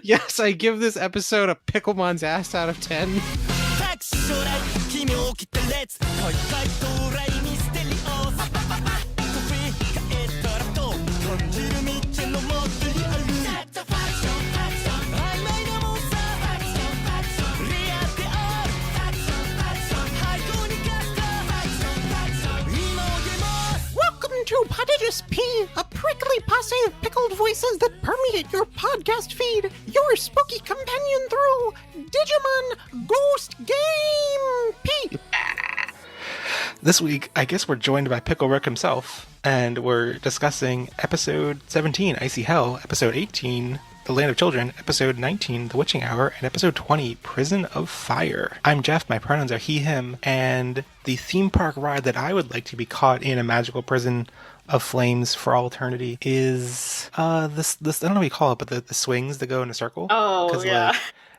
Yes, I give this episode a Picklemon's ass out of 10. Welcome to Prodigious P, a prickly posse of pickled voices that permeate your podcast feed, your spooky companion through Digimon Ghost Game P. This week, I guess we're joined by Pickle Rick himself, and we're discussing episode 17, Icy Hell, episode 18, The Land of Children, episode 19, The Witching Hour, and episode 20, Prison of Fire. I'm Jeff, my pronouns are he, him, and the theme park ride that I would like to be caught in a magical prison of flames for all eternity is, this I don't know what you call it, but the swings that go in a circle. Oh, yeah.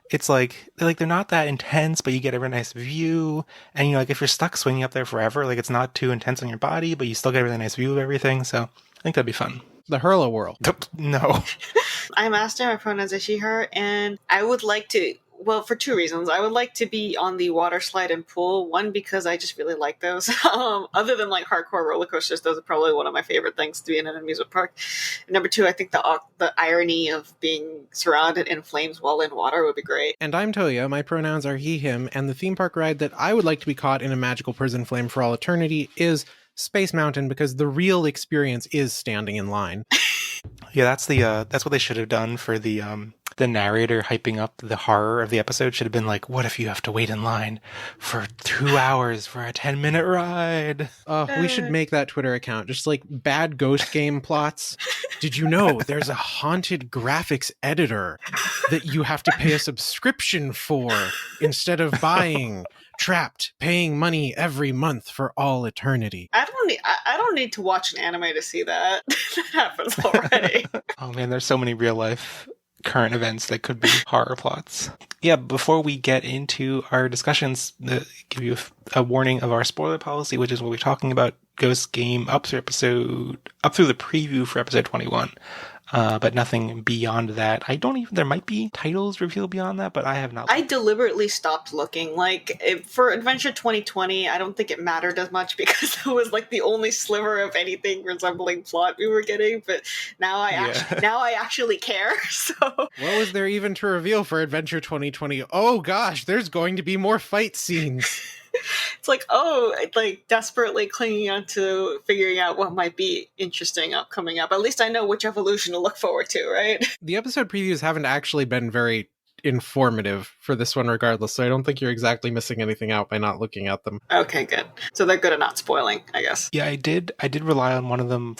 It's they're not that intense, but you get a really nice view. And, if you're stuck swinging up there forever, it's not too intense on your body, but you still get a really nice view of everything. So I think that'd be fun. The Hurlo World. No. I'm Aster, my pronouns are she, her, and I would like to, well, for two reasons. I would like to be on the water slide and pool. One, because I just really like those. Other than hardcore roller coasters, those are probably one of my favorite things to be in an amusement park. And number two, I think the irony of being surrounded in flames while in water would be great. And I'm Toya, my pronouns are he, him, and the theme park ride that I would like to be caught in a magical prison flame for all eternity is Space Mountain, because the real experience is standing in line. Yeah, that's what they should have done for the narrator hyping up the horror of the episode. Should have been like, what if you have to wait in line for 2 hours for a 10-minute ride? We should make that Twitter account. Just bad ghost game plots. Did you know there's a haunted graphics editor that you have to pay a subscription for instead of buying? Trapped, paying money every month for all eternity. I don't need to watch an anime to see that. That happens already. Oh man, there's so many real life current events that could be horror plots. Yeah, before we get into our discussions, give you a warning of our spoiler policy, which is what we're talking about Ghost Game up through the preview for episode 21. But nothing beyond that. There might be titles revealed beyond that, but I have not. I deliberately stopped looking. For Adventure 2020, I don't think it mattered as much because it was the only sliver of anything resembling plot we were getting, but now I actually care, so. What was there even to reveal for Adventure 2020? Oh gosh, there's going to be more fight scenes. It's desperately clinging on to figuring out what might be interesting coming up. At least I know which evolution to look forward to, right? The episode previews haven't actually been very informative for this one regardless, so I don't think you're exactly missing anything out by not looking at them. Okay, good. So they're good at not spoiling, I guess. Yeah, I did rely on one of them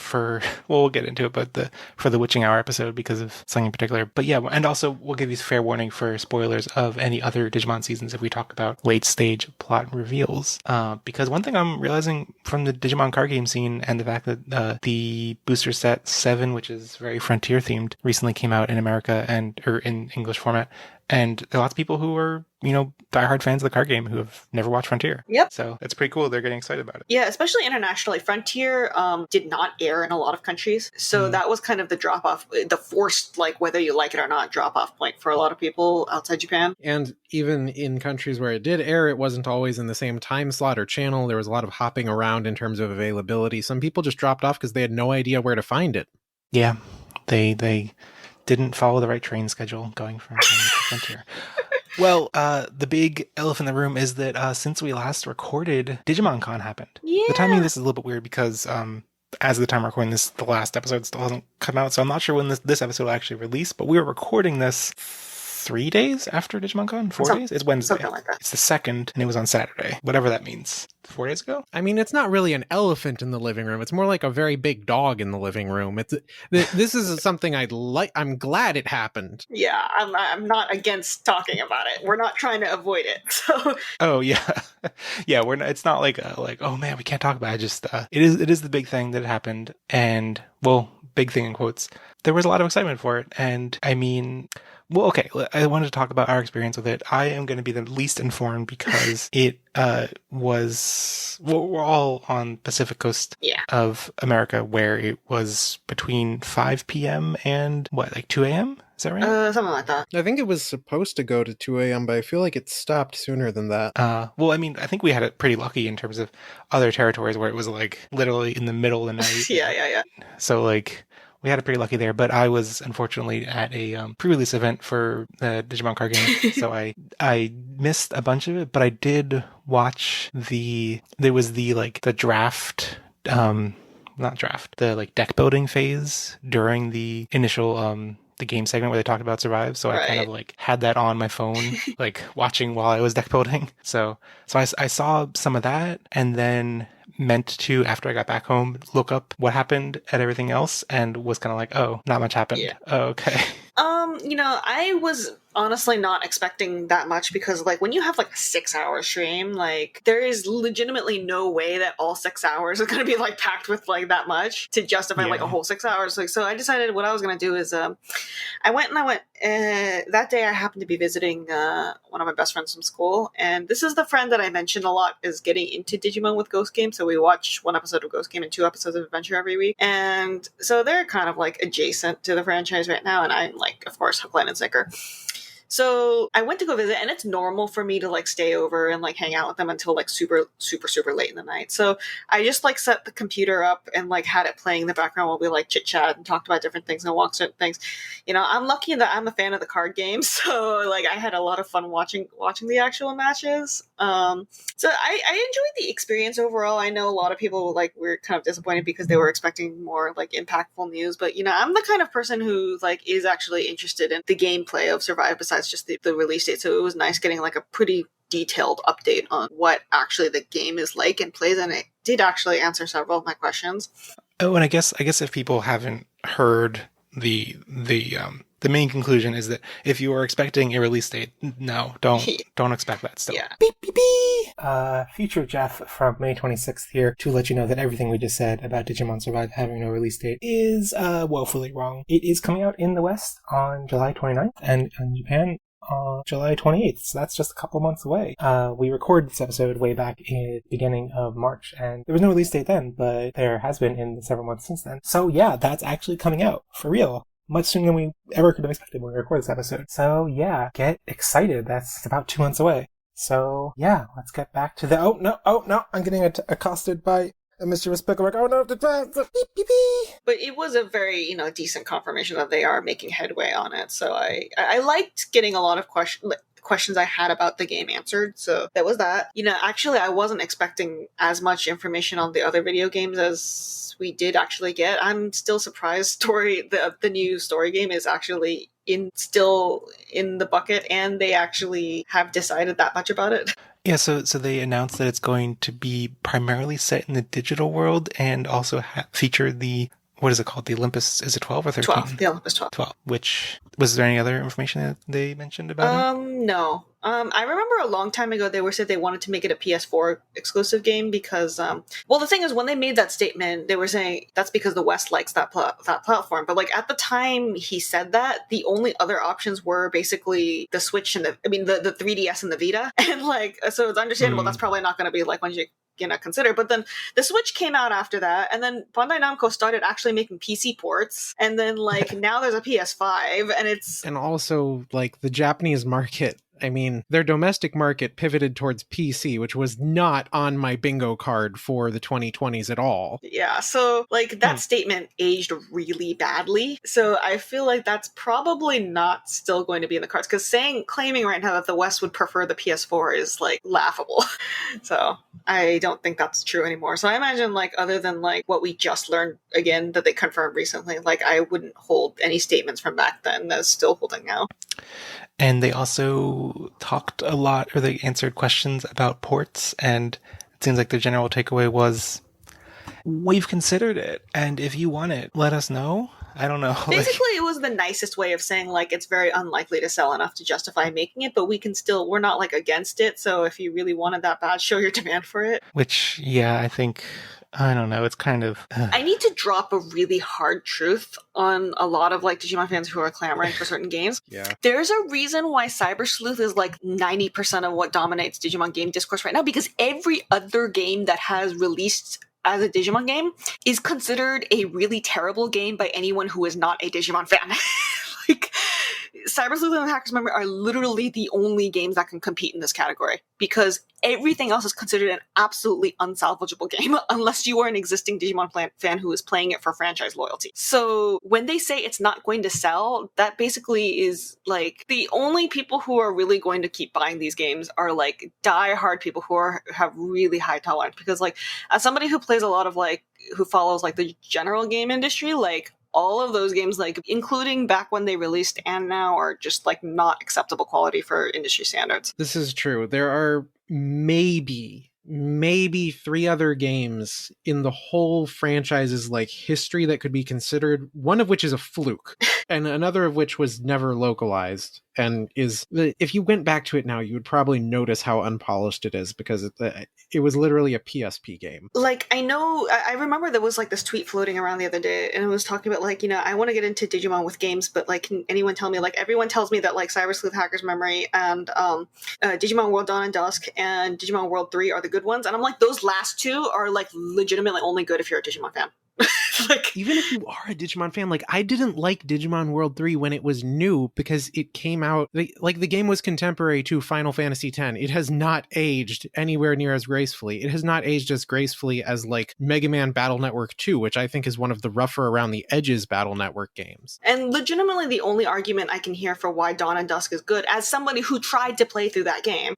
we'll get into it, but for the Witching Hour episode because of something in particular. But yeah, and also we'll give you fair warning for spoilers of any other Digimon seasons if we talk about late stage plot reveals. Because one thing I'm realizing from the Digimon card game scene and the fact that the booster set 7, which is very frontier themed, recently came out in America or in English format. And there are lots of people who are, diehard fans of the card game who have never watched Frontier. Yep. So it's pretty cool. They're getting excited about it. Yeah, especially internationally. Frontier did not air in a lot of countries. So that was kind of the drop-off, the forced, whether you like it or not, drop-off point for a lot of people outside Japan. And even in countries where it did air, it wasn't always in the same time slot or channel. There was a lot of hopping around in terms of availability. Some people just dropped off because they had no idea where to find it. Yeah, they didn't follow the right train schedule going from Frontier. Well, the big elephant in the room is that since we last recorded, Digimon Con happened. Yeah. The timing of this is a little bit weird because as of the time we're recording this, the last episode still hasn't come out, so I'm not sure when this episode will actually release, but we were recording this 3 days after Digimon Con? 4 days? It's Wednesday. Something like that. It's the 2nd, and it was on Saturday. Whatever that means. 4 days ago? I mean, it's not really an elephant in the living room. It's more like a very big dog in the living room. This is something I'm glad it happened. Yeah, I'm not against talking about it. We're not trying to avoid it. So. Oh, yeah. Yeah, it's not like, oh man, we can't talk about it. Just, it is the big thing that happened. And, well, big thing in quotes. There was a lot of excitement for it. And, I mean, well, okay, I wanted to talk about our experience with it. I am going to be the least informed because it was, well, we're all on Pacific Coast of America, where it was between 5 p.m. and 2 a.m.? Is that right? Something like that. I think it was supposed to go to 2 a.m., but I feel like it stopped sooner than that. Well, I mean, I think we had it pretty lucky in terms of other territories where it was like literally in the middle of the night. Yeah. So like we had it pretty lucky there, but I was unfortunately at a pre-release event for the Digimon card game, so I missed a bunch of it, but I did watch there was the draft, not draft, the like deck building phase during the initial the game segment where they talked about Survive. So I kind of like had that on my phone, like watching while I was deck building. So I saw some of that and then meant to, after I got back home, look up what happened at everything else and was kind of like, oh, not much happened. Yeah. Oh, okay. I was honestly not expecting that much because, like, when you have like a 6-hour stream, like, there is legitimately no way that all 6 hours is going to be like packed with like that much to justify like a whole 6 hours. Like, so I decided what I was going to do is, I went that day. I happened to be visiting one of my best friends from school, and this is the friend that I mentioned a lot is getting into Digimon with Ghost Game. So we watch 1 episode of Ghost Game and 2 episodes of Adventure every week, and so they're kind of like adjacent to the franchise right now, and I'm like, of course, hook, line, and sinker. So I went to go visit, and it's normal for me to like stay over and like hang out with them until like super late in the night. So I just like set the computer up and like had it playing in the background while we like chit chat and talked about different things and walked certain things. I'm lucky that I'm a fan of the card game, so like I had a lot of fun watching the actual matches. So I enjoyed the experience overall. I know a lot of people like were kind of disappointed because they were expecting more like impactful news, but I'm the kind of person who like is actually interested in the gameplay of Survive besides just the release date. So it was nice getting like a pretty detailed update on what actually the game is like and plays, and it did actually answer several of my questions. Oh, and I guess if people haven't heard the main conclusion is that if you are expecting a release date, no, don't expect that still. Yeah. Beep, beep, beep. Future Jeff from May 26th here to let you know that everything we just said about Digimon Survive having no release date is woefully wrong. It is coming out in the West on July 29th and in Japan on July 28th, so that's just a couple months away. We recorded this episode way back in the beginning of March, and there was no release date then, but there has been in the several months since then. So yeah, that's actually coming out, for real. Much sooner than we ever could have expected when we recorded this episode. So yeah, get excited. That's about 2 months away. So yeah, let's get back to the... Oh no, I'm getting accosted by Mr. Spickleback. Oh no, beep, beep, beep. But it was a very, decent confirmation that they are making headway on it. So I liked getting a lot of questions I had about the game answered. So that was that. Actually, I wasn't expecting as much information on the other video games as we did actually get. I'm still surprised the new story game is actually still in the bucket, and they actually have decided that much about it. Yeah, so they announced that it's going to be primarily set in the digital world and also feature what is it called? The Olympus, is it 12 or 13? 12, the Olympus 12. 12, was there any other information that they mentioned about it? No. I remember a long time ago they said they wanted to make it a PS4 exclusive game because, the thing is, when they made that statement, they were saying that's because the West likes that platform. But like at the time he said that, the only other options were basically the Switch and the 3DS and the Vita, and like so it's understandable that's probably not going to be like one you consider. But then the Switch came out after that, and then Bandai Namco started actually making PC ports, and then like now there's a PS5, and also like the Japanese market. I mean, their domestic market pivoted towards PC, which was not on my bingo card for the 2020s at all. Yeah, so like that statement aged really badly. So I feel like that's probably not still going to be in the cards, because claiming right now that the West would prefer the PS4 is like laughable. So I don't think that's true anymore. So I imagine like other than like what we just learned again that they confirmed recently, like I wouldn't hold any statements from back then that's still holding now. And they also talked a lot, or they answered questions about ports, and it seems like the general takeaway was, we've considered it, and if you want it, let us know. I don't know. Basically, it was the nicest way of saying, like, it's very unlikely to sell enough to justify making it, but we're not, like, against it, so if you really wanted that bad, show your demand for it. Which, yeah, I think... I don't know, it's kind of... I need to drop a really hard truth on a lot of like Digimon fans who are clamoring for certain games. Yeah. There's a reason why Cyber Sleuth is like 90% of what dominates Digimon game discourse right now, because every other game that has released as a Digimon game is considered a really terrible game by anyone who is not a Digimon fan. Like, Cyber Sleuth and Hacker's Memory are literally the only games that can compete in this category, because everything else is considered an absolutely unsalvageable game unless you are an existing Digimon fan who is playing it for franchise loyalty. So when they say it's not going to sell, that basically is like the only people who are really going to keep buying these games are like die-hard people who have really high tolerance. Because like, as somebody who plays a lot of like, who follows like the general game industry, like all of those games, like including back when they released and now, are just like not acceptable quality for industry standards. This is true. There are maybe 3 other games in the whole franchise's like history that could be considered, one of which is a fluke and another of which was never localized, and is, if you went back to it now, you would probably notice how unpolished it is, because it was literally a PSP game. Like, I remember there was like this tweet floating around the other day, and it was talking about like, I want to get into Digimon with games, but like, can anyone tell me, like, everyone tells me that like Cyber Sleuth, Hacker's Memory, and Digimon World Dawn and Dusk and Digimon World 3 are the good ones, and I'm like, those last 2 are like legitimately only good if you're a Digimon fan. Like, even if you are a Digimon fan, like, I didn't like Digimon World 3 when it was new because it came out, like, the game was contemporary to Final Fantasy X. It has not aged anywhere near as gracefully. It has not aged as gracefully as like Mega Man Battle Network 2, which I think is one of the rougher around the edges Battle Network games. And legitimately the only argument I can hear for why Dawn and Dusk is good, as somebody who tried to play through that game,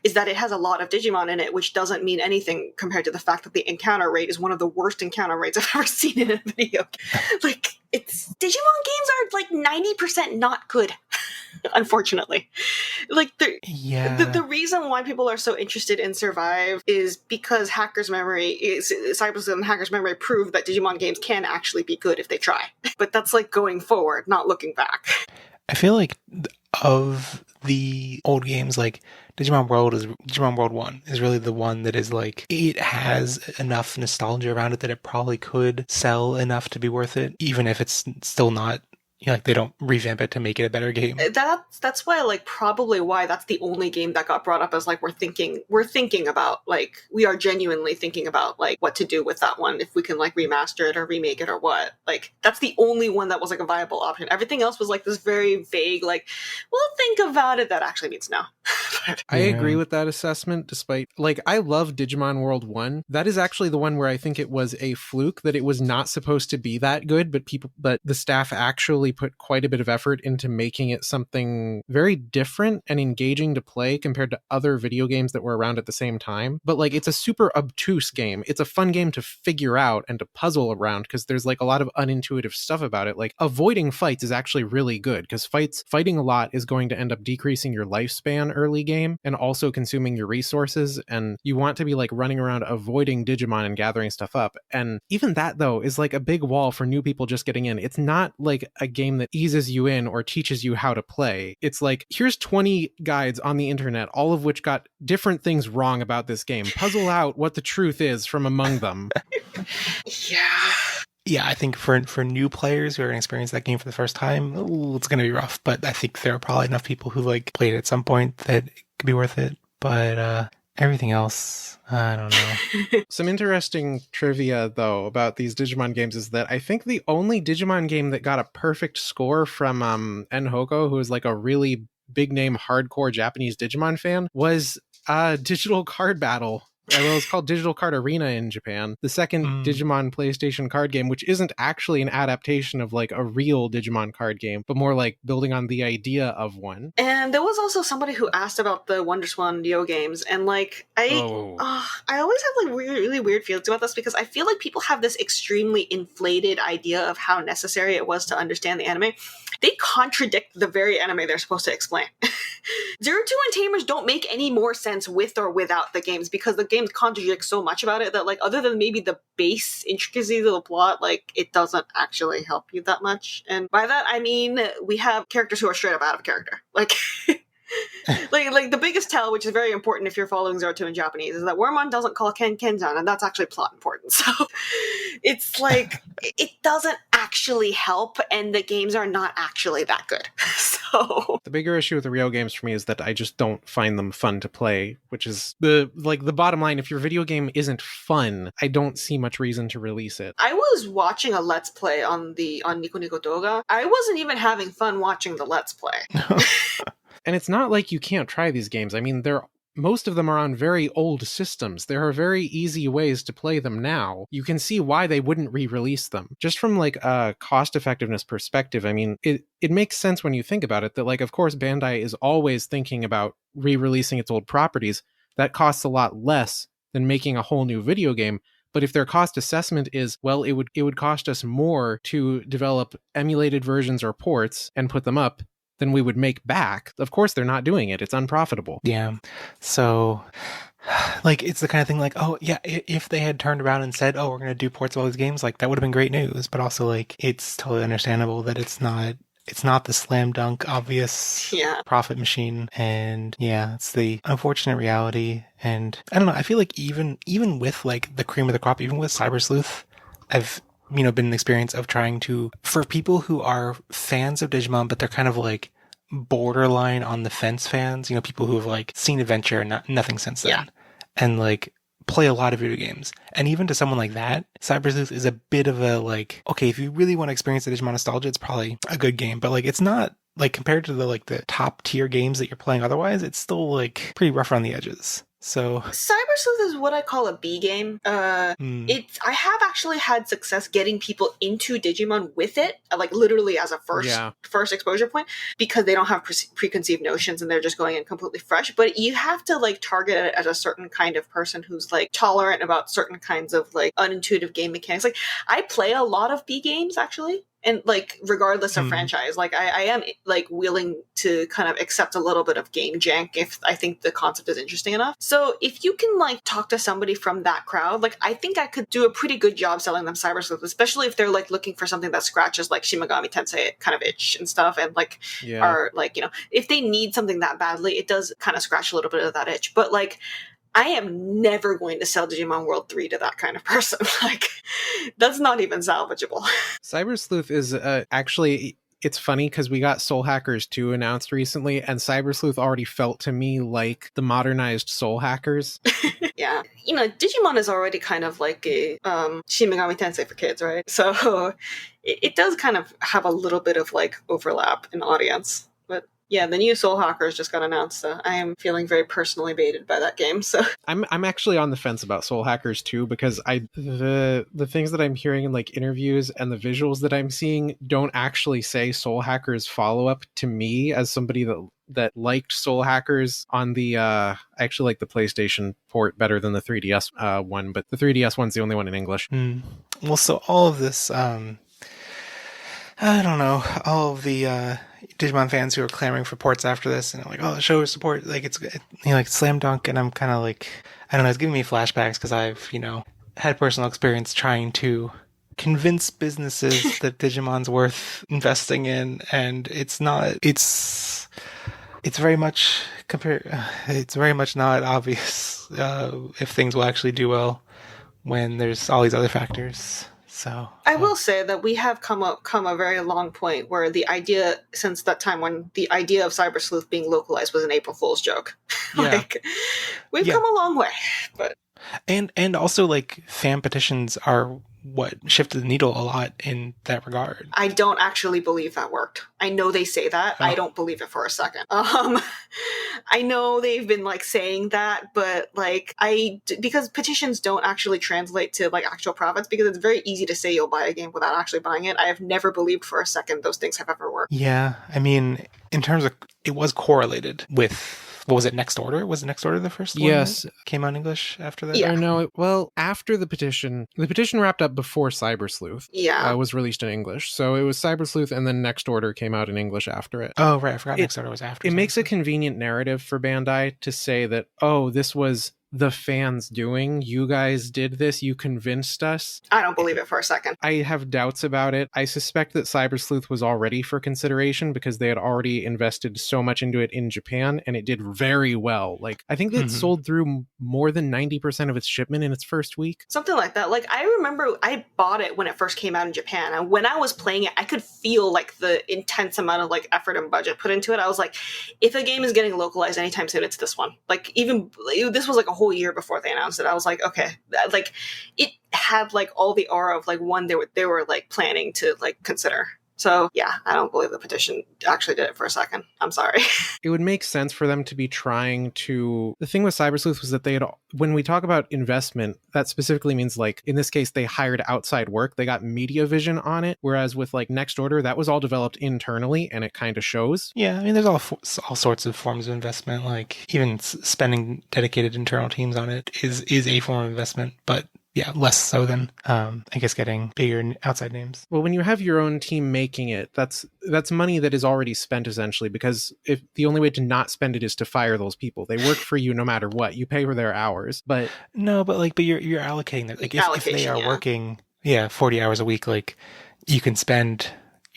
is that it has a lot of Digimon in it, which doesn't mean anything compared to the fact that the encounter rate is one of the worst encounter rates I've ever seen in a video game. Like, Digimon games are like 90% not good, unfortunately. Like, the reason why people are so interested in Survive is because Cyber Sleuth and Hacker's Memory proved that Digimon games can actually be good if they try. But that's like going forward, not looking back. I feel like of the old games, like Digimon World 1 is really the one that is like, it has enough nostalgia around it that it probably could sell enough to be worth it, even if it's still not, like, they don't revamp it to make it a better game. That's why, like, probably why that's the only game that got brought up as like, we're thinking about, like, we are genuinely thinking about like what to do with that one, if we can like remaster it or remake it or what. Like, that's the only one that was like a viable option. Everything else was like this very vague, like, we'll think about it, that actually means no. I agree with that assessment, despite, like, I love Digimon World 1. That is actually the one where I think it was a fluke, that it was not supposed to be that good, but the staff actually put quite a bit of effort into making it something very different and engaging to play compared to other video games that were around at the same time. But like, it's a super obtuse game. It's a fun game to figure out and to puzzle around, because there's like a lot of unintuitive stuff about it. Like, avoiding fights is actually really good, because fighting a lot is going to end up decreasing your lifespan early game and also consuming your resources, and you want to be like running around avoiding Digimon and gathering stuff up. And even that, though, is like a big wall for new people just getting in. It's not like a game that eases you in or teaches you how to play. It's like, here's 20 guides on the internet, all of which got different things wrong about this game. Puzzle out what the truth is from among them. Yeah, I think for new players who are going to experience that game for the first time, it's going to be rough. But I think there are probably enough people who like played it at some point that it could be worth it. But everything else, I don't know. Some interesting trivia, though, about these Digimon games is that I think the only Digimon game that got a perfect score from Enhoko, who is like a really big name hardcore Japanese Digimon fan, was Digital Card Battle. Well, it's called Digital Card Arena in Japan. The second Digimon PlayStation card game, which isn't actually an adaptation of like a real Digimon card game, but more like building on the idea of one. And there was also somebody who asked about the WonderSwan Neo games, and like, I always have like really weird feelings about this, because I feel like people have this extremely inflated idea of how necessary it was to understand the anime. They contradict the very anime they're supposed to explain. Zero Two and Tamers don't make any more sense with or without the games, because the games contradict so much about it that, like, other than maybe the base intricacies of the plot, like, it doesn't actually help you that much. And by that, I mean, we have characters who are straight up out of character. Like, like the biggest tell, which is very important if you're following Zero Two in Japanese, is that Wormmon doesn't call Ken Kenzan, and that's actually plot important. So it's like it doesn't actually help, and the games are not actually that good. So the bigger issue with the Ryo games for me is that I just don't find them fun to play, which is the bottom line. If your video game isn't fun, I don't see much reason to release it. I was watching a Let's Play on Nico Nico Doga. I wasn't even having fun watching the Let's Play. And it's not like you can't try these games. I mean, most of them are on very old systems. There are very easy ways to play them now. You can see why they wouldn't re-release them. Just from like a cost effectiveness perspective, I mean, it makes sense when you think about it that like, of course, Bandai is always thinking about re-releasing its old properties. That costs a lot less than making a whole new video game. But if their cost assessment is, well, it would cost us more to develop emulated versions or ports and put them up than we would make back. Of course, they're not doing it. It's unprofitable. Yeah. So, like, it's the kind of thing like, oh, yeah, if they had turned around and said, oh, we're going to do ports of all these games, like, that would have been great news. But also, like, it's totally understandable that it's not the slam dunk obvious profit machine. And yeah, it's the unfortunate reality. And I don't know, I feel like even with like the cream of the crop, even with Cyber Sleuth, I've been in the experience of trying to, for people who are fans of Digimon, but they're kind of like borderline on the fence fans, people who have like seen Adventure and nothing since then, and like play a lot of video games. And even to someone like that, Cyber Sleuth is a bit of a like, okay, if you really want to experience the Digimon nostalgia, it's probably a good game, but like it's not like compared to the top tier games that you're playing otherwise, it's still like pretty rough around the edges. So Cyber Sleuth is what I call a B game. I have actually had success getting people into Digimon with it, like literally as a first exposure point, because they don't have preconceived notions and they're just going in completely fresh. But you have to like target it at a certain kind of person who's like tolerant about certain kinds of like unintuitive game mechanics. Like I play a lot of B games actually. And like, regardless of franchise, like I am like willing to kind of accept a little bit of game jank if I think the concept is interesting enough. So if you can like talk to somebody from that crowd, like I think I could do a pretty good job selling them Cyber Sleuth, especially if they're like looking for something that scratches like Shin Megami Tensei kind of itch and stuff, and like are like if they need something that badly, it does kind of scratch a little bit of that itch. But like, I am never going to sell Digimon World 3 to that kind of person. Like, that's not even salvageable. Cyber Sleuth is actually, it's funny because we got Soul Hackers 2 announced recently, and Cyber Sleuth already felt to me like the modernized Soul Hackers. Yeah. Digimon is already kind of like a Shin Megami Tensei for kids, right? So it does kind of have a little bit of like overlap in audience. But yeah, the new Soul Hackers just got announced, so I am feeling very personally baited by that game. So I'm actually on the fence about Soul Hackers 2 because the things that I'm hearing in like interviews and the visuals that I'm seeing don't actually say Soul Hackers follow-up to me as somebody that liked Soul Hackers on the I actually like the PlayStation port better than the 3DS one, but the 3DS one's the only one in English. Well, so all of this I don't know, all of the Digimon fans who are clamoring for ports after this and like, oh, show us support, like it's like slam dunk, and I'm kind of like, I don't know, it's giving me flashbacks because I've had personal experience trying to convince businesses that Digimon's worth investing in, and it's very much not obvious if things will actually do well when there's all these other factors. So I will say that we have come a very long point where the idea, since that time when the idea of Cyber Sleuth being localized was an April Fool's joke. Like, we've come a long way. But and also like fan petitions are what shifted the needle a lot in that regard. I don't actually believe that worked. I know they say that. I don't believe it for a second. I know they've been like saying that, but like because petitions don't actually translate to like actual profits, because it's very easy to say you'll buy a game without actually buying it. I have never believed for a second those things have ever worked. Yeah, I mean, in terms of, it was correlated with, what was it, Next Order? Was Next Order the first one? Yes. That came out in English after that? Yeah. Or no, well, after the petition wrapped up before Cyber Sleuth was released in English. So it was Cyber Sleuth and then Next Order came out in English after it. Oh, right. I forgot Next Order was after. It makes a convenient narrative for Bandai to say that, oh, this was the fans doing. You guys did this. You convinced us. I don't believe it for a second. I have doubts about it. I suspect that Cyber Sleuth was already for consideration because they had already invested so much into it in Japan, and it did very well. Like, I think it sold through more than 90% of its shipment in its first week. Something like that. Like, I remember I bought it when it first came out in Japan, and when I was playing it, I could feel like the intense amount of like effort and budget put into it. I was like, if a game is getting localized anytime soon, it's this one. Like, even this was like a whole year before they announced it. I was like, okay, like it had like all the aura of like one they were like planning to like consider. So yeah, I don't believe the petition actually did it for a second. I'm sorry. It would make sense for them to be trying to... The thing with Cyber Sleuth was that they had... When we talk about investment, that specifically means, like, in this case, they hired outside work. They got media vision on it. Whereas with, like, Next Order, that was all developed internally, and it kind of shows. Yeah, I mean, there's all sorts of forms of investment. Like, even spending dedicated internal teams on it is a form of investment, but... yeah, less so than, I guess, getting bigger outside names. Well, when you have your own team making it, that's money that is already spent, essentially, because if the only way to not spend it is to fire those people. They work for you no matter what. You pay for their hours, but... No, but you're allocating that. Like, if they are working, 40 hours a week, like, you can spend,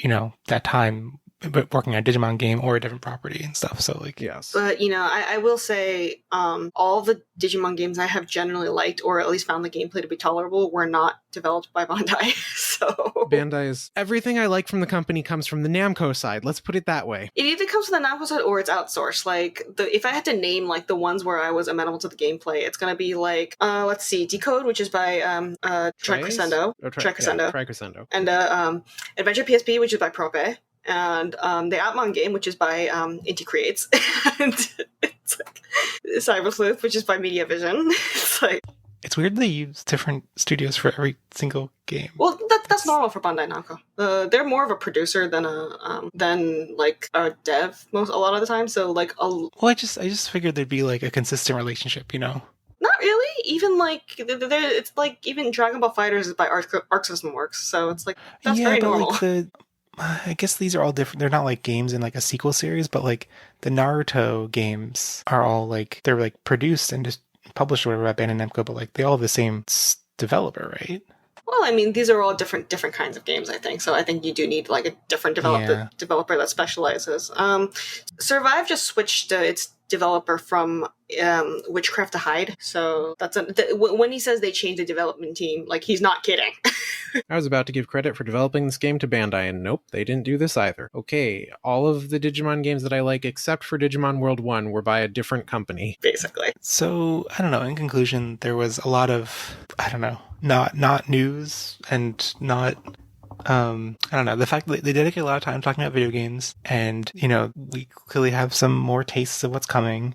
that time... but working on a Digimon game or a different property and stuff. So like, yes. But I will say, all the Digimon games I have generally liked, or at least found the gameplay to be tolerable, were not developed by Bandai. So Bandai is everything I like from the company comes from the Namco side. Let's put it that way. It either comes from the Namco side or it's outsourced. Like if I had to name like the ones where I was amenable to the gameplay, it's gonna be like let's see, Decode, which is by Tricrescendo, Tricrescendo, and Adventure PSP, which is by Prope. And the Atmon game, which is by Inti Creates, and it's like Cyber Sleuth, which is by Media Vision. It's weird they use different studios for every single game. Well, that's normal for Bandai Namco. They're more of a producer than a dev a lot of the time. So like, well, I just figured there'd be like a consistent relationship, Not really. Even like it's like even Dragon Ball FighterZ is by Arc System Works, so it's like that's very normal. Like I guess these are all different. They're not like games in like a sequel series, but like the Naruto games are all like, they're like produced and just published or whatever by Bandai Namco, but like they all have the same developer, right? Well, I mean, these are all different kinds of games, I think. So I think you do need like a different developer that specializes. Survive just switched its developer from Witchcraft to Hide. So that's when he says they changed the development team, like he's not kidding. I was about to give credit for developing this game to Bandai, and nope, they didn't do this either. Okay, all of the Digimon games that I like, except for Digimon World 1, were by a different company. Basically. So, I don't know, in conclusion, there was a lot of, I don't know, not news and not... I don't know, the fact that they dedicate a lot of time talking about video games, and we clearly have some more tastes of what's coming,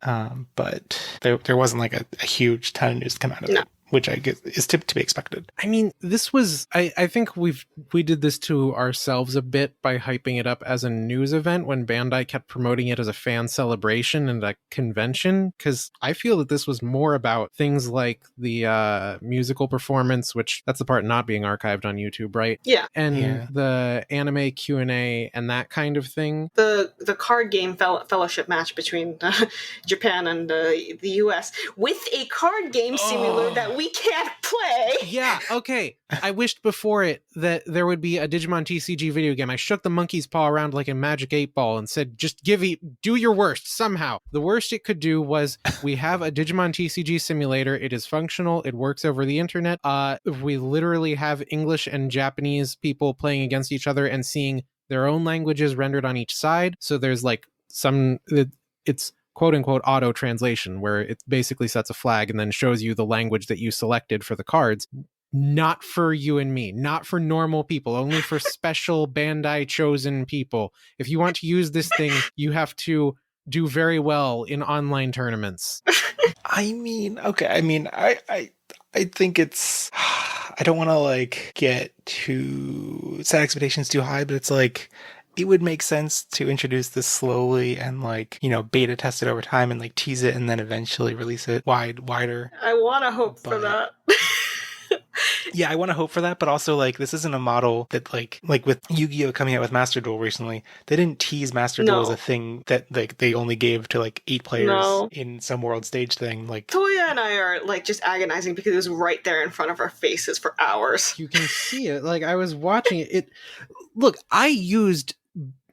but there wasn't like a huge ton of news to come out of it, which I guess is to be expected. I mean, this was, I think we did this to ourselves a bit by hyping it up as a news event when Bandai kept promoting it as a fan celebration and a convention, because I feel that this was more about things like the musical performance, which that's the part not being archived on YouTube, right? Yeah. And the anime Q&A and that kind of thing. The card game fellowship match between Japan and the US with a card game simulator that we can't play. Yeah, okay. I wished before it that there would be a Digimon TCG video game. I shook the monkey's paw around like a magic 8-ball and said, just do your worst somehow. The worst it could do was, we have a Digimon TCG simulator. It is functional. It works over the internet. We literally have English and Japanese people playing against each other and seeing their own languages rendered on each side. So there's like it's quote-unquote auto translation, where it basically sets a flag and then shows you the language that you selected for the cards. Not for you and me, not for normal people, only for special Bandai chosen people. If you want to use this thing, you have to do very well in online tournaments. I mean, okay, I think it's, I don't want to like get too set expectations too high, but it's like, it would make sense to introduce this slowly and like, beta test it over time and like tease it and then eventually release it wider. I want to hope for that. Yeah, I want to hope for that, but also like this isn't a model that like with Yu-Gi-Oh coming out with Master Duel recently, they didn't tease Master Duel as a thing that like they only gave to like 8 players in some world stage thing. Like Toya and I are like just agonizing because it was right there in front of our faces for hours. You can see it. Like I was watching it. Look,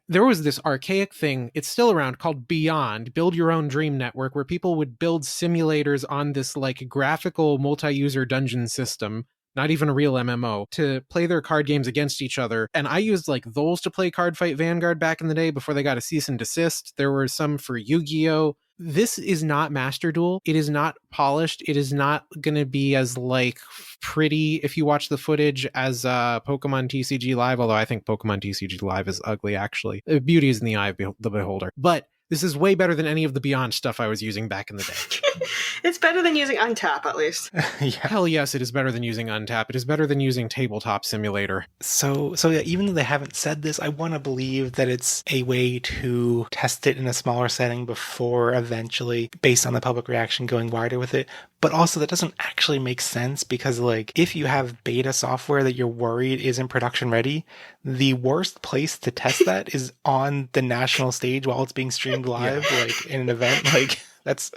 there was this archaic thing, it's still around, called Beyond, Build Your Own Dream Network, where people would build simulators on this like graphical multi-user dungeon system, not even a real MMO, to play their card games against each other. And I used like those to play Card Fight Vanguard back in the day before they got a cease and desist. There were some for Yu-Gi-Oh! This is not Master Duel. It is not polished. It is not going to be as like pretty if you watch the footage as Pokemon TCG Live, although I think Pokemon TCG Live is ugly actually. Beauty is in the eye of the beholder. But this is way better than any of the Beyond stuff I was using back in the day. It's better than using Untap, at least. Yeah. Hell yes, it is better than using Untap. It is better than using Tabletop Simulator. So yeah, even though they haven't said this, I want to believe that it's a way to test it in a smaller setting before eventually, based on the public reaction, going wider with it. But also that doesn't actually make sense because like if you have beta software that you're worried isn't production ready, the worst place to test that is on the national stage while it's being streamed live, like in an event. Like that's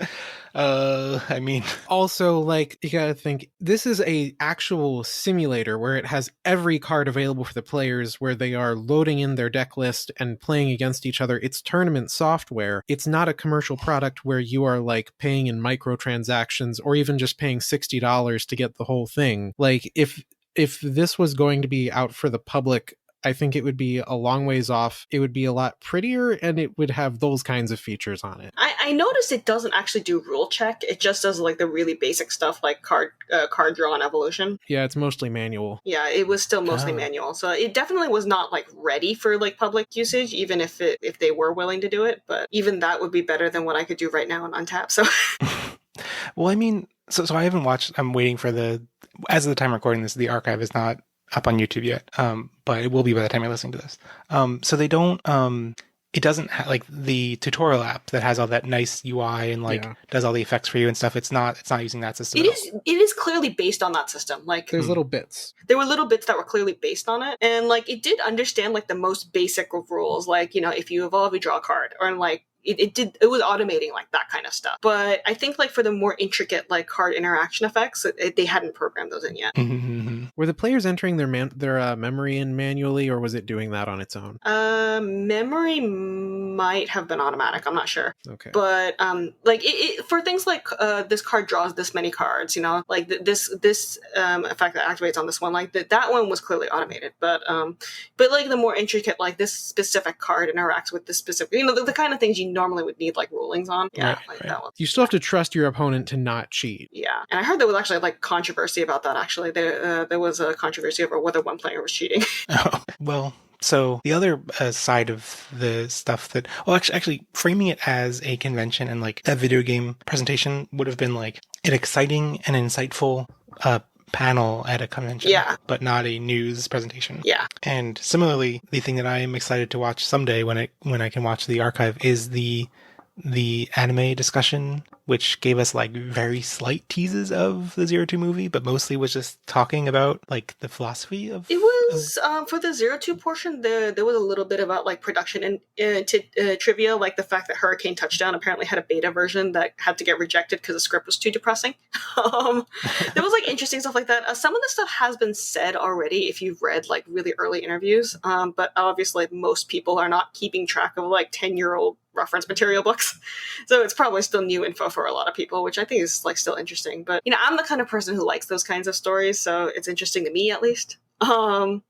I mean, also like you gotta think this is a actual simulator where it has every card available for the players, where they are loading in their deck list and playing against each other. It's tournament software. It's not a commercial product where you are like paying in microtransactions or even just paying $60 to get the whole thing. Like if this was going to be out for the public, I think it would be a long ways off. It would be a lot prettier and it would have those kinds of features on it. I noticed it doesn't actually do rule check. It just does like the really basic stuff like card draw and evolution. Yeah, it's mostly manual. Yeah, it was still mostly manual. So it definitely was not like ready for like public usage, even if they were willing to do it. But even that would be better than what I could do right now on Untap. So well, I mean, so I haven't watched. I'm waiting for as of the time recording this, the archive is not up on YouTube yet, but it will be by the time you're listening to this. So they don't, it doesn't have like the tutorial app that has all that nice UI and like does all the effects for you and stuff. It's not using that system. It is clearly based on that system. Like there's little bits. There were little bits that were clearly based on it, and like it did understand like the most basic of rules, like, you know, if you evolve, you draw a card, or like it was automating like that kind of stuff. But I think like for the more intricate like card interaction effects, they hadn't programmed those in yet. Mm-hmm. Were the players entering their memory in manually, or was it doing that on its own? Memory might have been automatic. I'm not sure. Okay. But like it for things like this card draws this many cards, you know, like this effect that activates on this one, like that one was clearly automated. But like the more intricate, like this specific card interacts with this specific, you know, the kind of things you normally would need like rulings on. Yeah, right. That one. You still have to trust your opponent to not cheat. Yeah, and I heard there was actually like controversy about that. Actually, there was a controversy over whether one player was cheating. Oh, well. So the other side of the stuff that, well, actually framing it as a convention and like a video game presentation would have been like an exciting and insightful panel at a convention, but not a news presentation. Yeah. And similarly, the thing that I am excited to watch someday when I can watch the archive is the anime discussion, which gave us like very slight teases of the 02 movie, but mostly was just talking about like the philosophy of it. Was for the 02 portion, there was a little bit about like production and trivia, like the fact that Hurricane Touchdown apparently had a beta version that had to get rejected because the script was too depressing. There was like interesting stuff like that. Some of the stuff has been said already if you've read like really early interviews, but obviously most people are not keeping track of like 10-year-old reference material books, so it's probably still new info for a lot of people, which I think is like still interesting. But you know, I'm the kind of person who likes those kinds of stories, so it's interesting to me at least. And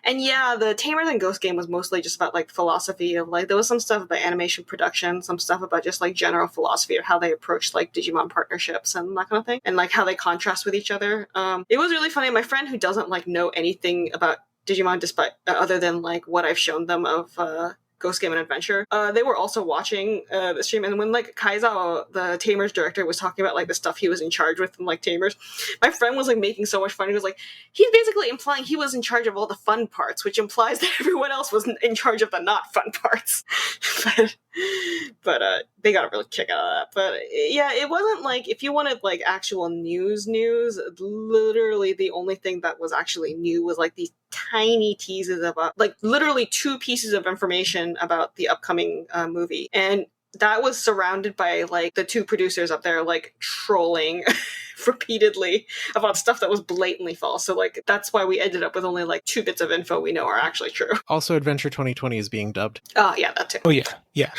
yeah, the Tamers and Ghost game was mostly just about like philosophy of like, there was some stuff about animation production, some stuff about just like general philosophy of how they approach like Digimon partnerships and that kind of thing, and like how they contrast with each other. It was really funny. My friend who doesn't like know anything about Digimon despite other than like what I've shown them of Ghost Game and Adventure, they were also watching the stream, and when like Kaizawa, the Tamers director, was talking about like the stuff he was in charge with and like Tamers, my friend was like making so much fun. He was like, he's basically implying he was in charge of all the fun parts, which implies that everyone else was in charge of the not fun parts. But But they got a real kick out of that. But yeah, it wasn't like, if you wanted like actual news, literally the only thing that was actually new was like these tiny teases about, like, literally 2 pieces of information about the upcoming movie. And that was surrounded by like the 2 producers up there like trolling repeatedly about stuff that was blatantly false. So like that's why we ended up with only like 2 bits of info we know are actually true. Also, Adventure 2020 is being dubbed. Oh yeah, that too. Oh yeah, yeah.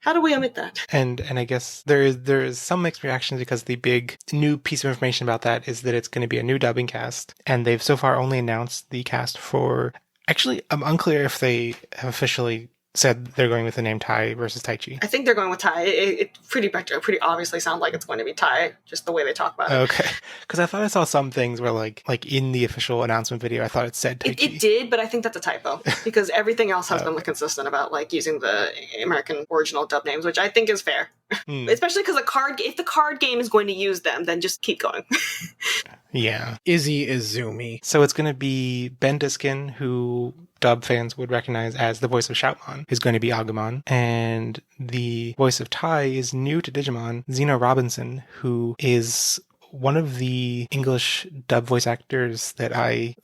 How do we omit that? And I guess there is some mixed reactions because the big new piece of information about that is that it's going to be a new dubbing cast, and they've so far only announced the cast for. Actually, I'm unclear if they have officially said they're going with the name Tai versus Taichi. I think they're going with Tai. It pretty obviously sounds like it's going to be Tai, just the way they talk about it. Okay, because I thought I saw some things where like in the official announcement video, I thought it said Taichi. It did, but I think that's a typo because everything else has been consistent about like using the American original dub names, which I think is fair. Especially because if the card game is going to use them, then just keep going. Yeah. Izzy Izumi. So it's going to be Ben Diskin, who dub fans would recognize as the voice of Shoutmon, who's going to be Agumon. And the voice of Tai is new to Digimon, Zeno Robinson, who is one of the English dub voice actors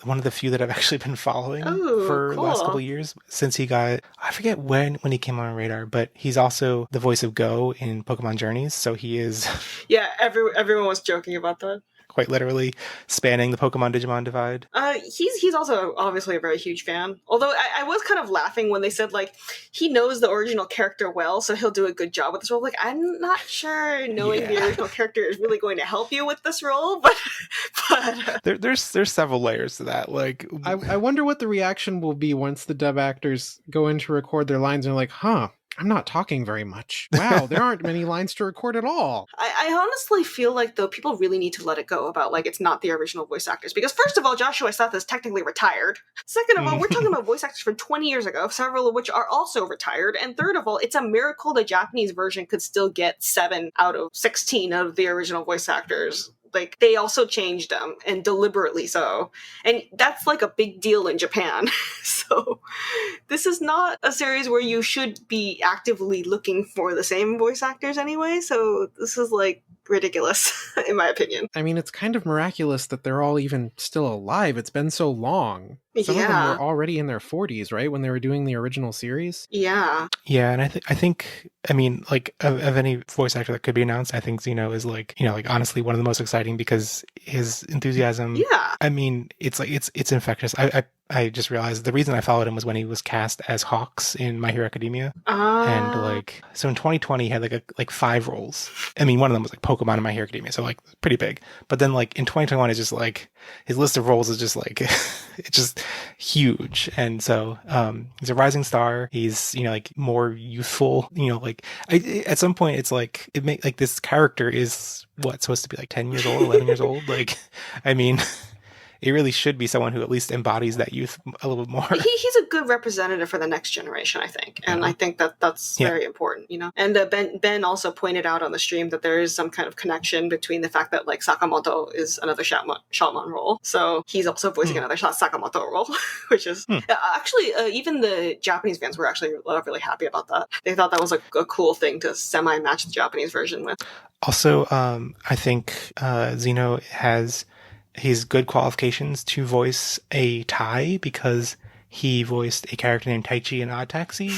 one of the few that I've actually been following for the last couple of years since he got, I forget when he came on our radar, but he's also the voice of Go in Pokemon Journeys. So he is. Yeah, everyone was joking about that. Quite literally spanning the Pokemon Digimon divide. He's also obviously a very huge fan. Although I was kind of laughing when they said like he knows the original character well, so he'll do a good job with this role. Like, I'm not sure knowing the original character is really going to help you with this role, but there's several layers to that. Like, I wonder what the reaction will be once the dub actors go in to record their lines and are like, I'm not talking very much. Wow, there aren't many lines to record at all. I honestly feel like, though, people really need to let it go about, like, it's not the original voice actors. Because, first of all, Joshua Seth is technically retired. Second of all, we're talking about voice actors from 20 years ago, several of which are also retired. And third of all, it's a miracle the Japanese version could still get 7 out of 16 of the original voice actors. Like, they also changed them, and deliberately so. And that's, like, a big deal in Japan. So, this is not a series where you should be actively looking for the same voice actors anyway, so this is, like, ridiculous, in my opinion. I mean, it's kind of miraculous that they're all even still alive. It's been so long. Some of them were already in their 40s, right? When they were doing the original series? Yeah. Yeah, and I think, I mean, like, of any voice actor that could be announced, I think Zeno is, like, you know, like, honestly, one of the most exciting because his enthusiasm, I mean, it's, like, it's infectious. I just realized the reason I followed him was when he was cast as Hawks in My Hero Academia. And, like, so in 2020, he had, like 5 roles. I mean, one of them was, like, Pokemon in My Hero Academia, so, like, pretty big. But then, like, in 2021, it's just, like, his list of roles is just, like, it's just huge. And so he's a rising star. He's, you know, like, more youthful, you know, like, at some point, it's, like, like, this character is, supposed to be, like, 10 years old, 11 years old? Like, I mean... It really should be someone who at least embodies that youth a little bit more. He's a good representative for the next generation, I think. And I think that's very important, you know? And Ben also pointed out on the stream that there is some kind of connection between the fact that, like, Sakamoto is another Shoutmon role. So he's also voicing another Sakamoto role, which is... Actually, even the Japanese fans were actually really happy about that. They thought that was a cool thing to semi-match the Japanese version with. Also, I think Zeno has... He's good qualifications to voice a Tai because he voiced a character named Taichi in Odd Taxi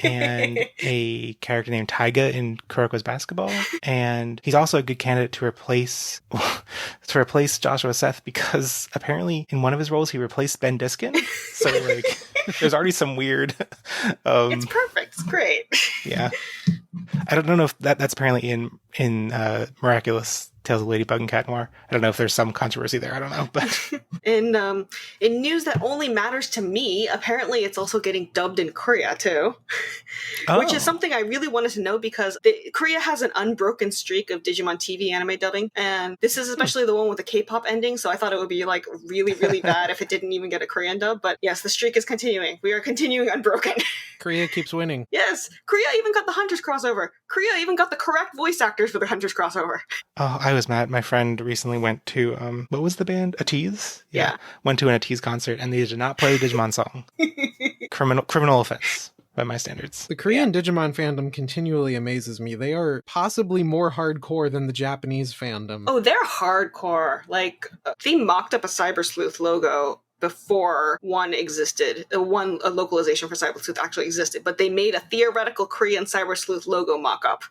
and a character named Taiga in Kuroko's Basketball. And he's also a good candidate to replace Joshua Seth because apparently in one of his roles he replaced Ben Diskin. So, like, there's already some weird... it's perfect. It's great. Yeah. I don't know if that's apparently in Miraculous Tales of Ladybug and Cat Noir. I don't know if there's some controversy there. I don't know, but in news that only matters to me, apparently it's also getting dubbed in Korea too, which is something I really wanted to know because Korea has an unbroken streak of Digimon TV anime dubbing, and this is especially the one with the K-pop ending. So I thought it would be like really, really bad if it didn't even get a Korean dub. But yes, the streak is continuing. We are continuing unbroken. Korea keeps winning. Yes, Korea even got the Hunters crossover. Korea even got the correct voice actors for the Hunters crossover. Oh, I was mad. My friend recently went to, what was the band? Atiz? Yeah. Went to an Atiz concert and they did not play the Digimon song. Criminal offense. by my standards. The Korean Digimon fandom continually amazes me. They are possibly more hardcore than the Japanese fandom. Oh, they're hardcore. Like, they mocked up a Cyber Sleuth logo before one existed. A localization for Cyber Sleuth actually existed, but they made a theoretical Korean Cyber Sleuth logo mock-up,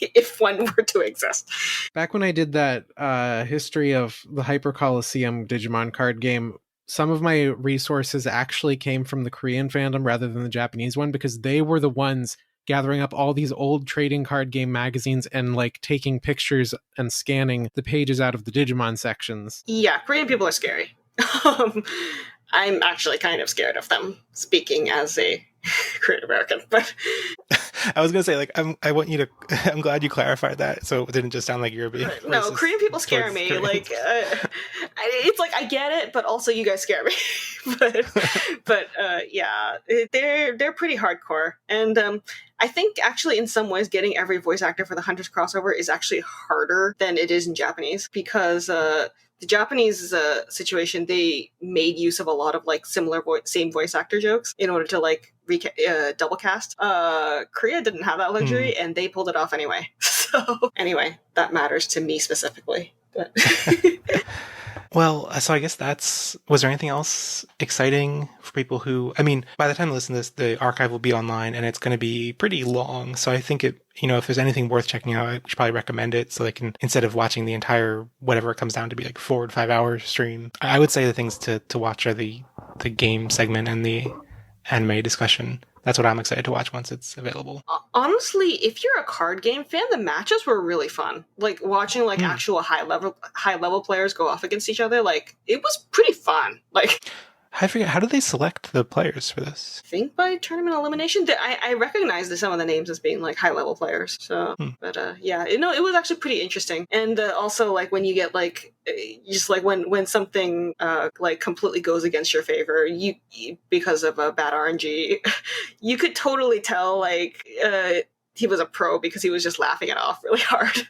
if one were to exist. Back when I did that history of the Hyper Coliseum Digimon card game, some of my resources actually came from the Korean fandom rather than the Japanese one, because they were the ones gathering up all these old trading card game magazines and like taking pictures and scanning the pages out of the Digimon sections. Yeah, Korean people are scary. I'm actually kind of scared of them, speaking as a Korean American, but I was gonna say, like, I want you to. I'm glad you clarified that, so it didn't just sound like you're being. No, Korean people scare me. Koreans. Like, it's like I get it, but also you guys scare me. but yeah, they're pretty hardcore, and I think actually in some ways getting every voice actor for the Hunters crossover is actually harder than it is in Japanese, because the Japanese situation, they made use of a lot of like similar same voice actor jokes in order to like double cast. Korea didn't have that luxury, and they pulled it off anyway. So anyway, that matters to me specifically. But Well, so I guess was there anything else exciting for people who, I mean, by the time you listen to this, the archive will be online and it's going to be pretty long. So I think if there's anything worth checking out, I should probably recommend it so they can, instead of watching the entire, whatever it comes down to be like 4 to 5 hour stream, I would say the things to watch are the game segment and the anime discussion. That's what I'm excited to watch once it's available. Honestly, if you're a card game fan, the matches were really fun. Like watching like actual high level players go off against each other, like it was pretty fun. Like, I forget, how do they select the players for this? I think by tournament elimination. I recognize some of the names as being like high level players. So, but yeah, it was actually pretty interesting. And also like when you get like just like when something like completely goes against your favor, you because of a bad RNG, you could totally tell like he was a pro because he was just laughing it off really hard.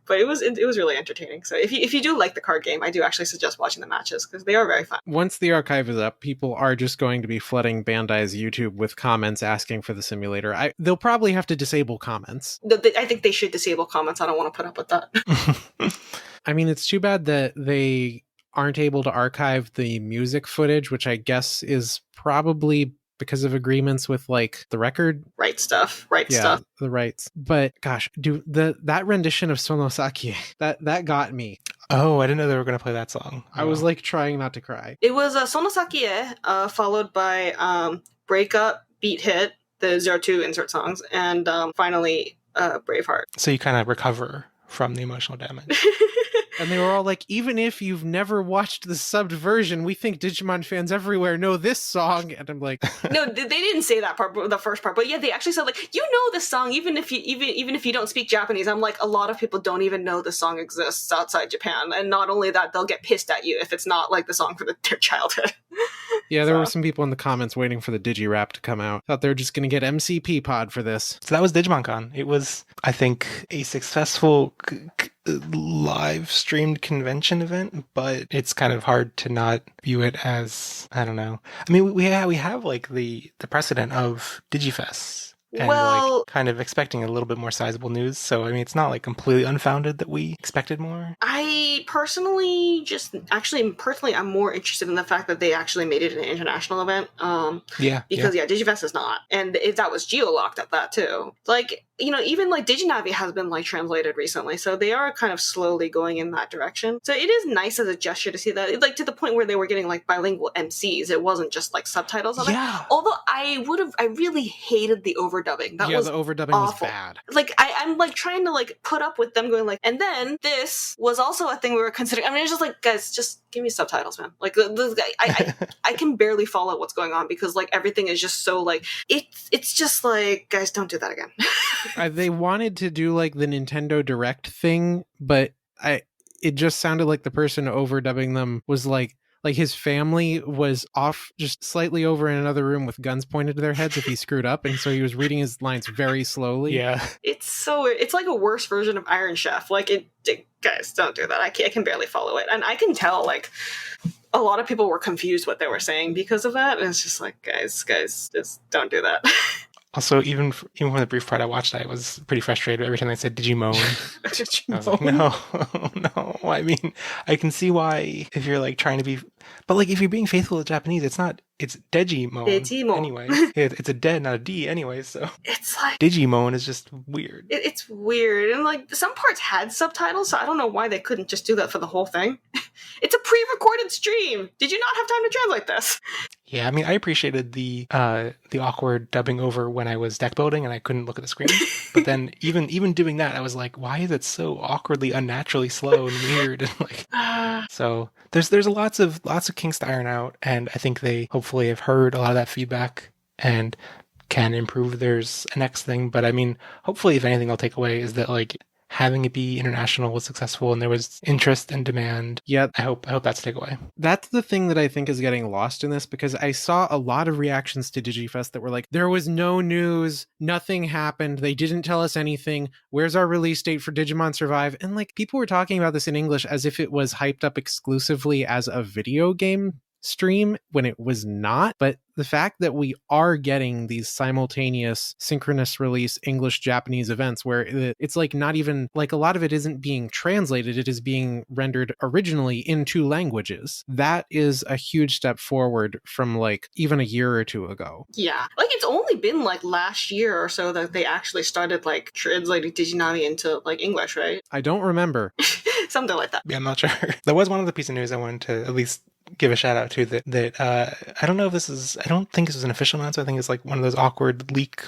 But it was really entertaining. So if you do like the card game, I do actually suggest watching the matches because they are very fun. Once the archive is up, people are just going to be flooding Bandai's YouTube with comments asking for the simulator. They'll probably have to disable comments. I think they should disable comments. I don't want to put up with that. I mean, it's too bad that they aren't able to archive the music footage, which I guess is probably because of agreements with like the record stuff, the rights. But gosh, that rendition of Sonosaki, that got me. Oh, I didn't know they were going to play that song. I was like trying not to cry. It was Sonosaki, followed by Break Up, Beat Hit, the 02 insert songs, and finally Braveheart. So you kind of recover from the emotional damage. And they were all like, even if you've never watched the subbed version, we think Digimon fans everywhere know this song. And I'm like, no, they didn't say that part, the first part, but yeah, they actually said like, you know this song, even if you don't speak Japanese. I'm like, a lot of people don't even know the song exists outside Japan, and not only that, they'll get pissed at you if it's not like the song for their childhood. Yeah, there were some people in the comments waiting for the Digirap to come out. Thought they were just going to get MCP pod for this. So that was Digimon Con. It was, I think, a successful live streamed convention event, but it's kind of hard to not view it as, I don't know. I mean, we have like the precedent of Digifest. And like kind of expecting a little bit more sizable news. So, I mean, it's not like completely unfounded that we expected more. I personally I'm more interested in the fact that they actually made it an international event. Because Digifest is not. And if that was geo-locked at that too. Like, even like Diginavi has been like translated recently. So they are kind of slowly going in that direction. So it is nice as a gesture to see that, like to the point where they were getting like bilingual MCs. It wasn't just like subtitles. Although I really hated the overdubbing. That was the overdubbing awful. was bad. Like I'm like trying to like put up with them going like, and then this was also a thing we were considering. I mean, it's just like, guys, just give me subtitles, man. Like this guy, I can barely follow what's going on because like everything is just so like it's just like, guys, don't do that again. They wanted to do like the Nintendo Direct thing, but it just sounded like the person overdubbing them was like his family was off just slightly over in another room with guns pointed to their heads if he screwed up, and so he was reading his lines very slowly. Yeah, it's like a worse version of Iron Chef. Like guys, don't do that. I can barely follow it, and I can tell like a lot of people were confused what they were saying because of that, and it's just like, guys, just don't do that. Also, even from the brief part I watched, I was pretty frustrated every time they said Digimon. I was like, no, no. I mean, I can see why if you're like trying to be, but like if you're being faithful to Japanese, it's Digimon. Digimon. Anyway, it's a D, not a D. Anyway, so It's like Digimon is just weird. it's weird, and like some parts had subtitles, so I don't know why they couldn't just do that for the whole thing. It's a pre-recorded stream. Did you not have time to translate this? Yeah, I mean, I appreciated the awkward dubbing over when I was deck building and I couldn't look at the screen. But then even doing that, I was like, why is it so awkwardly, unnaturally slow and weird? And like, so there's lots of kinks to iron out, and I think they hopefully have heard a lot of that feedback and can improve theirs next thing. But I mean, hopefully, if anything, I'll take away is that like having it be international was successful and there was interest and demand. Yeah. I hope that's a takeaway. That's the thing that I think is getting lost in this, because I saw a lot of reactions to DigiFest that were like, there was no news, nothing happened, they didn't tell us anything, where's our release date for Digimon Survive? And like people were talking about this in English as if it was hyped up exclusively as a video game stream when it was not. But the fact that we are getting these simultaneous synchronous release English-Japanese events where it's like not even like a lot of it isn't being translated, it is being rendered originally in two languages. That is a huge step forward from like even a year or two ago. Yeah, like it's only been like last year or so that they actually started like translating Diginami into like English, right? I don't remember. Something like that. Yeah, I'm not sure. There was one other piece of news I wanted to at least give a shout out to that I don't know if I don't think this is an official announcement. I think it's like one of those awkward leak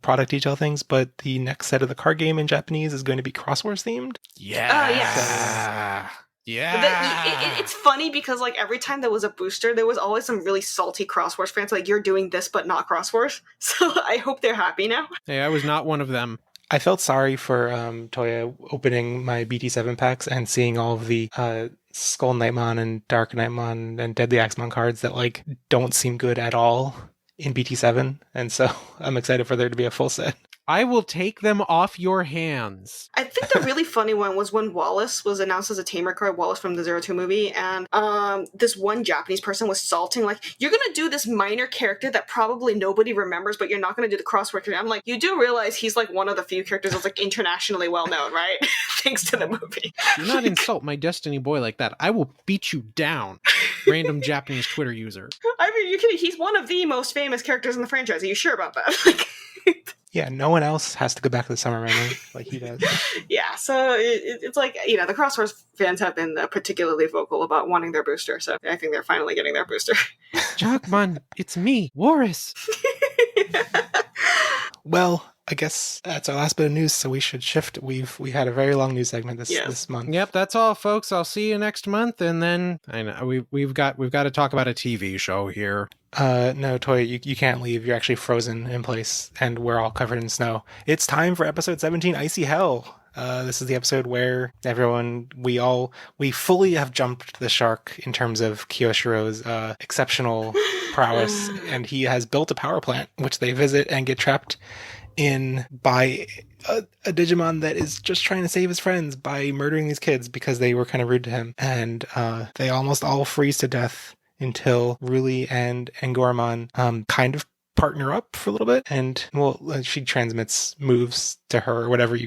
product detail things, but the next set of the card game in Japanese is going to be Crosswords themed. Yeah. Yes. Yeah. It's funny because like every time there was a booster, there was always some really salty Crosswords fans like, you're doing this but not Crosswords. So I hope they're happy now. Hey, I was not one of them. I felt sorry for Toya opening my BT7 packs and seeing all of the Skull Knightmon and Dark Knightmon and Deadly Axemon cards that like don't seem good at all in BT7, and so I'm excited for there to be a full set. I will take them off your hands. I think the really funny one was when Wallace was announced as a tamer card, Wallace from the 02 movie, and this one Japanese person was salting, like, you're gonna do this minor character that probably nobody remembers, but you're not gonna do the crossword character. I'm like, you do realize he's like one of the few characters that's like internationally well known, right? Thanks to the movie. Do not insult my Destiny boy like that. I will beat you down. Random Japanese Twitter user. I mean, you're kidding. He's one of the most famous characters in the franchise. Are you sure about that? Like, yeah, no one else has to go back to the summer memory like he does. Yeah, so it's like, you know, the Crosswords fans have been particularly vocal about wanting their booster, so I think they're finally getting their booster. Jogman, it's me, Warris. Well, I guess that's our last bit of news, so we should shift. We had a very long news segment this month. Yep, that's all, folks. I'll see you next month, and then I know we've got to talk about a TV show here. No, Toy, you can't leave. You're actually frozen in place, and we're all covered in snow. It's time for episode 17, Icy Hell. This is the episode where we fully have jumped the shark in terms of Kiyoshiro's exceptional prowess, and he has built a power plant, which they visit and get trapped in by a Digimon that is just trying to save his friends by murdering these kids because they were kind of rude to him. And they almost all freeze to death until Ruli and Goremon kind of partner up for a little bit, and she transmits moves to her or whatever.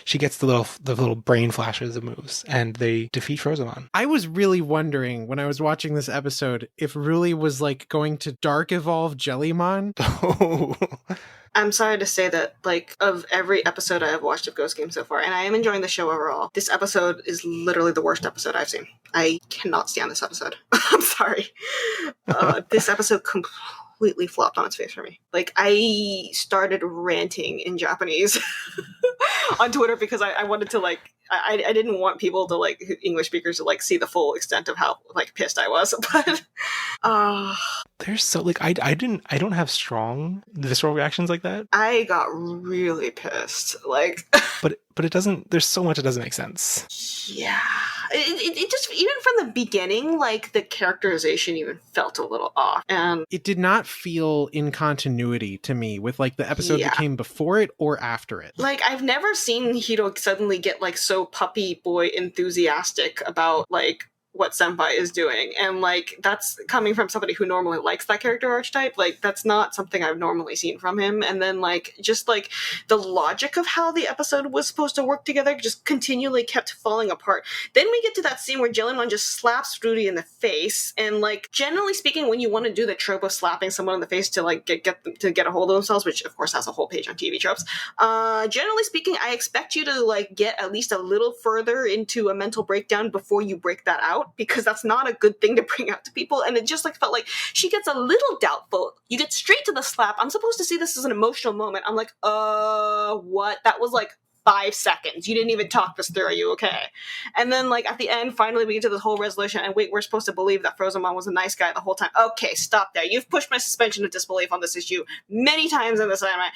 She gets the little brain flashes of moves, and they defeat Frozomon. I was really wondering when I was watching this episode if Ruli was like going to dark evolve Jellymon. Oh. I'm sorry to say that, like, of every episode I have watched of Ghost Game so far, and I am enjoying the show overall, this episode is literally the worst episode I've seen. I cannot stand this episode. I'm sorry. This episode completely flopped on its face for me. Like, I started ranting in Japanese on Twitter because I wanted to, like, I didn't want people to, like, English speakers to, like, see the full extent of how, like, pissed I was. But there's so, like, I don't have strong visceral reactions like that. I got really pissed. Like, but it doesn't, there's so much that doesn't make sense. Yeah. It just, even from the beginning, like, the characterization even felt a little off. And it did not feel in continuity to me with, like, the episode that came before it or after it. Like, I've never seen Hiro suddenly get, like, so puppy boy enthusiastic about, like, what Senpai is doing. And like, that's coming from somebody who normally likes that character archetype. Like, that's not something I've normally seen from him. And then like, just like the logic of how the episode was supposed to work together just continually kept falling apart. Then we get to that scene where Jellymon just slaps Rudy in the face. And like, generally speaking, when you want to do the trope of slapping someone in the face to like get them to get a hold of themselves, which of course has a whole page on TV tropes, generally speaking, I expect you to like get at least a little further into a mental breakdown before you break that out, because that's not a good thing to bring out to people. And it just like felt like she gets a little doubtful. You get straight to the slap. I'm supposed to see this as an emotional moment. I'm like, what? That was like 5 seconds. You didn't even talk this through. Are you okay? And then like at the end, finally we get to this whole resolution, and wait, we're supposed to believe that Frozenmon was a nice guy the whole time. Okay, stop there. You've pushed my suspension of disbelief on this issue many times in this anime.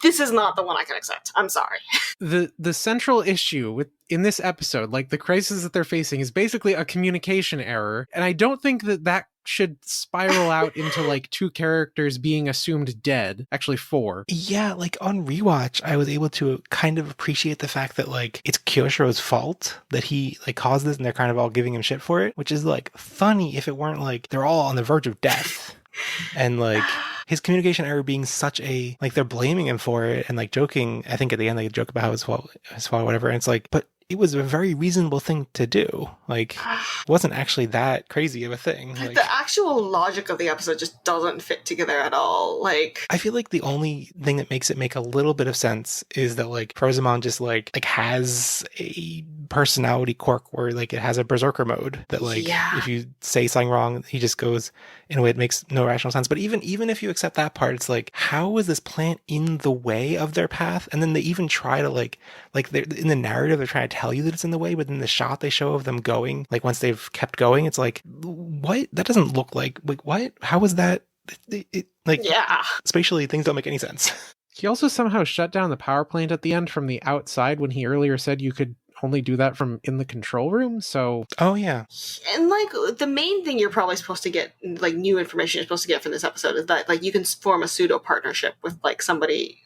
This is not the one I can accept. I'm sorry. The central issue in this episode, like the crisis that they're facing, is basically a communication error. And I don't think that should spiral out into like 2 characters being assumed dead. Actually 4. Yeah, like on rewatch, I was able to kind of appreciate the fact that like it's Kyoshiro's fault that he like caused this, and they're kind of all giving him shit for it, which is like funny if it weren't like they're all on the verge of death. And like his communication error being such a, like, they're blaming him for it and like joking. I think at the end they joke about how his fault, whatever. And it's like, but it was a very reasonable thing to do. Like, it wasn't actually that crazy of a thing. Like, the actual logic of the episode just doesn't fit together at all. Like, I feel like the only thing that makes it make a little bit of sense is that like Frozenmon just like has a personality quirk where like it has a berserker mode that like if you say something wrong, he just goes in a way that makes no rational sense. But even if you accept that part, it's like, how is this plant in the way of their path? And then they even try to like in the narrative they're trying to tell you that it's in the way, but in the shot they show of them going, like once they've kept going, it's like, what? That doesn't look like what? How is that? Spatially things don't make any sense. He also somehow shut down the power plant at the end from the outside when he earlier said you could only do that from in the control room. So and like the main thing you're probably supposed to get, like new information you're supposed to get from this episode, is that like you can form a pseudo partnership with like somebody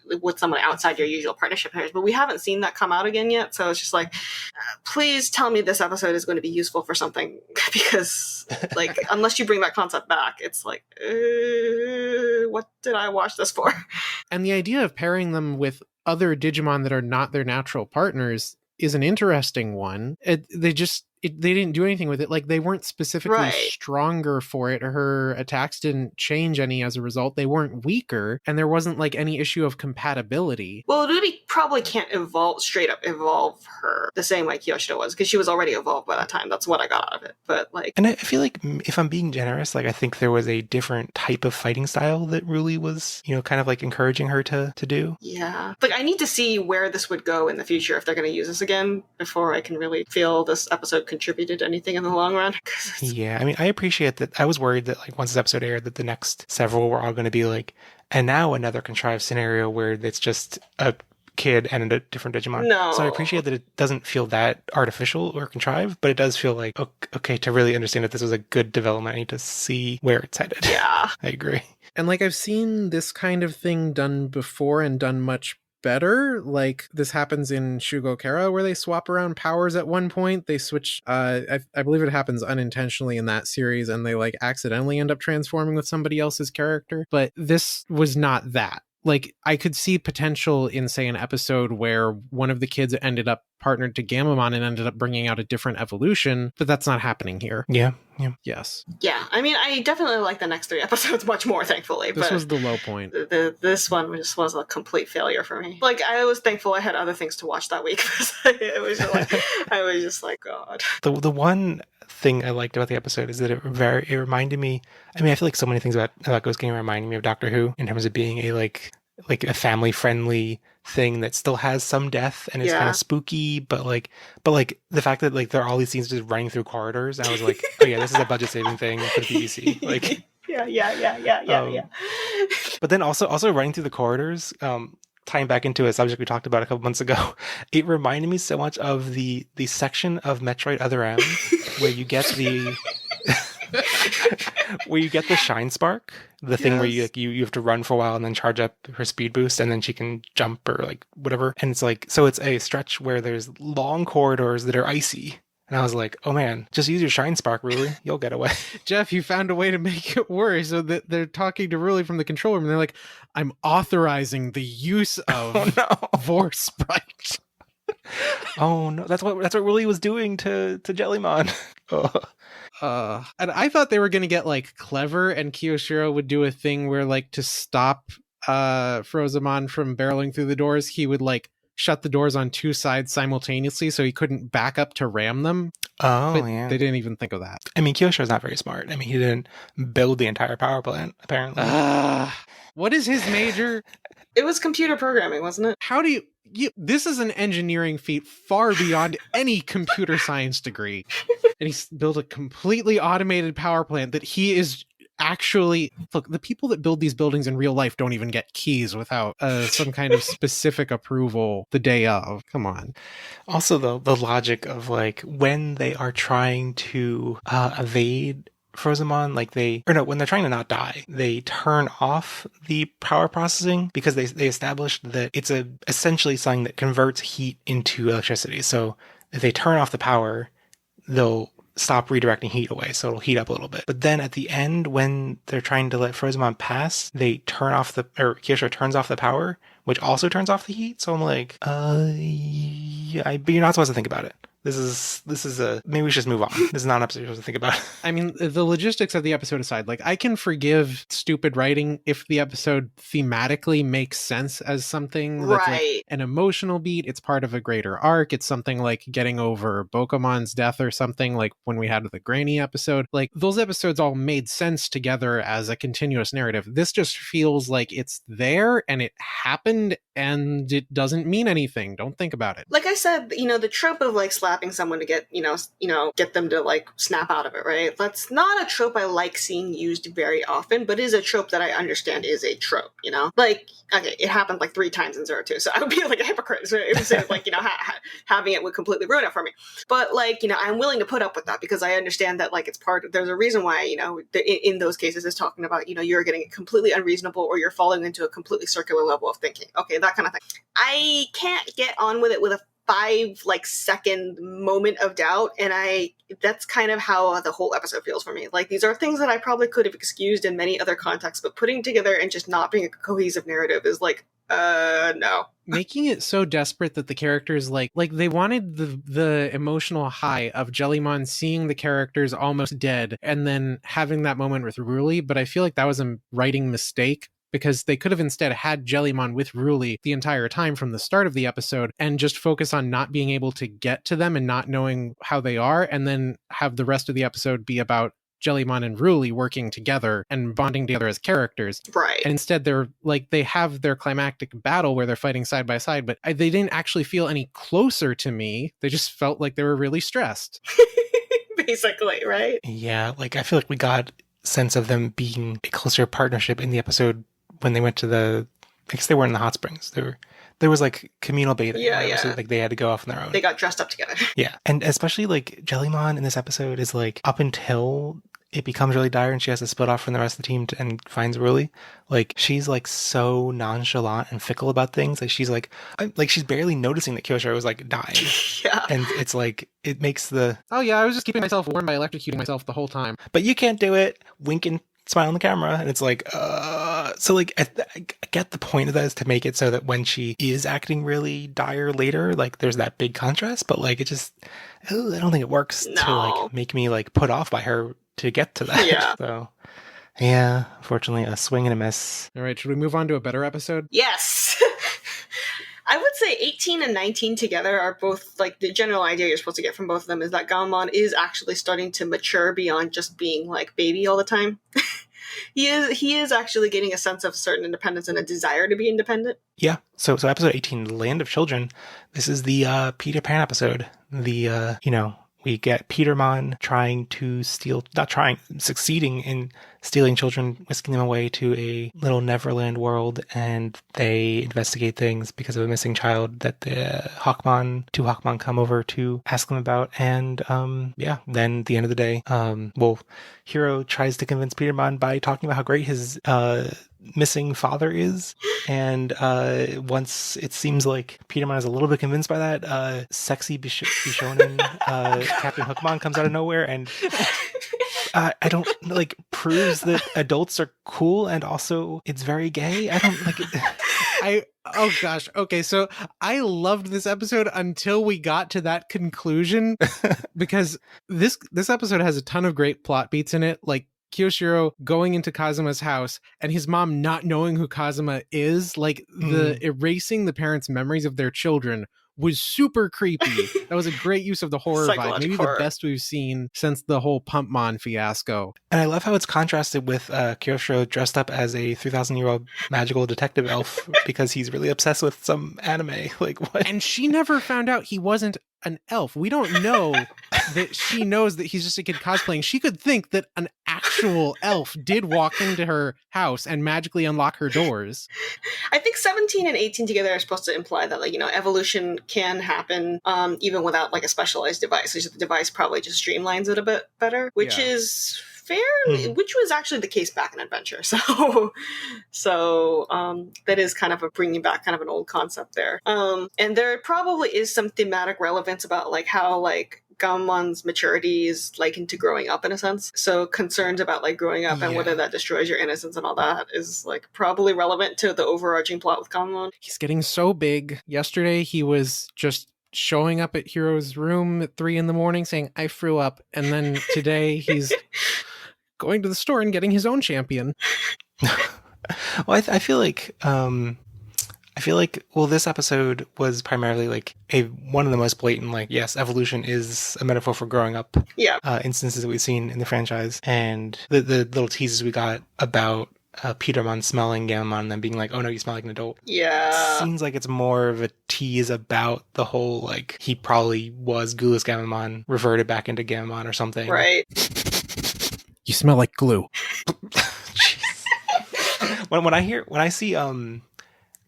outside your usual partnership pairs, but we haven't seen that come out again yet. So it's just like, please tell me this episode is going to be useful for something, because like unless you bring that concept back, it's like, what did I watch this for? And the idea of pairing them with other Digimon that are not their natural partners is an interesting one. They didn't do anything with it. Like, they weren't specifically stronger for it. Her attacks didn't change any as a result. They weren't weaker, and there wasn't like any issue of compatibility. Well, Rudy probably can't straight up evolve her the same way Kyoshiro was, because she was already evolved by that time. That's what I got out of it. But like, and I feel like, if I'm being generous, like I think there was a different type of fighting style that Ruli was, kind of like encouraging her to do. Yeah. Like, I need to see where this would go in the future if they're going to use this again before I can really feel this episode contributed anything in the long run. Yeah, I mean, I appreciate that. I was worried that like once this episode aired that the next several were all going to be like, and now another contrived scenario where it's just a kid and a different Digimon. No. So I appreciate that it doesn't feel that artificial or contrived, but it does feel like, okay, to really understand that this was a good development, I need to see where it's headed. Yeah. I agree. And like, I've seen this kind of thing done before and done much better. Like, this happens in Shugo Kara, where they swap around powers at one point. They switch, I believe it happens unintentionally in that series, and they like accidentally end up transforming with somebody else's character. But this was not that. Like, I could see potential in, say, an episode where one of the kids ended up partnered to Gamamon and ended up bringing out a different evolution, but that's not happening here. Yeah. Yes. Yeah, I mean, I definitely like the next 3 episodes much more, thankfully. This was the low point. This one just was a complete failure for me. Like, I was thankful I had other things to watch that week. It was just like, God. The one thing I liked about the episode is that it reminded me. I mean, I feel like so many things about Ghost Game reminded me of Doctor Who in terms of being a like a family friendly thing that still has some death and is kind of spooky, but the fact that like there are all these scenes just running through corridors, and I was like, oh yeah, this is a budget saving thing for the BBC. Like, yeah. But then also running through the corridors, tying back into a subject we talked about a couple months ago, it reminded me so much of the section of Metroid Other M where you get the where you get the Shine Spark, the thing where you have to run for a while and then charge up her speed boost, and then she can jump or like whatever. And it's like, so it's a stretch where there's long corridors that are icy, And I was like, oh man, just use your Shine Spark, Ruli. You'll get away. Jeff, you found a way to make it worse. So that they're talking to Ruli from the control room and they're like, I'm authorizing the use of Vor Sprite. Oh no, that's what Ruli was doing to Jellymon. And I thought they were going to get like clever, and Kiyoshiro would do a thing where like to stop Frozamon from barreling through the doors, he would like shut the doors on two sides simultaneously so he couldn't back up to ram them. Oh, but yeah. They didn't even think of that. I mean, Kiyoshiro's not very smart. I mean, he didn't build the entire power plant, apparently. What is his major? It was computer programming, wasn't it? How do you this is an engineering feat far beyond any computer science degree. And he's built a completely automated power plant that he is actually... Look, the people that build these buildings in real life don't even get keys without some kind of specific approval the day of. Come on. Also, the logic of, like, when they are trying to evade Frozamon, like when they're trying to not die, they turn off the power processing because they established that it's essentially something that converts heat into electricity. So if they turn off the power, they'll stop redirecting heat away, so it'll heat up a little bit. But then at the end, when they're trying to let Frozamon pass, Kiyoshiro turns off the power, which also turns off the heat. So I'm like, yeah, but you're not supposed to think about it. This is maybe we should just move on. This is not an episode you're supposed to think about. I mean, the logistics of the episode aside, like, I can forgive stupid writing if the episode thematically makes sense as something that's like an emotional beat. It's part of a greater arc. It's something like getting over Bokemon's death or something, like when we had the Granny episode. Like, those episodes all made sense together as a continuous narrative. This just feels like it's there and it happened and it doesn't mean anything. Don't think about it. Like I said, the trope of like slapping someone to get, get them to like snap out of it, right? That's not a trope I like seeing used very often, but is a trope that I understand is a trope, Like, okay, it happened like 3 times in Zero 2, so I would be like a hypocrite. So it was like, having it would completely ruin it for me. But like, I'm willing to put up with that because I understand that like it's there's a reason why, in those cases it's talking about, you're getting completely unreasonable or you're falling into a completely circular level of thinking. Okay, that kind of thing. I can't get on with it with a 5-second moment of doubt, and that's kind of how the whole episode feels for me. Like, these are things that I probably could have excused in many other contexts, but putting together and just not being a cohesive narrative is like, no. Making it so desperate that the characters like they wanted the emotional high of Jellymon seeing the characters almost dead and then having that moment with Ruli, but I feel like that was a writing mistake, because they could have instead had Jellymon with Ruli the entire time from the start of the episode and just focus on not being able to get to them and not knowing how they are, and then have the rest of the episode be about Jellymon and Ruli working together and bonding together as characters. Right. And instead they're like, they have their climactic battle where they're fighting side by side, but they didn't actually feel any closer to me. They just felt like they were really stressed. Basically, right? Yeah, like I feel like we got sense of them being a closer partnership in the episode when they went to I guess they weren't in the hot springs. There was like communal bathing. Yeah. So like they had to go off on their own. They got dressed up together. Yeah. And especially like Jellymon in this episode is like, up until it becomes really dire and she has to split off from the rest of the team and finds Ruli, like she's like so nonchalant and fickle about things. Like she's like she's barely noticing that Kiyoshiro was like dying. Yeah. And it's like, it makes oh yeah, I was just keeping myself warm by electrocuting myself the whole time. But you can't do it. Wink and smile on the camera, and it's like, so like I get the point of that is to make it so that when she is acting really dire later, like there's that big contrast, but like it just, I don't think it works to like make me like put off by her to get to that. Yeah. So yeah, unfortunately, a swing and a miss. All right, should we move on to a better episode? Yes. I would say 18 and 19 together are both, like, the general idea you're supposed to get from both of them is that Gaomon is actually starting to mature beyond just being, like, baby all the time. He is actually getting a sense of certain independence and a desire to be independent. Yeah. So episode 18, Land of Children. This is the Peter Pan episode. The we get Petermon succeeding in stealing children, whisking them away to a little Neverland world, and they investigate things because of a missing child that the two Hawkmon come over to ask them about. And then at the end of the day, Hero tries to convince Petermon by talking about how great his missing father is, and once it seems like Petermon is a little bit convinced by that, sexy Bishonen Captain Hookmon comes out of nowhere and I don't like proves that adults are cool, and also it's very gay. I don't like it. Oh gosh. Okay, so I loved this episode until we got to that conclusion, because this episode has a ton of great plot beats in it, like Kiyoshiro going into Kazuma's house and his mom not knowing who Kazuma is, like the erasing the parents' memories of their children was super creepy. That was a great use of the horror vibe. Maybe the best we've seen since the whole Pumpmon fiasco. And I love how it's contrasted with Kiyoshiro dressed up as a 3,000-year-old magical detective elf because he's really obsessed with some anime. Like, what? And she never found out he wasn't an elf. We don't know that she knows that he's just a kid cosplaying. She could think that an actual elf did walk into her house and magically unlock her doors. I think 17 and 18 together are supposed to imply that, like, evolution can happen even without like a specialized device. So the device probably just streamlines it a bit better, which is which was actually the case back in Adventure. So that is kind of bringing back kind of an old concept there. And there probably is some thematic relevance about like how like Gammon's maturity is like into growing up in a sense. So concerns about like growing up and whether that destroys your innocence and all that is like probably relevant to the overarching plot with Gammon. He's getting so big. Yesterday he was just showing up at Hero's room at 3 a.m. saying, "I threw up." And then today he's going to the store and getting his own champion. Well, I feel like this episode was primarily like one of the most blatant, like, yes, evolution is a metaphor for growing up. Yeah. Instances that we've seen in the franchise, and the little teases we got about Petermon smelling Gammon and then being like, "Oh no, you smell like an adult." Yeah. It seems like it's more of a tease about the whole like he probably was Gulus Gammon reverted back into Gammon or something. Right. You smell like glue. when I see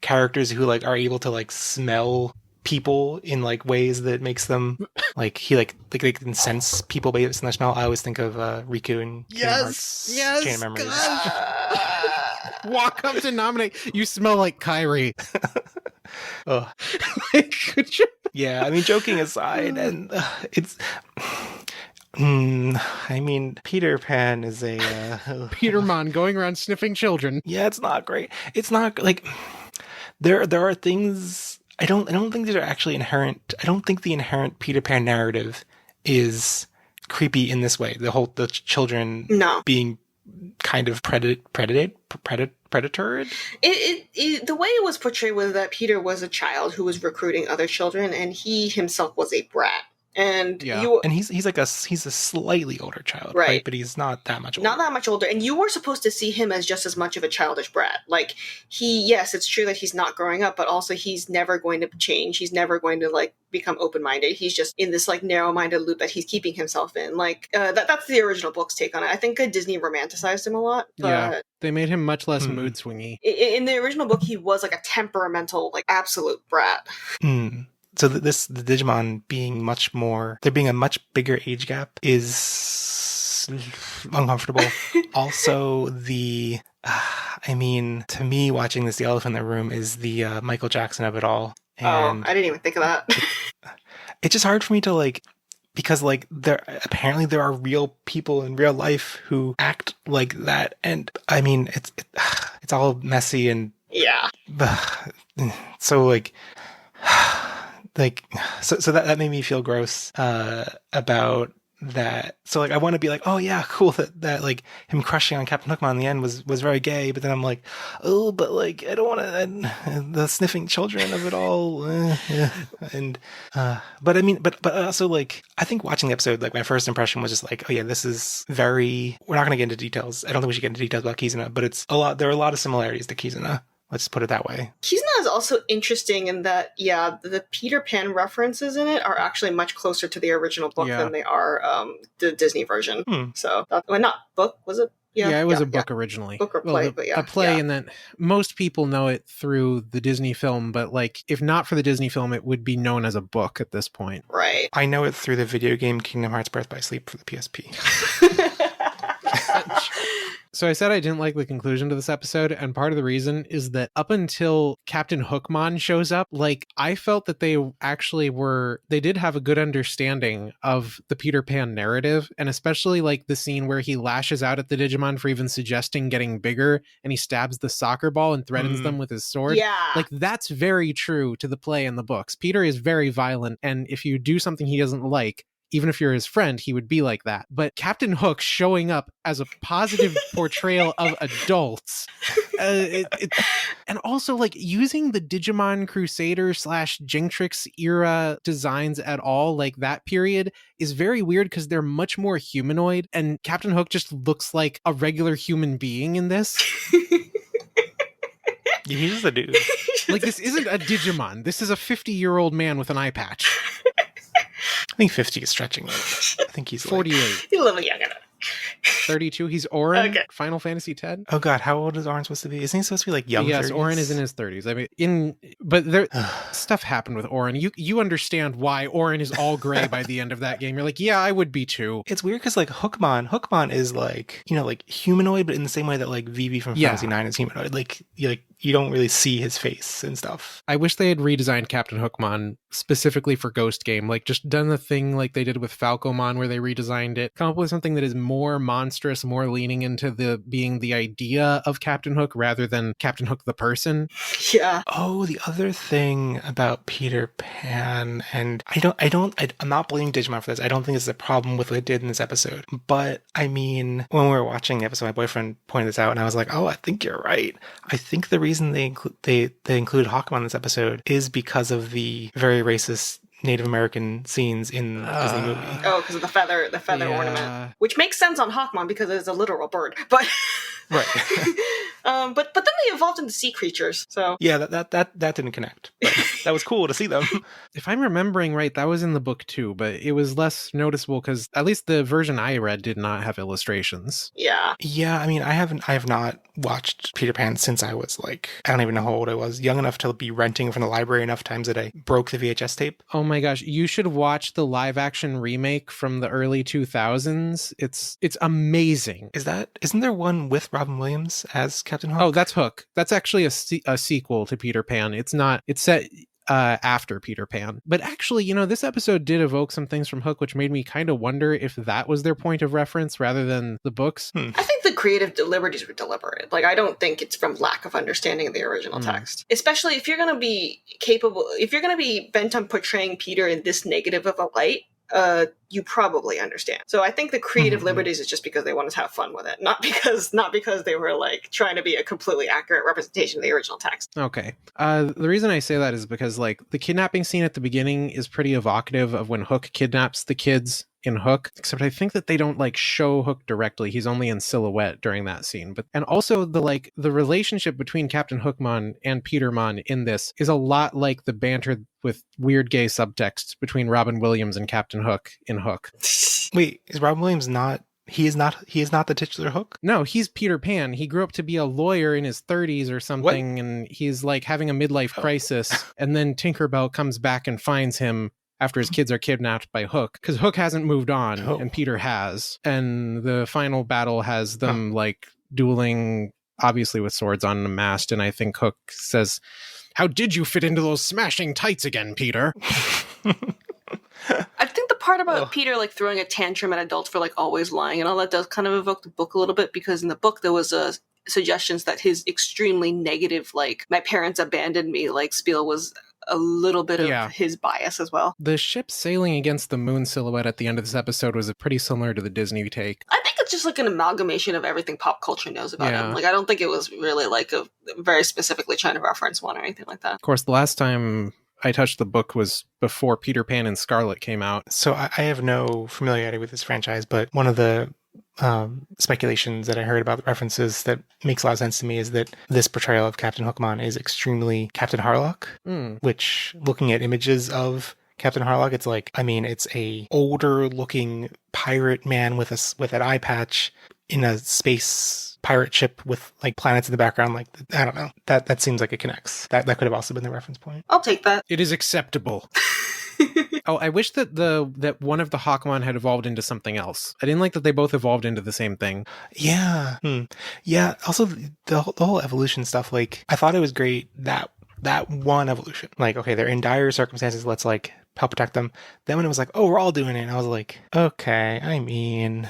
characters who like are able to like smell people in like ways that makes them like they can sense people based on their smell, I always think of Riku and Kingdom Hearts Chain of Memories. Walk up to nominate. You smell like Kyrie. Oh. Yeah, I mean, joking aside, and it's. I mean, Peter Pan is a Petermon going around sniffing children. Yeah, it's not great. It's not like there are things I don't think these are actually inherent. I don't think the inherent Peter Pan narrative is creepy in this way. The children being kind of predatory. The way it was portrayed was that Peter was a child who was recruiting other children, and he himself was a brat. And he's a slightly older child, right? But he's not that much older. Not that much older. And you were supposed to see him as just as much of a childish brat. Like yes, it's true that he's not growing up, but also he's never going to change. He's never going to like become open-minded. He's just in this like narrow-minded loop that he's keeping himself in. Like that's the original book's take on it. I think Disney romanticized him a lot. But they made him much less mood swingy. In the original book, he was like a temperamental, like absolute brat. So the Digimon being there being a much bigger age gap is uncomfortable. Also, I mean, to me, watching this, the elephant in the room is the Michael Jackson of it all. And I didn't even think of that. It's just hard for me to like, because like there are real people in real life who act like that, and I mean it's all messy and so like. So that made me feel gross about that. So like I want to be like, oh yeah, cool that like him crushing on Captain Hookmon in the end was very gay, but then I'm like, oh, but like I don't want to the sniffing children of it all. And but I mean, but also like I think watching the episode, like my first impression was just like, oh yeah, this is very. We're not going to get into details. I don't think we should get into details about Kizuna, but there are a lot of similarities to Kizuna. Let's put it that way. Kizuna is also interesting in that, the Peter Pan references in it are actually much closer to the original book than they are the Disney version. So, not book, was it? Yeah, it was yeah, a book originally. Book or play, but yeah. A play, yeah. and then most people know it through the Disney film, but like, if not for the Disney film, it would be known as a book at this point. Right. I know it through the video game Kingdom Hearts Birth by Sleep for the PSP. So I said I didn't like the conclusion to this episode, and part of the reason is that up until Captain Hookmon shows up, like, I felt that they did have a good understanding of the Peter Pan narrative, and especially like the scene where he lashes out at the Digimon for even suggesting getting bigger, and he stabs the soccer ball and threatens them with his sword. Yeah. Like, that's very true to the play and the books. Peter is very violent, and if you do something he doesn't like, even if you're his friend, he would be like that. But Captain Hook showing up as a positive portrayal of adults, and also like using the Digimon Crusader / Jintrix era designs at all, like that period, is very weird because they're much more humanoid, and Captain Hook just looks like a regular human being in this. He's the dude. Like, this isn't a Digimon. This is a 50-year-old man with an eye patch. I think 50 is stretching it. I think he's 48. He's a little younger. 32. He's Orin. Okay. Final Fantasy X. Oh god, how old is Orin supposed to be? Isn't he supposed to be like young? Yes, 30s? Orin is in his 30s. I mean, but there stuff happened with Orin. You understand why Orin is all gray by the end of that game. You're like, yeah, I would be too. It's weird because like Hookmon is like, you know, like humanoid, but in the same way that like Vivi from Fantasy 9 is humanoid. Like you don't really see his face and stuff. I wish they had redesigned Captain Hookmon specifically for Ghost Game, like just done the thing like they did with Falcomon where they redesigned it, come up with something that is more monstrous, more leaning into being the idea of Captain Hook rather than Captain Hook the person. Yeah. Oh, the other thing about Peter Pan, and I'm not blaming Digimon for this. I don't think this is a problem with what it did in this episode. But I mean, when we were watching the episode, my boyfriend pointed this out, and I was like, oh, I think you're right. I think the reason they included Hawkman in this episode is because of the very racist Native American scenes in the Disney movie. Oh, because of the feather ornament, which makes sense on Hawkmon because it's a literal bird. But right. but then they evolved into sea creatures. So yeah, that didn't connect. But that was cool to see them. If I'm remembering right, that was in the book too, but it was less noticeable because at least the version I read did not have illustrations. Yeah. Yeah, I mean, I have not watched Peter Pan since I was like, I don't even know how old I was, young enough to be renting from the library enough times that I broke the VHS tape. Oh my gosh, you should watch the live action remake from the early 2000s. It's amazing. Isn't there one with Robin Williams as Captain Hook? Oh, that's Hook. That's actually a sequel to Peter Pan. It's set after Peter Pan. But actually, you know, this episode did evoke some things from Hook, which made me kind of wonder if that was their point of reference rather than the books. I think the creative liberties were deliberate. Like, I don't think it's from lack of understanding of the original text. Especially if you're going to be bent on portraying Peter in this negative of a light, you probably understand. So I think the creative liberties is just because they wanted to have fun with it, not because they were like trying to be a completely accurate representation of the original text. Okay. The reason I say that is because like the kidnapping scene at the beginning is pretty evocative of when Hook kidnaps the kids in Hook, except I think that they don't like show Hook directly. He's only in silhouette during that scene. And also the relationship between Captain Hookmon and Petermon in this is a lot like the banter with weird gay subtext between Robin Williams and Captain Hook in Hook. Wait, is Robin Williams not? He is not the titular Hook? No, he's Peter Pan. He grew up to be a lawyer in his 30s or something, and he's like having a midlife crisis. And then Tinkerbell comes back and finds him after his kids are kidnapped by Hook, because Hook hasn't moved on and Peter has. And the final battle has them like dueling, obviously with swords on a mast. And I think Hook says, "How did you fit into those smashing tights again, Peter?" I think the part about Peter like throwing a tantrum at adults for like always lying and all that does kind of evoke the book a little bit, because in the book there was suggestions that his extremely negative, like, my parents abandoned me, like, spiel was a little bit of his bias as well. The ship sailing against the moon silhouette at the end of this episode was pretty similar to the Disney take. I think it's just like an amalgamation of everything pop culture knows about him. Like, I don't think it was really like a very specifically trying to reference one or anything like that. Of course, the last time I touched the book was before Peter Pan and Scarlet came out. So I have no familiarity with this franchise, but one of the speculations that I heard about the references that makes a lot of sense to me is that this portrayal of Captain Hookmon is extremely Captain Harlock, which, looking at images of Captain Harlock, it's like, I mean, it's a older looking pirate man with an eye patch in a space pirate ship with like planets in the background. Like, I don't know. That seems like it connects. That could have also been the reference point. I'll take that. It is acceptable. Oh, I wish that that one of the Hawkmon had evolved into something else. I didn't like that they both evolved into the same thing. Yeah. Yeah. Also, the whole evolution stuff, like, I thought it was great that one evolution. Like, okay, they're in dire circumstances. Let's, like, help protect them. Then when it was like, oh, we're all doing it, and I was like, okay, I mean,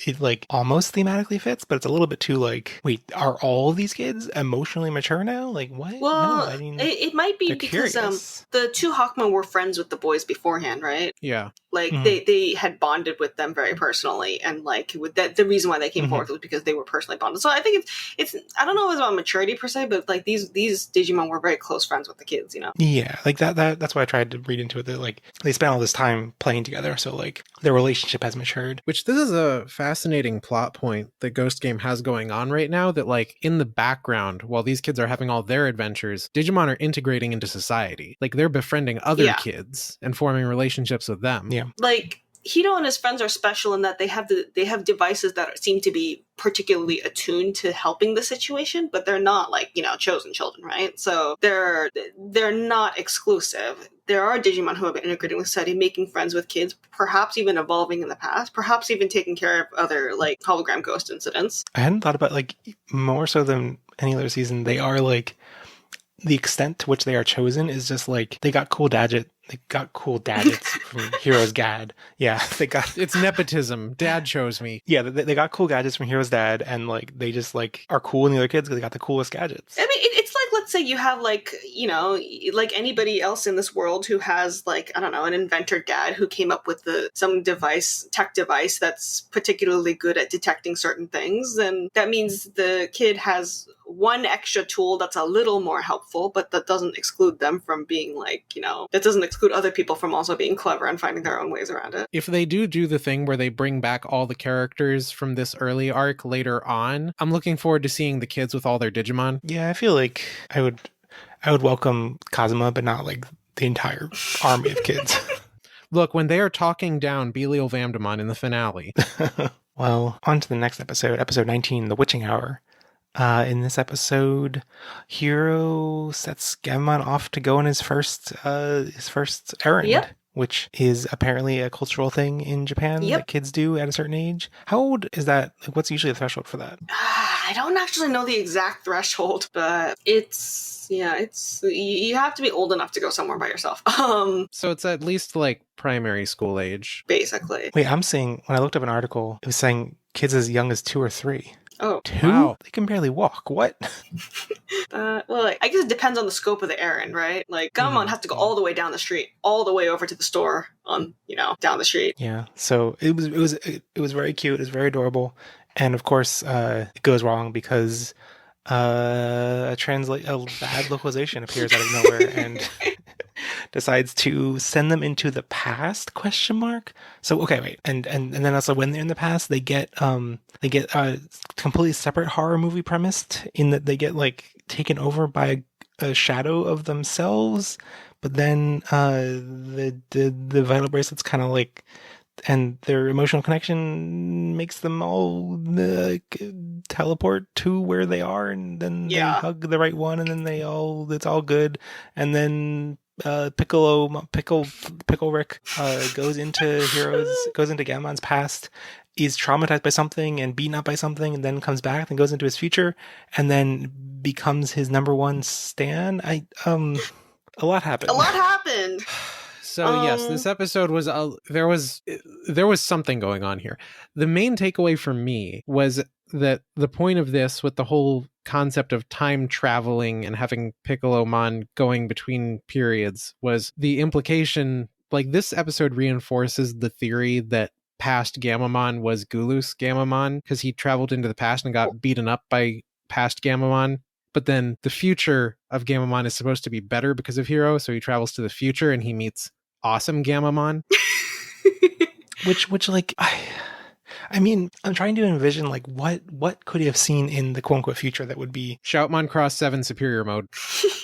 it like almost thematically fits, but it's a little bit too like, wait, are all these kids emotionally mature now? Like, what? Well, no, I mean, it might be because curious. the two Hawkmen were friends with the boys beforehand, right? Yeah. Like they had bonded with them very personally, and like with that, the reason why they came forward was because they were personally bonded. So I think it's I don't know if it's about maturity per se, but like these Digimon were very close friends with the kids, you know? Yeah, like that's why I tried to read into it, that like they spent all this time playing together, so like their relationship has matured. Which this is a fascinating plot point that Ghost Game has going on right now, that like in the background, while these kids are having all their adventures, Digimon are integrating into society. Like they're befriending other kids and forming relationships with them. Yeah. Like Hito and his friends are special in that they have devices that seem to be particularly attuned to helping the situation, but they're not like, you know, chosen children, right? So they're not exclusive. There are Digimon who have been integrating with society, making friends with kids, perhaps even evolving in the past, perhaps even taking care of other like hologram ghost incidents. I hadn't thought about, like, more so than any other season, they are like, the extent to which they are chosen is just like, they got cool gadgets from Hero's Dad. Yeah, they got... It's nepotism. Dad chose me. Yeah, they got cool gadgets from Hero's Dad, and like they just like are cool in the other kids because they got the coolest gadgets. I mean, it's like, let's say you have like, you know, like anybody else in this world who has like, I don't know, an inventor dad who came up with some tech device that's particularly good at detecting certain things, then that means the kid has one extra tool that's a little more helpful, but that doesn't exclude them from being like, you know, that doesn't exclude other people from also being clever and finding their own ways around it. If they do the thing where they bring back all the characters from this early arc later on, I'm looking forward to seeing the kids with all their Digimon. Yeah, I feel like I would welcome Kazuma, but not like the entire army of kids. Look, when they are talking down Belial Vamdemon in the finale. Well, on to the next episode, episode 19, The Witching Hour. In this episode, Hiro sets Gamamon off to go on his first errand, which is apparently a cultural thing in Japan that kids do at a certain age. How old is that? Like, what's usually the threshold for that? I don't actually know the exact threshold, but it's you have to be old enough to go somewhere by yourself. So it's at least like primary school age, basically. Wait, I'm seeing, when I looked up an article, it was saying kids as young as 2 or 3. Oh, 2? Wow. They can barely walk. What? Well, like, I guess it depends on the scope of the errand, right? Like, Gamamon has to go all the way down the street, all the way over to the store on, you know, down the street. Yeah. So it was very cute. It was very adorable. And of course, it goes wrong because a bad localization appears out of nowhere and decides to send them into the past ? So okay, wait, and then also when they're in the past, they get a completely separate horror movie premised in that they get like taken over by a shadow of themselves, but then the vital bracelets kind of like, and their emotional connection makes them all teleport to where they are, and then they hug the right one, and then it's all good, and then Pickle Rick goes into Gamon's past, is traumatized by something and beaten up by something, and then comes back and goes into his future, and then becomes his number one stan. A lot happened. So yes, this episode was there was something going on here. The main takeaway for me was that the point of this, with the whole concept of time traveling and having Piccolomon going between periods, was the implication, like, this episode reinforces the theory that past Gamamon was Gulus Gamamon, because he traveled into the past and got beaten up by past Gamamon. But then the future of Gamamon is supposed to be better because of Hiro, so he travels to the future and he meets awesome Gamamon. which like I mean, I'm trying to envision like what could he have seen in the quote unquote future that would be Shoutmon Cross 7 Superior Mode.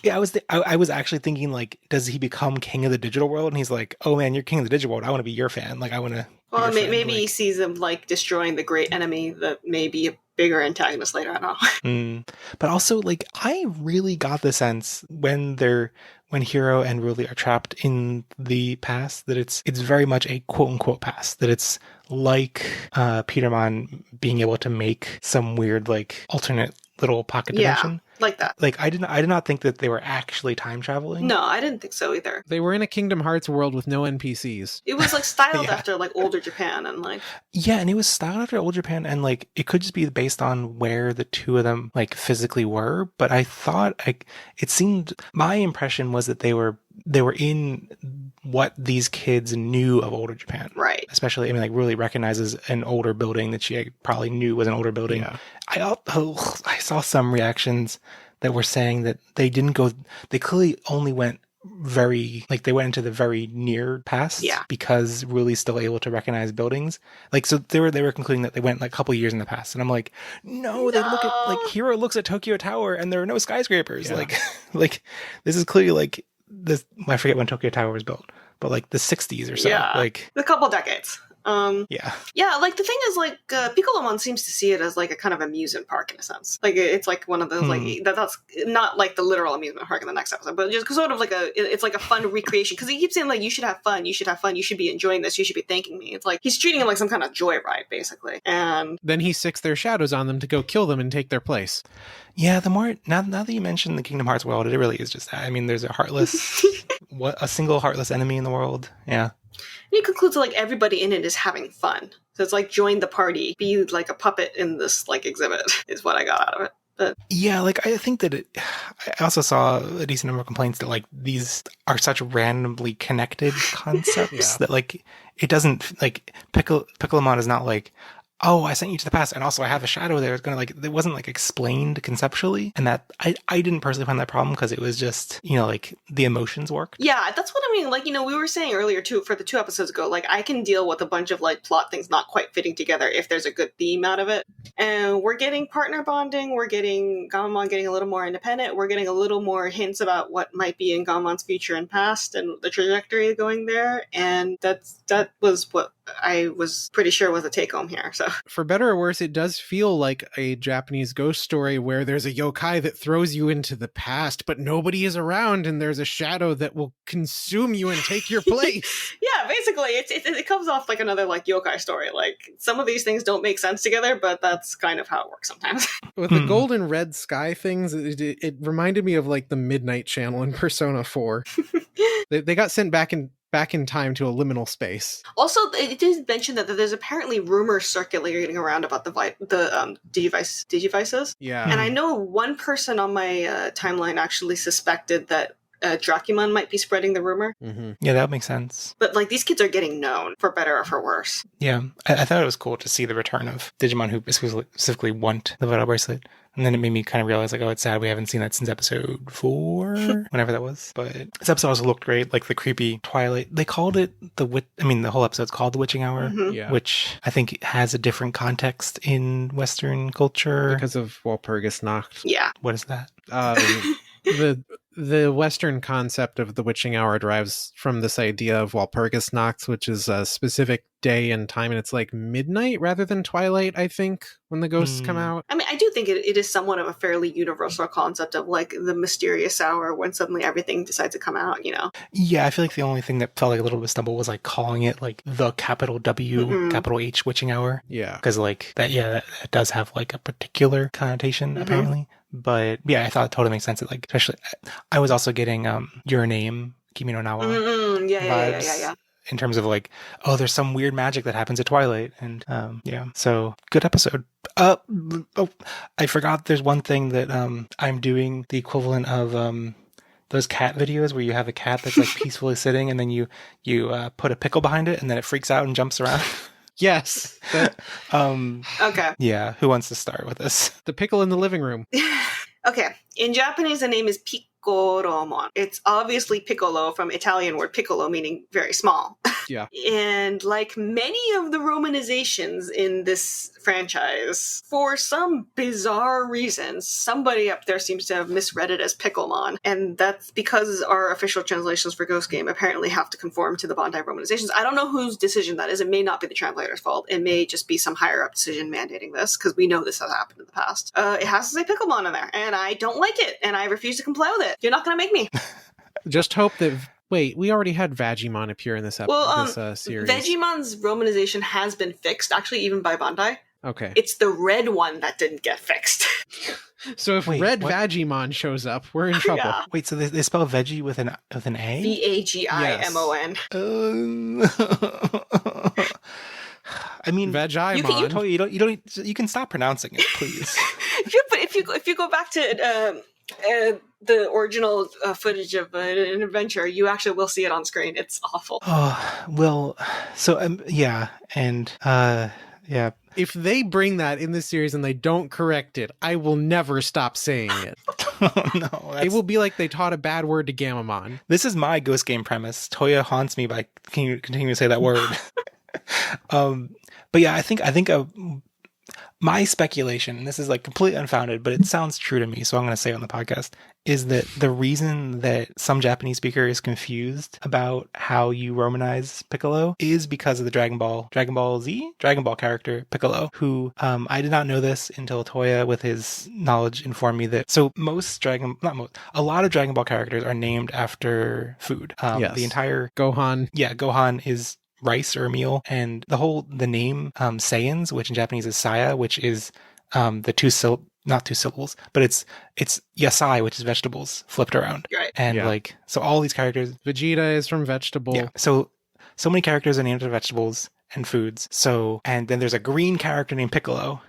Yeah, I was actually thinking like, does he become king of the digital world? And he's like, oh man, you're king of the digital world. I want to be your fan. Like I want to. Well, maybe he sees him like destroying the great enemy that may be a bigger antagonist later. I don't know. But also, like, I really got the sense when Hiro and Ruli are trapped in the past that it's very much a quote unquote past. That it's like Petermon being able to make some weird like alternate little pocket dimension. Like that. Like I did not think that they were actually time traveling. No, I didn't think so either. They were in a Kingdom Hearts world with no NPCs. It was like styled after like older Japan and like and it was styled after old Japan, and like it could just be based on where the two of them like physically were. But I thought like it seemed, my impression was that they were in what these kids knew of older Japan. Right. Especially, I mean, like Ruli recognizes an older building that she probably knew was an older building. Yeah. I saw some reactions that were saying that they clearly only went they went into the very near past because Ruli's still able to recognize buildings. Like, so they were concluding that they went like a couple years in the past. And I'm like, no, they look at, like, Hiro looks at Tokyo Tower and there are no skyscrapers. Yeah. Like this is clearly like this, I forget when Tokyo Tower was built, but like the 60s or so. Yeah. Like a couple decades. Like the thing is, like Piccolomon seems to see it as like a kind of amusement park in a sense. Like it's like one of those like that's not like the literal amusement park in the next episode, but just sort of like it's like a fun recreation, because he keeps saying like you should have fun, you should be enjoying this, you should be thanking me. It's like he's treating it like some kind of joyride basically, and then he sicks their shadows on them to go kill them and take their place. Yeah, the more now that you mention the Kingdom Hearts world, it really is just that. I mean, there's a single heartless enemy in the world. Yeah. And he concludes like everybody in it is having fun. So it's like join the party, be like a puppet in this like exhibit is what I got out of it. But yeah, like I think that I also saw a decent number of complaints that like these are such randomly connected concepts that like it doesn't like Piccolomon is not like, oh, I sent you to the past, and also I have a shadow there. It's gonna like, it wasn't like explained conceptually, and that I didn't personally find that problem because it was just, you know, like the emotions worked. Yeah, that's what I mean. Like, you know, we were saying earlier too, for the 2 episodes ago, like I can deal with a bunch of like plot things not quite fitting together if there's a good theme out of it. And we're getting partner bonding. We're getting Gammamon getting a little more independent. We're getting a little more hints about what might be in Gammon's future and past and the trajectory going there. And that was what I was pretty sure was a take home here. So for better or worse, it does feel like a Japanese ghost story where there's a yokai that throws you into the past, but nobody is around and there's a shadow that will consume you and take your place. Yeah, basically it comes off like another like yokai story. Like some of these things don't make sense together, but that's kind of how it works sometimes. With the gold and red sky things, it reminded me of like the Midnight Channel in Persona 4. They got sent back in time to a liminal space. Also, it did mention that there's apparently rumors circulating around about the Digivices. Yeah. And I know one person on my timeline actually suspected that Dracumon might be spreading the rumor. Mm-hmm. Yeah, that makes sense. But like these kids are getting known, for better or for worse. Yeah, I thought it was cool to see the return of Digimon who specifically want the Vital Bracelet. And then it made me kind of realize, like, oh, it's sad we haven't seen that since episode 4, whenever that was. But this episode also looked great, like the creepy Twilight. They called it the whole episode's called The Witching Hour, which I think has a different context in Western culture. Because of Walpurgisnacht. Yeah. What is that? The Western concept of the witching hour derives from this idea of Walpurgisnacht, which is a specific day and time, and it's like midnight rather than twilight, I think, when the ghosts come out. I mean, I do think it is somewhat of a fairly universal concept of like the mysterious hour when suddenly everything decides to come out, you know? Yeah, I feel like the only thing that felt like a little bit of stumble was like calling it like the capital W, capital H witching hour. Yeah. Because like that does have like a particular connotation, apparently. But yeah, I thought it totally makes sense. That, like, especially, I was also getting Your Name, Kimi no Na wa vibes. Yeah. In terms of like, oh, there's some weird magic that happens at Twilight. And yeah, so good episode. I forgot there's one thing that I'm doing the equivalent of those cat videos where you have a cat that's like peacefully sitting and then you put a pickle behind it and then it freaks out and jumps around. Yes. Okay. Yeah. Who wants to start with this? The pickle in the living room. Okay. In Japanese, the name is Piccolomon. It's obviously piccolo from Italian word piccolo, meaning very small. Yeah. And like many of the romanizations in this franchise, for some bizarre reason, somebody up there seems to have misread it as Picklemon. And that's because our official translations for Ghost Game apparently have to conform to the Bandai romanizations. I don't know whose decision that is. It may not be the translator's fault. It may just be some higher up decision mandating this, because we know this has happened in the past. It has to say Picklemon in there, and I don't like it, and I refuse to comply with it. You're not going to make me. Just hope that... Wait, we already had Vagimon appear in this series. Vegimon's romanization has been fixed, actually, even by Bandai. Okay. It's the red one that didn't get fixed. So if Red what? Vagimon shows up, we're in trouble. Yeah. Wait, so they spell veggie with an A? Vagimon. I mean, Vagimon. You can stop pronouncing it, please. But if you go back to the original footage of an adventure, you actually will see it on screen. It's awful. Oh, well, so yeah, and yeah. If they bring that in this series and they don't correct it, I will never stop saying it. Oh, no. It will be like they taught a bad word to Gamamon. This is my Ghost Game premise. Toya haunts me by continuing to say that word. But yeah, I think my speculation, and this is like completely unfounded, but it sounds true to me, so I'm going to say it on the podcast, is that the reason that some Japanese speaker is confused about how you Romanize Piccolo is because of the Dragon Ball character Piccolo, who I did not know this until Toya with his knowledge informed me that. So a lot of Dragon Ball characters are named after food. Yes. The entire Gohan. Yeah, Gohan is rice or a meal, and the name Saiyans, which in Japanese is Saya, which is not two syllables, but it's yasai, which is vegetables flipped around. Right. And so all these characters, Vegeta is from vegetable. Yeah. So many characters are named after vegetables and foods. So, and then there's a green character named Piccolo.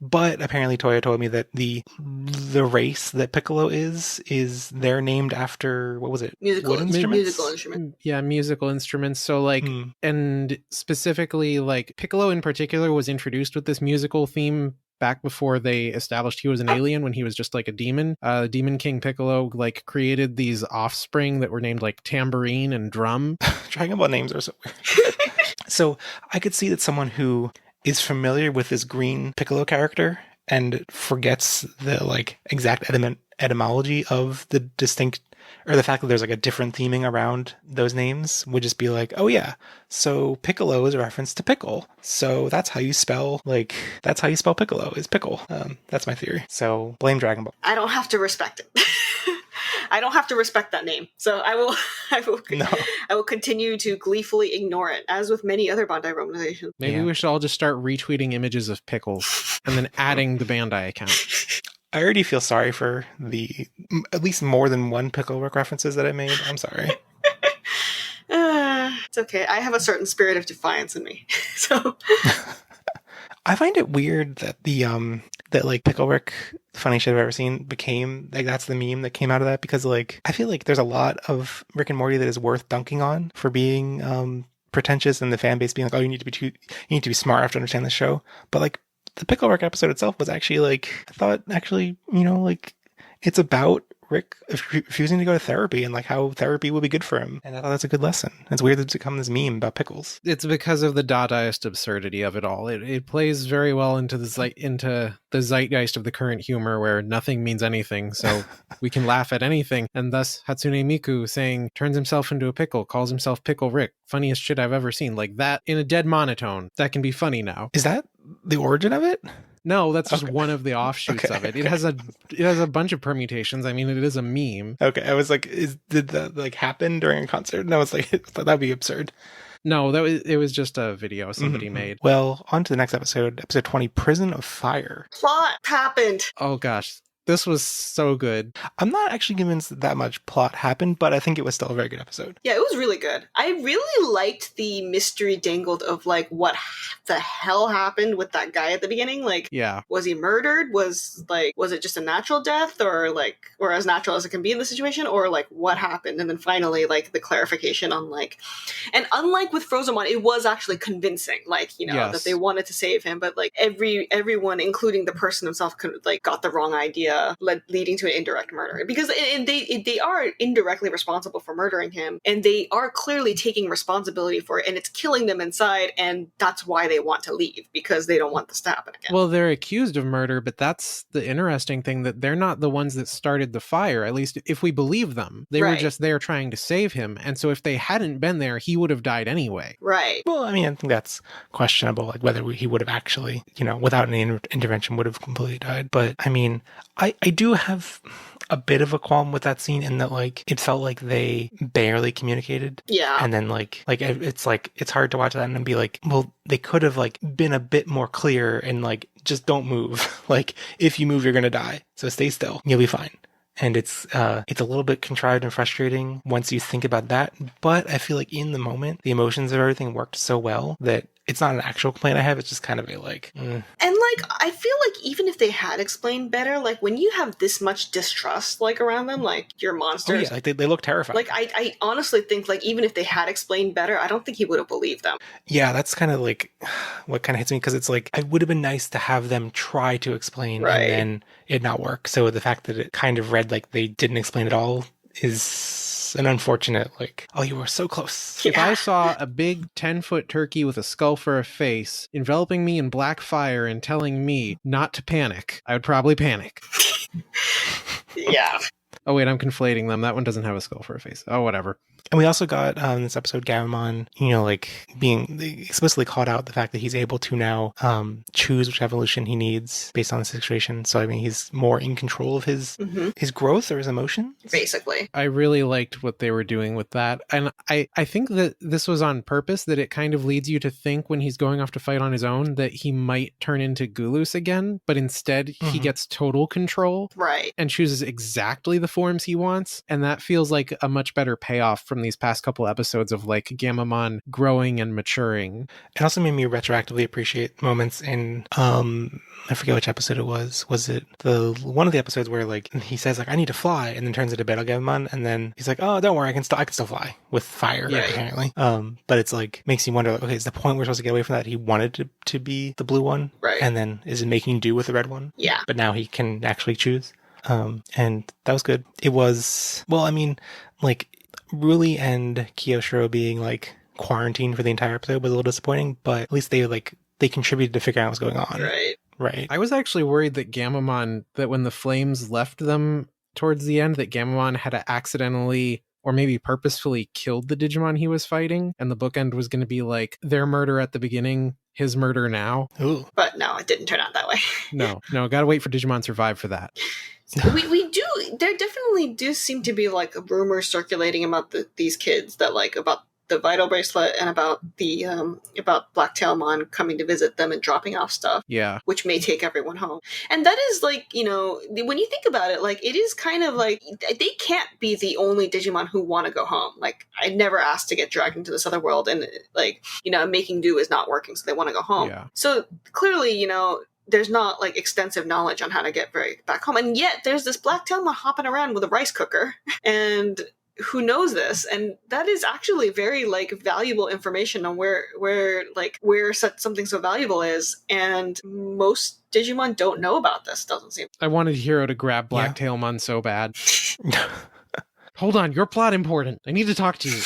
But apparently Toya told me that the race that Piccolo is they're named after, what was it? Musical instruments. Yeah, musical instruments. So and specifically Piccolo in particular was introduced with this musical theme back before they established he was an alien, when he was just like a demon. Demon King Piccolo created these offspring that were named tambourine and drum. Dragon Ball names are so weird. So I could see that someone who is familiar with this green Piccolo character and forgets the exact etymology of the distinct, or the fact that there's a different theming around those names would just be oh yeah, so Piccolo is a reference to pickle, so that's how you spell Piccolo is pickle. That's my theory. So blame Dragon Ball. I don't have to respect it. I don't have to respect that name, so I will continue to gleefully ignore it, as with many other Bandai romanizations. Maybe we should all just start retweeting images of pickles and then adding the Bandai account. I already feel sorry for the at least more than one Picklewick references that I made. I'm sorry. It's okay. I have a certain spirit of defiance in me, so. I find it weird that that Picklewick, the funniest shit I've ever seen, became that's the meme that came out of that, because I feel like there's a lot of Rick and Morty that is worth dunking on for being pretentious, and the fan base being oh, you need to be smart enough to understand the show. But the Picklewick episode itself was actually I thought actually it's about Rick refusing to go to therapy and how therapy will be good for him. And I thought that's a good lesson. It's weird that it's become this meme about pickles. It's because of the Dadaist absurdity of it all. It plays very well into the zeitgeist of the current humor, where nothing means anything, so we can laugh at anything. And thus Hatsune Miku turns himself into a pickle, calls himself Pickle Rick. Funniest shit I've ever seen. That in a dead monotone. That can be funny now. Is that the origin of it? No, that's just one of the offshoots of it. It has a bunch of permutations. I mean, it is a meme. Okay, I was did that happen during a concert? And I was that'd be absurd. No, it was just a video somebody made. Well, on to the next episode 20, Prison of Fire. Plot happened. Oh gosh. This was so good. I'm not actually convinced that much plot happened, but I think it was still a very good episode. Yeah, it was really good. I really liked the mystery dangled of what the hell happened with that guy at the beginning. Yeah, was he murdered? Was it just a natural death, or as natural as it can be in the situation, or what happened? And then finally, the clarification on and unlike with Frozomon, it was actually convincing. Yes. That they wanted to save him, but everyone, including the person himself, got the wrong idea leading to an indirect murder, because they are indirectly responsible for murdering him, and they are clearly taking responsibility for it, and it's killing them inside, and that's why they want to leave, because they don't want this to happen again. Well, they're accused of murder, but that's the interesting thing, that they're not the ones that started the fire, at least if we believe them. They were just there trying to save him, and so if they hadn't been there, he would have died anyway. Right. Well, I mean, I think that's questionable, like whether he would have actually, without any intervention, would have completely died. But I mean, I do have a bit of a qualm with that scene in that, like, it felt like they barely communicated. Yeah. And then it's hard to watch that and be like, well, they could have like been a bit more clear and like, just don't move. Like, if you move, you're going to die. So stay still. You'll be fine. And it's a little bit contrived and frustrating once you think about that. But I feel like in the moment, the emotions of everything worked so well that it's not an actual complaint I have. It's just kind of a like. And like, I feel like even if they had explained better, like when you have this much distrust like around them, like your monsters. Oh, yeah, like they look terrifying. Like I honestly think like even if they had explained better, I don't think he would have believed them. Yeah, that's kind of like what kind of hits me, because it's like, it would have been nice to have them try to explain and then it not work. So the fact that it kind of read like they didn't explain at all is an unfortunate, like, oh, you were so close. If I saw a big 10-foot turkey with a skull for a face enveloping me in black fire and telling me not to panic, I would probably panic. Yeah. Oh, wait, I'm conflating them. That one doesn't have a skull for a face. Oh, whatever. And we also got in this episode Gabumon, they explicitly called out the fact that he's able to now choose which evolution he needs based on the situation. So I mean, he's more in control of his growth or his emotions. Basically. I really liked what they were doing with that. And I think that this was on purpose, that it kind of leads you to think when he's going off to fight on his own that he might turn into Gulus again, but instead he gets total control. Right. And chooses exactly the forms he wants. And that feels like a much better payoff from these past couple episodes of like Gamamon growing and maturing. It also made me retroactively appreciate moments in I forget which episode it was. Was it the one of the episodes where like he says like I need to fly and then turns into Battle Gamamon, and then he's like, oh, don't worry, I can still fly with fire, apparently. But it's like makes you wonder, like, okay, is the point we're supposed to get away from that? He wanted to be the blue one, right? And then is it making do with the red one? Yeah. But now he can actually choose. And that was good. It was, well, I mean, like Ruli and Kiyoshiro being like quarantined for the entire episode was a little disappointing, but at least they contributed to figuring out what's going on. Right. I was actually worried that Gamamon, that when the flames left them towards the end, that Gamamon had accidentally or maybe purposefully killed the Digimon he was fighting, and the bookend was going to be like their murder at the beginning, his murder now. Ooh. But no, it didn't turn out that way. No, gotta wait for Digimon Survive for that. There definitely do seem to be like rumors circulating about these kids, that like about the Vital Bracelet and about the about Blacktailmon coming to visit them and dropping off stuff. Yeah. Which may take everyone home. And that is like, when you think about it, like it is kind of like they can't be the only Digimon who want to go home. Like I never asked to get dragged into this other world, and like, making do is not working, so they want to go home. Yeah. So clearly, there's not like extensive knowledge on how to get back home. And yet there's this Blacktailmon hopping around with a rice cooker, and who knows this, and that is actually very like valuable information on where something so valuable is, and most Digimon don't know about this, doesn't seem. I wanted Hiro to grab Blacktailmon so bad. Hold on, your plot important. I need to talk to you.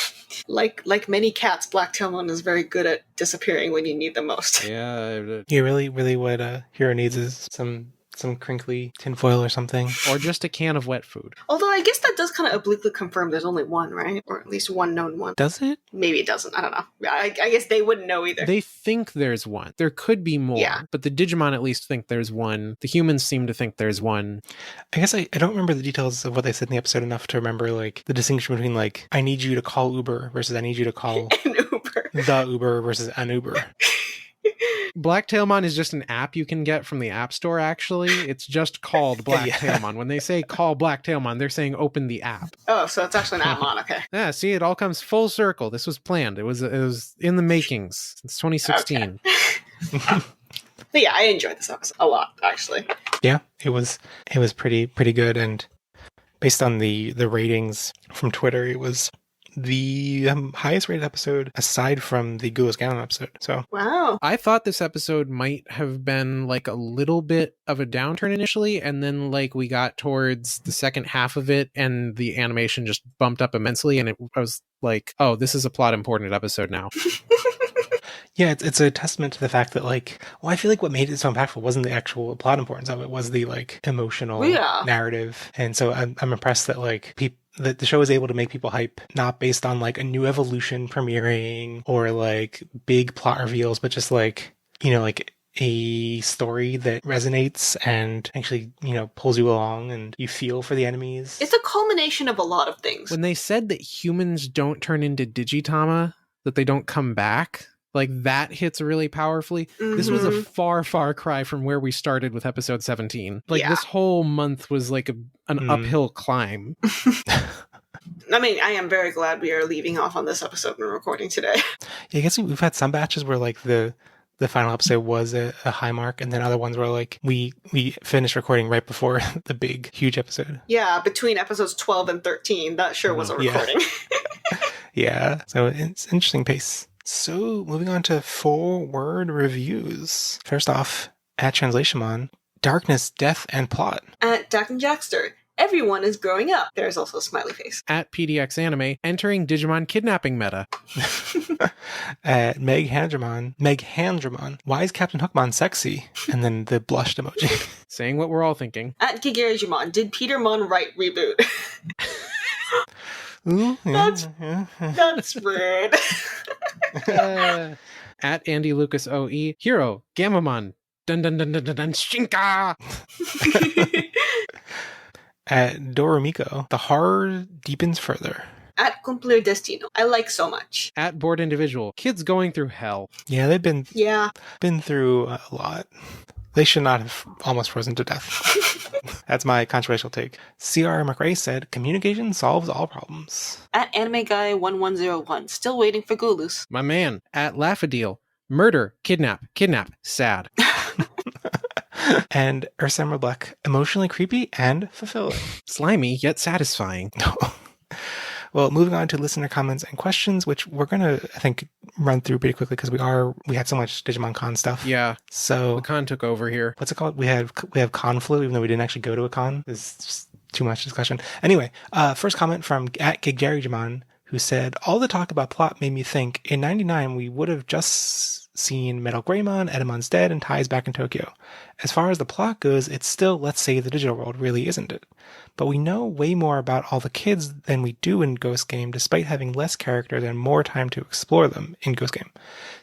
Like many cats, Blacktailmon is very good at disappearing when you need them most. Yeah. Yeah, really what Hiro needs is some crinkly tinfoil or something. Or just a can of wet food. Although I guess that does kind of obliquely confirm there's only one, right? Or at least one known one. Does it? Maybe it doesn't. I don't know. I guess they wouldn't know either. They think there's one. There could be more. Yeah. But the Digimon at least think there's one. The humans seem to think there's one. I guess I don't remember the details of what they said in the episode enough to remember like the distinction between like I need you to call Uber versus I need you to call an Uber. The Uber versus an Uber. Blacktailmon is just an app you can get from the App Store, actually. It's just called Blacktailmon. When they say call Blacktailmon, they're saying open the app. Oh, so it's actually an app-mon, okay. Yeah, see, it all comes full circle. This was planned. It was in the makings since 2016. Okay. But yeah, I enjoyed this episode a lot, actually. Yeah, it was pretty good, and based on the ratings from Twitter, it was the highest rated episode aside from the Gulas Ganon episode. So Wow. I thought this episode might have been like a little bit of a downturn initially, and then like we got towards the second half of it and the animation just bumped up immensely, and I was like, oh, this is a plot important episode now. yeah, it's a testament to the fact that like, well, I feel like what made it so impactful wasn't the actual plot importance of it, was the like emotional narrative. And so I'm impressed that like that the show is able to make people hype, not based on like a new evolution premiering or like big plot reveals, but just like, you know, like a story that resonates and actually, you know, pulls you along and you feel for the enemies. It's a culmination of a lot of things. When they said that humans don't turn into Digitama, that they don't come back, like that hits really powerfully. Mm-hmm. This was a far, far cry from where we started with episode 17. Like this whole month was like an uphill climb. I mean, I am very glad we are leaving off on this episode and recording today. Yeah, I guess we've had some batches where like the final episode was a high mark, and then other ones were like we finished recording right before the big, huge episode. Yeah, between episodes 12 and 13, that sure was a recording. Yeah, so it's an interesting pace. So, moving on to 4-word reviews. First off, at Translationmon, darkness, death, and plot. At Jack and Jackster, everyone is growing up. There's also a smiley face. At PDX Anime, entering Digimon kidnapping meta. At Meg Handramon, why is Captain Hookmon sexy? And then the blushed emoji. Saying what we're all thinking. At Gigerigimon, did Petermon write reboot? Ooh, that's rude. At Andy Lucas OE, Hero, Gamamon, dun dun dun dun dun dun, Shinka! At Doromiko, the horror deepens further. At Cumplir Destino, I like so much. At Bored Individual, kids going through hell. Yeah, they've been through a lot. They should not have almost frozen to death. That's my controversial take. C.R. McRae said, communication solves all problems. At Anime Guy 1101, still waiting for Gulus. My man. At Laugh-A-Deal, murder, kidnap, sad. And Ursama Black, emotionally creepy and fulfilling. Slimy, yet satisfying. Well, moving on to listener comments and questions, which we're going to, I think, run through pretty quickly because we had so much Digimon Con stuff. Yeah. So the con took over here. What's it called? We have con flu, even though we didn't actually go to a con. It's just too much discussion. Anyway, first comment from at Gigerigimon, who said, all the talk about plot made me think, in 99, we would have just seen Metal Greymon, Edamon's dead, and ties back in Tokyo. As far as the plot goes, it's still, let's say, the digital world, really, isn't it? But we know way more about all the kids than we do in Ghost Game, despite having less characters and more time to explore them in Ghost Game.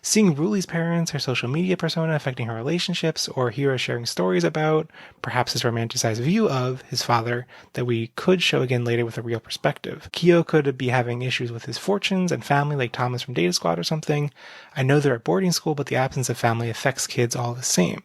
Seeing Ruli's parents, her social media persona affecting her relationships, or Hiro sharing stories about, perhaps his romanticized view of, his father, that we could show again later with a real perspective. Kyo could be having issues with his fortunes and family like Thomas from Data Squad or something. I know they're at boarding school, but the absence of family affects kids all the same.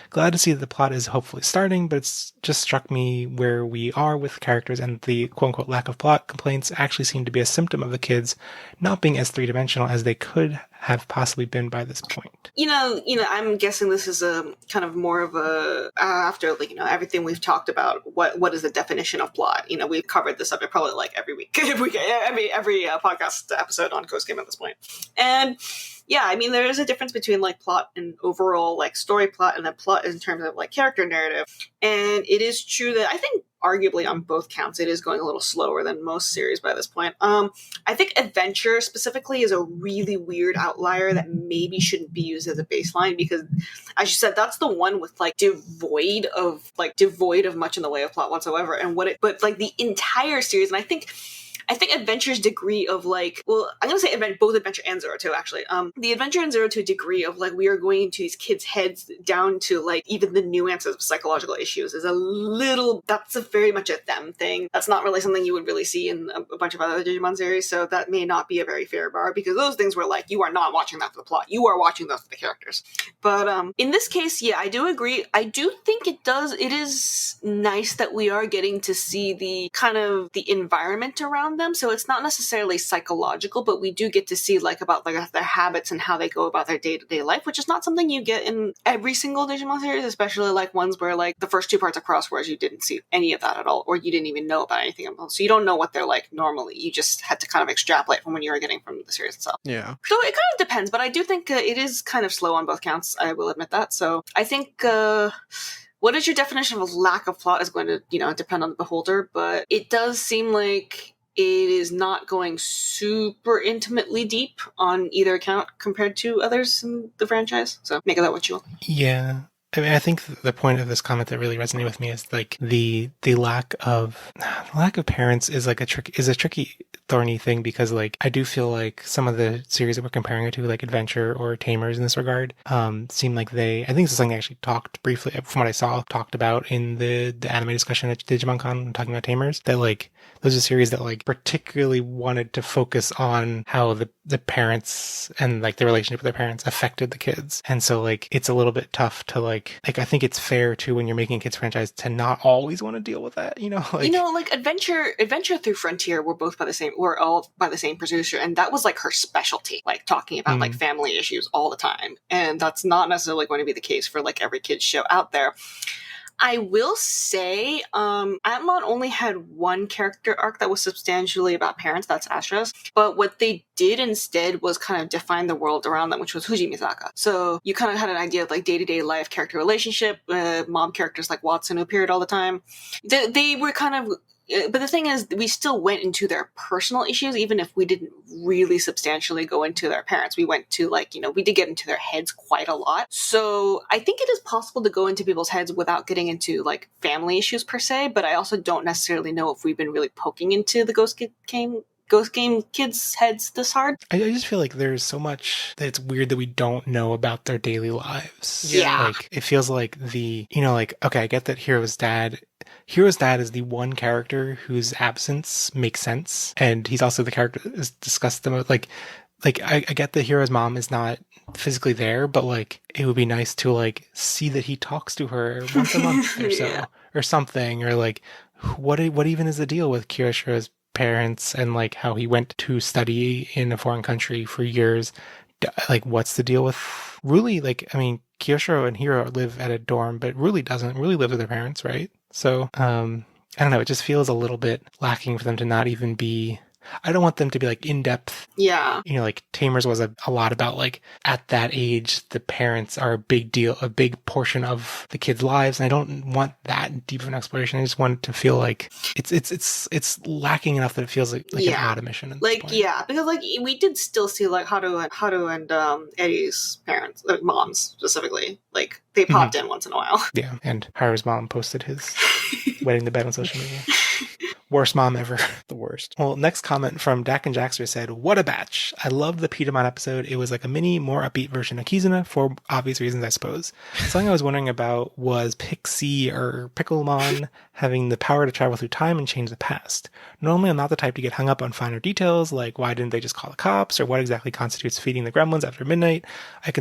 Glad to see that the plot is hopefully starting, but it's just struck me where we are with characters, and the quote-unquote lack of plot complaints actually seem to be a symptom of the kids not being as three-dimensional as they could have possibly been by this point. You know, I'm guessing this is a kind of more of a after everything we've talked about. What is the definition of plot? We've covered this subject probably like every week, every podcast episode on Ghost Game at this point, and. Yeah, I mean, there is a difference between, like, plot and overall, like, story plot and then plot in terms of, like, character narrative. And it is true that I think, arguably, on both counts, it is going a little slower than most series by this point. I think Adventure, specifically, is a really weird outlier that maybe shouldn't be used as a baseline because, as you said, that's the one with, like, devoid of much in the way of plot whatsoever. But, like, the entire series, and I think Adventure's degree of, like, well, I'm going to say both Adventure and Zero Two, actually. The Adventure and Zero Two degree of, like, we are going into these kids' heads down to, like, even the nuances of psychological issues is that's very much a them thing. That's not really something you would really see in a bunch of other Digimon series, so that may not be a very fair bar, because those things were, like, you are not watching that for the plot. You are watching that for the characters. But, in this case, yeah, I do agree. I do think it is nice that we are getting to see the kind of the environment around from them. So it's not necessarily psychological, but we do get to see like about like their habits and how they go about their day-to-day life, which is not something you get in every single Digimon series, especially like ones where like the first 2 parts are crossed, whereas you didn't see any of that at all, or you didn't even know about anything about them. So you don't know what they're like normally. You just had to kind of extrapolate from what you were getting from the series itself. Yeah. So it kind of depends, but I do think it is kind of slow on both counts. I will admit that. So I think what is your definition of lack of plot is going to, depend on the beholder, but it does seem like it is not going super intimately deep on either account compared to others in the franchise. So make of that what you will. Yeah. I mean, I think the point of this comment that really resonated with me is like the lack of parents is like a tricky, thorny thing, because like I do feel like some of the series that we're comparing it to, like Adventure or Tamers in this regard, seem like I think this is something I actually talked briefly, from what I saw, talked about in the anime discussion at Digimon Con when talking about Tamers, that like those are series that like particularly wanted to focus on how the parents and like the relationship with their parents affected the kids. And so like it's a little bit tough to like I think it's fair to, when you're making a kids franchise, to not always want to deal with that, like Adventure through Frontier were all by the same producer, and that was like her specialty, like talking about like family issues all the time. And that's not necessarily going to be the case for like every kids show out there. I will say, Atmon only had one character arc that was substantially about parents, that's Astra's. But what they did instead was kind of define the world around them, which was Fujimisaka. So you kind of had an idea of like day-to-day life character relationship, mom characters like Watson who appeared all the time. They were kind of... But the thing is, we still went into their personal issues, even if we didn't really substantially go into their parents. We went to we did get into their heads quite a lot. So I think it is possible to go into people's heads without getting into like family issues per se, but I also don't necessarily know if we've been really poking into the Ghost Game kids' heads this hard. I just feel like there's so much that it's weird that we don't know about their daily lives. Yeah. Like, it feels like okay, I get that Hiro's dad is the one character whose absence makes sense. And he's also the character that is discussed the most. I get that Hiro's mom is not physically there, but like, it would be nice to like see that he talks to her once a month or so, Yeah. or something, or like, what even is the deal with Kiyoshira's parents, and like how he went to study in a foreign country for years. Like, what's the deal with Ruli? Like, I mean, Kiyoshiro and Hiro live at a dorm, but Ruli doesn't. Ruli lives with her parents, right? So, I don't know. It just feels a little bit lacking for them to not even be... I don't want them to be like in depth. Yeah. Like Tamers was a lot about like at that age, the parents are a big deal, a big portion of the kids' lives. And I don't want that deep of an exploration. I just want it to feel like it's lacking enough that it feels like an odd omission. Because like we did still see like Haru and Eddie's parents, like moms specifically, like they popped in once in a while. Yeah, and Haru's mom posted his wedding to bed on social media. Worst mom ever. The worst. Well, next comment from Dak and Jackster said, "What a batch. I loved the Petermon episode. It was like a mini, more upbeat version of Kizuna for obvious reasons, I suppose. Something I was wondering about was Pixie or Picklemon having the power to travel through time and change the past. Normally, I'm not the type to get hung up on finer details, like why didn't they just call the cops, or what exactly constitutes feeding the gremlins after midnight. I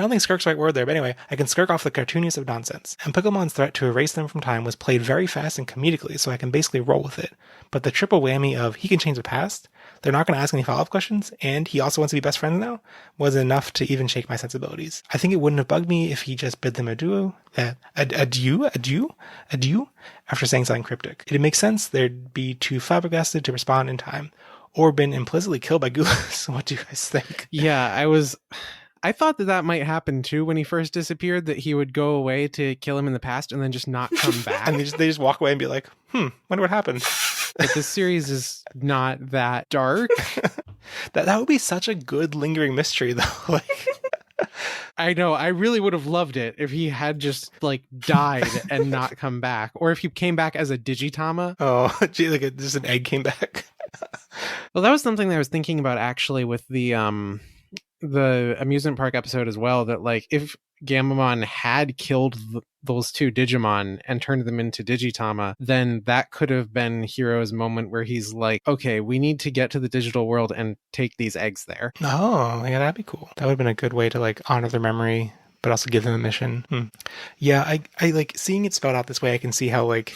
don't think skirk's the right word there, but anyway, I can skirk off the cartooniest of nonsense. And Picklemon's threat to erase them from time was played very fast and comedically, so I can basically roll with it. But the triple whammy of he can change the past, they're not going to ask any follow-up questions, and he also wants to be best friends now, was enough to even shake my sensibilities. I think it wouldn't have bugged me if he just bid them adieu, after saying something cryptic. It'd make sense they'd be too flabbergasted to respond in time, or been implicitly killed by Gulas. What do you guys think? Yeah, I thought that might happen too when he first disappeared, that he would go away to kill him in the past and then just not come back. And they just walk away and be like, wonder what happened. But this series is not that dark. That would be such a good lingering mystery, though. Like, I know. I really would have loved it if he had just like died and not come back, or if he came back as a Digitama. Oh, gee, like just an egg came back. Well, that was something that I was thinking about actually with the amusement park episode as well, that like if Gamamon had killed those two Digimon and turned them into Digitama, then that could have been Hiro's moment where he's like, okay, we need to get to the digital world and take these eggs there. Oh, yeah, that'd be cool. That would have been a good way to like honor their memory but also give them a mission. Yeah, I like seeing it spelled out this way. I can see how like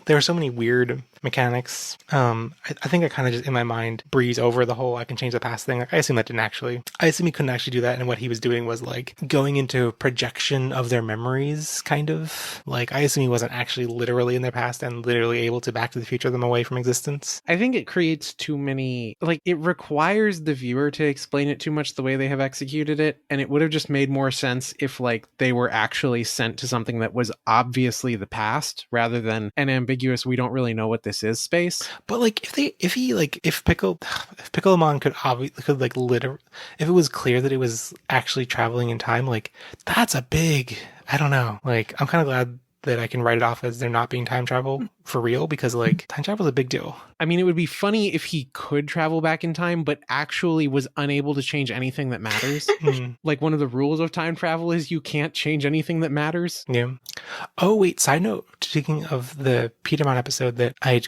there are so many weird mechanics. I think I kind of just in my mind breeze over the whole I can change the past thing. Like, I assume that didn't actually. I assume he couldn't actually do that, and what he was doing was like going into projection of their memories, kind of. Like, I assume he wasn't actually literally in their past and literally able to Back to the Future them away from existence. I think it creates too many, like, it requires the viewer to explain it too much the way they have executed it, and it would have just made more sense if, like, they were actually sent to something that was obviously the past, rather than an ambiguous, we don't really know what this is space. But, like, if Piccolomon could like, literally, if it was clear that it was actually traveling in time, like, that's a big, I don't know, like, I'm kind of glad that I can write it off as there not being time travel for real, because like time travel is a big deal. I mean, it would be funny if he could travel back in time, but actually was unable to change anything that matters. Like, one of the rules of time travel is you can't change anything that matters. Yeah. Oh, wait, side note, speaking of the Petermon episode that I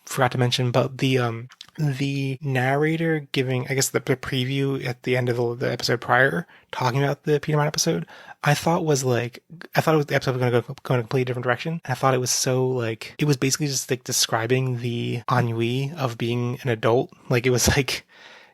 forgot to mention, but the narrator giving, I guess, the preview at the end of the episode prior, talking about the Petermon episode, I thought the episode was going to go in a completely different direction. And I thought it was so, like, it was basically just, like, describing the ennui of being an adult. Like, it was, like,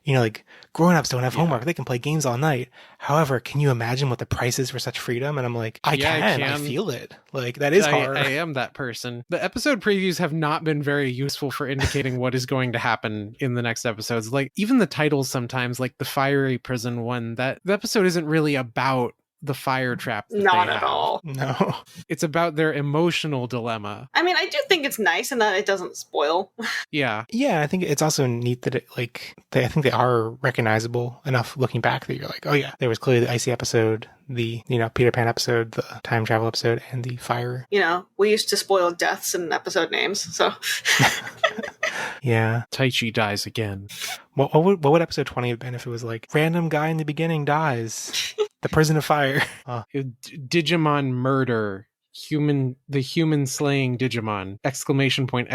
you know, like, grown-ups don't have homework. They can play games all night. However, can you imagine what the price is for such freedom? And I'm like, I can. I feel it. Like, that is hard. I am that person. The episode previews have not been very useful for indicating what is going to happen in the next episodes. Like, even the titles sometimes, like the Fiery Prison one, that the episode isn't really about the fire trap. Not at all. No. It's about their emotional dilemma. I mean, I do think it's nice in that it doesn't spoil. Yeah. Yeah, I think it's also neat that I think they are recognizable enough looking back that you're like, oh yeah, there was clearly the Icy episode, the, Peter Pan episode, the time travel episode, and the fire. We used to spoil deaths in episode names, so. Yeah. Taichi dies again. What would episode 20 have been if it was like, random guy in the beginning dies? The prison of fire. Digimon murder. The human slaying Digimon. Exclamation point.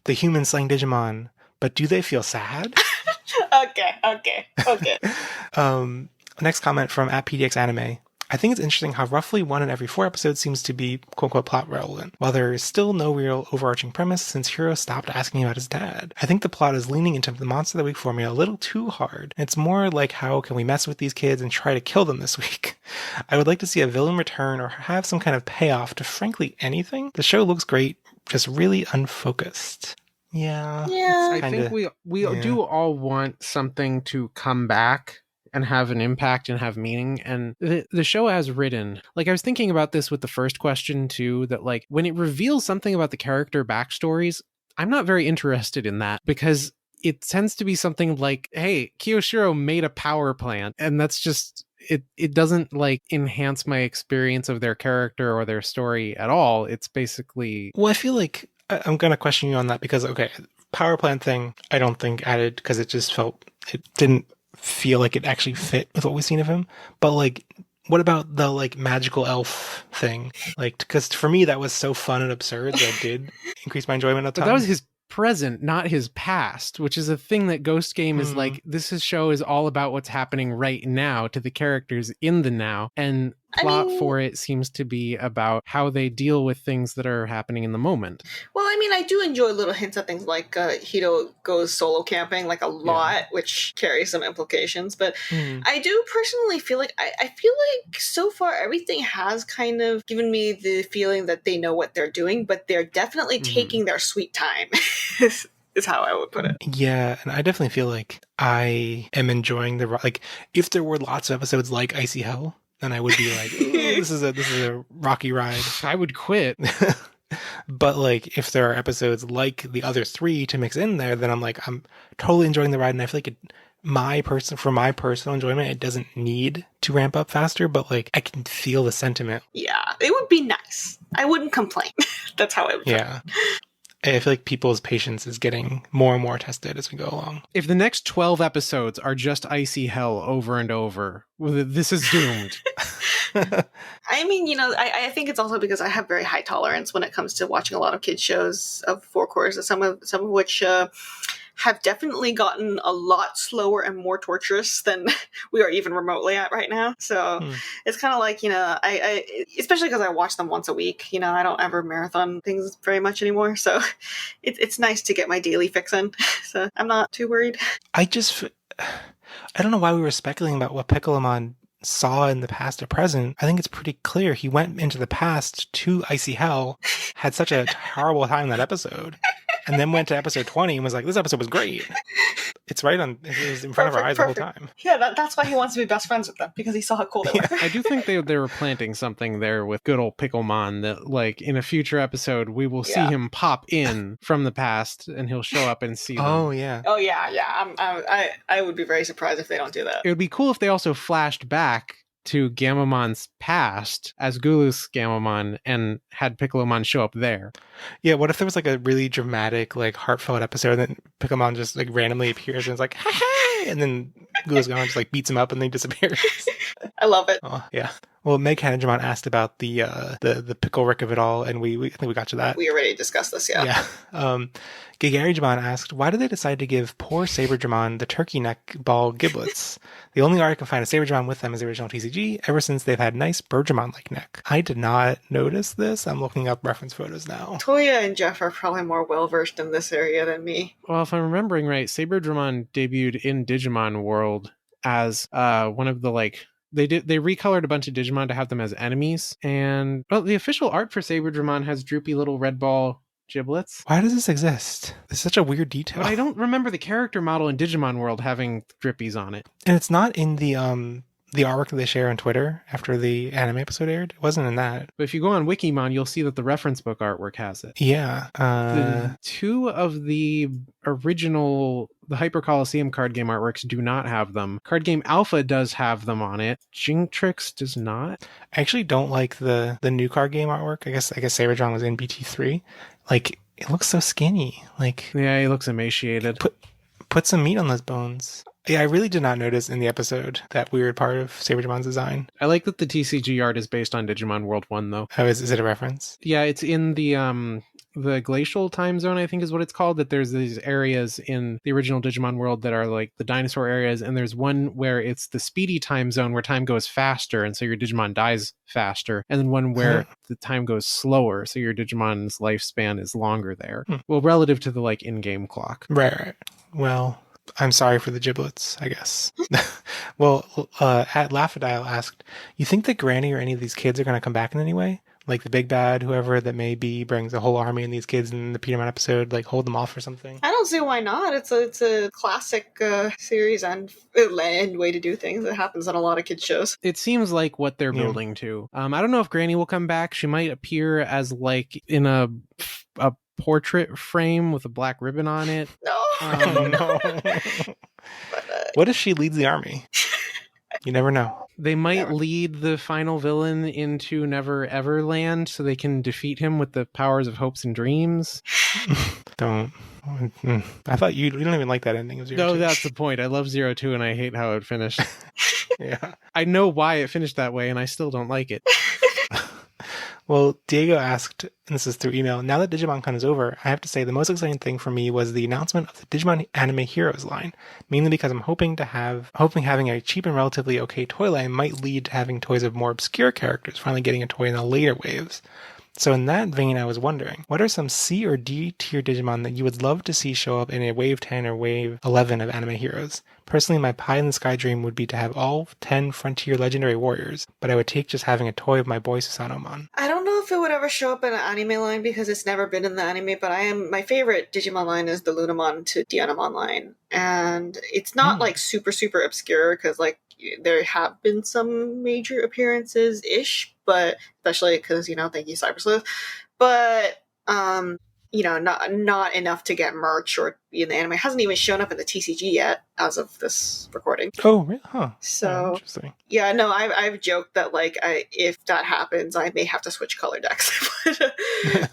The human slaying Digimon. But do they feel sad? Okay. Next comment from @PDXAnime. I think it's interesting how roughly 1 in every 4 episodes seems to be quote-unquote plot relevant, while there is still no real overarching premise since Hiro stopped asking about his dad. I think the plot is leaning into the Monster of the Week formula a little too hard. It's more like, how can we mess with these kids and try to kill them this week? I would like to see a villain return or have some kind of payoff to frankly anything. The show looks great, just really unfocused. Yeah. I think we do all want something to come back and have an impact and have meaning. And the show has written, like, I was thinking about this with the first question too, that like when it reveals something about the character backstories, I'm not very interested in that, because it tends to be something like, hey, Kiyoshiro made a power plant, and that's just it doesn't like enhance my experience of their character or their story at all. It's basically, well, I feel like I'm gonna question you on that, because okay, power plant thing I don't think added, because it didn't feel like it actually fit with what we've seen of him. But like, what about the like magical elf thing? Like, because for me that was so fun and absurd that it did increase my enjoyment of time. But that was his present, not his past, which is a thing that Ghost Game is like. Show is all about what's happening right now to the characters in the now, and plot for it seems to be about how they deal with things that are happening in the moment. Well, I mean, I do enjoy little hints at things like Hito goes solo camping like a lot, which carries some implications. But I do personally feel like I feel like so far everything has kind of given me the feeling that they know what they're doing, but they're definitely taking their sweet time. Is how I would put it. Yeah, and I definitely feel like I am enjoying like, if there were lots of episodes like Icy Hell, then I would be like, this is a rocky ride. I would quit. But like, if there are episodes like the other 3 to mix in there, then I'm like, I'm totally enjoying the ride, and I feel like for my personal enjoyment, it doesn't need to ramp up faster, but like, I can feel the sentiment. Yeah, it would be nice. I wouldn't complain. That's how I would put it. I feel like people's patience is getting more and more tested as we go along. If the next 12 episodes are just Icy Hell over and over, this is doomed. I mean, I think it's also because I have very high tolerance when it comes to watching a lot of kids shows of 4 courses, some of which have definitely gotten a lot slower and more torturous than we are even remotely at right now. So it's kind of like, I especially because I watch them once a week, I don't ever marathon things very much anymore. So it's nice to get my daily fix in. So I'm not too worried. I don't know why we were speculating about what Piccolamon saw in the past or present. I think it's pretty clear he went into the past to Icy Hell, had such a horrible time in that episode, and then went to episode 20 and was like, this episode was great. It's right on, it was in front of our eyes the whole time. Yeah, that's why he wants to be best friends with them, because he saw how cool they were. I do think they were planting something there with good old Picklemon that, like, in a future episode, we will see him pop in from the past and he'll show up and see them. Oh, yeah. Oh, yeah. I would be very surprised if they don't do that. It would be cool if they also flashed back to Gamamon's past as Gulus Gamamon and had Piccolomon show up there. Yeah, what if there was like a really dramatic, like heartfelt episode and then Piccolomon just like randomly appears and is like, hey, and then Gulus Gamamon just like beats him up and then he disappears. I love it. Oh, yeah. Well, Meg Hanjamon asked about the pickle rick of it all, and we I think we got to that. We already discussed this, yeah. Yeah. Gigaryjamon asked, why did they decide to give poor Saberdramon the turkey neck ball giblets? The only art I can find of Saberdramon with them is the original TCG, ever since they've had nice Birdramon-like neck. I did not notice this. I'm looking up reference photos now. Toya and Jeff are probably more well-versed in this area than me. Well, if I'm remembering right, Saberdramon debuted in Digimon World as one of the, like, they recolored a bunch of Digimon to have them as enemies, and the official art for Saberdramon has droopy little red ball giblets. Why does this exist? It's such a weird detail. But I don't remember the character model in Digimon World having drippies on it. And it's not in the artwork that they share on Twitter after the anime episode aired. It wasn't in that. But if you go on Wikimon, you'll see that the reference book artwork has it. Yeah. Two of the original, the Hyper Coliseum card game artworks do not have them. Card Game Alpha does have them on it. Jinxtrix does not. I actually don't like the new card game artwork. I guess Saberdramon was in BT3. Like, it looks so skinny. Like, yeah, he looks emaciated. Put some meat on those bones. Yeah, I really did not notice in the episode that weird part of Saberdramon's design. I like that the TCG art is based on Digimon World 1, though. Oh, is it a reference? Yeah, it's in the glacial time zone, I think is what it's called, that there's these areas in the original Digimon World that are like the dinosaur areas, and there's one where it's the speedy time zone where time goes faster, and so your Digimon dies faster, and then one where the time goes slower, so your Digimon's lifespan is longer there. Well, relative to the, like, in-game clock. Right. Well, I'm sorry for the giblets, I guess. Well, at Laughdile asked, you think that Granny or any of these kids are going to come back in any way? Like the big bad, whoever that may be, brings a whole army and these kids in the Peterman episode, like hold them off or something? I don't see why not. It's a classic series and way to do things. It happens on a lot of kids' shows. It seems like what they're building to. I don't know if Granny will come back. She might appear as, like, in a portrait frame with a black ribbon on it. No. No. What if she leads the army? You never know. They might lead the final villain into Never Ever Land so they can defeat him with the powers of hopes and dreams. Don't. I thought you don't even like that ending of Zero 2. No, that's the point. I love 02 and I hate how it finished. Yeah. I know why it finished that way and I still don't like it. Well, Diego asked, and this is through email, now that Digimon Con is over, I have to say the most exciting thing for me was the announcement of the Digimon Anime Heroes line, mainly because I'm hoping having a cheap and relatively okay toy line might lead to having toys of more obscure characters finally getting a toy in the later waves. So in that vein, I was wondering, what are some C or D tier Digimon that you would love to see show up in a Wave 10 or Wave 11 of Anime Heroes? Personally, my pie in the sky dream would be to have all 10 Frontier Legendary Warriors, but I would take just having a toy of my boy Susanomon. I don't know if it would ever show up in an anime line because it's never been in the anime, but my favorite Digimon line is the Lunamon to Dianamon line. And it's not like super, super obscure because, like, there have been some major appearances-ish, but especially because, thank you, Cyber Sleuth. But, not enough to get merch or be in the anime. It hasn't even shown up in the TCG yet as of this recording. Oh, really? Huh. So, interesting. Yeah, no, I've joked that, like, if that happens, I may have to switch color decks.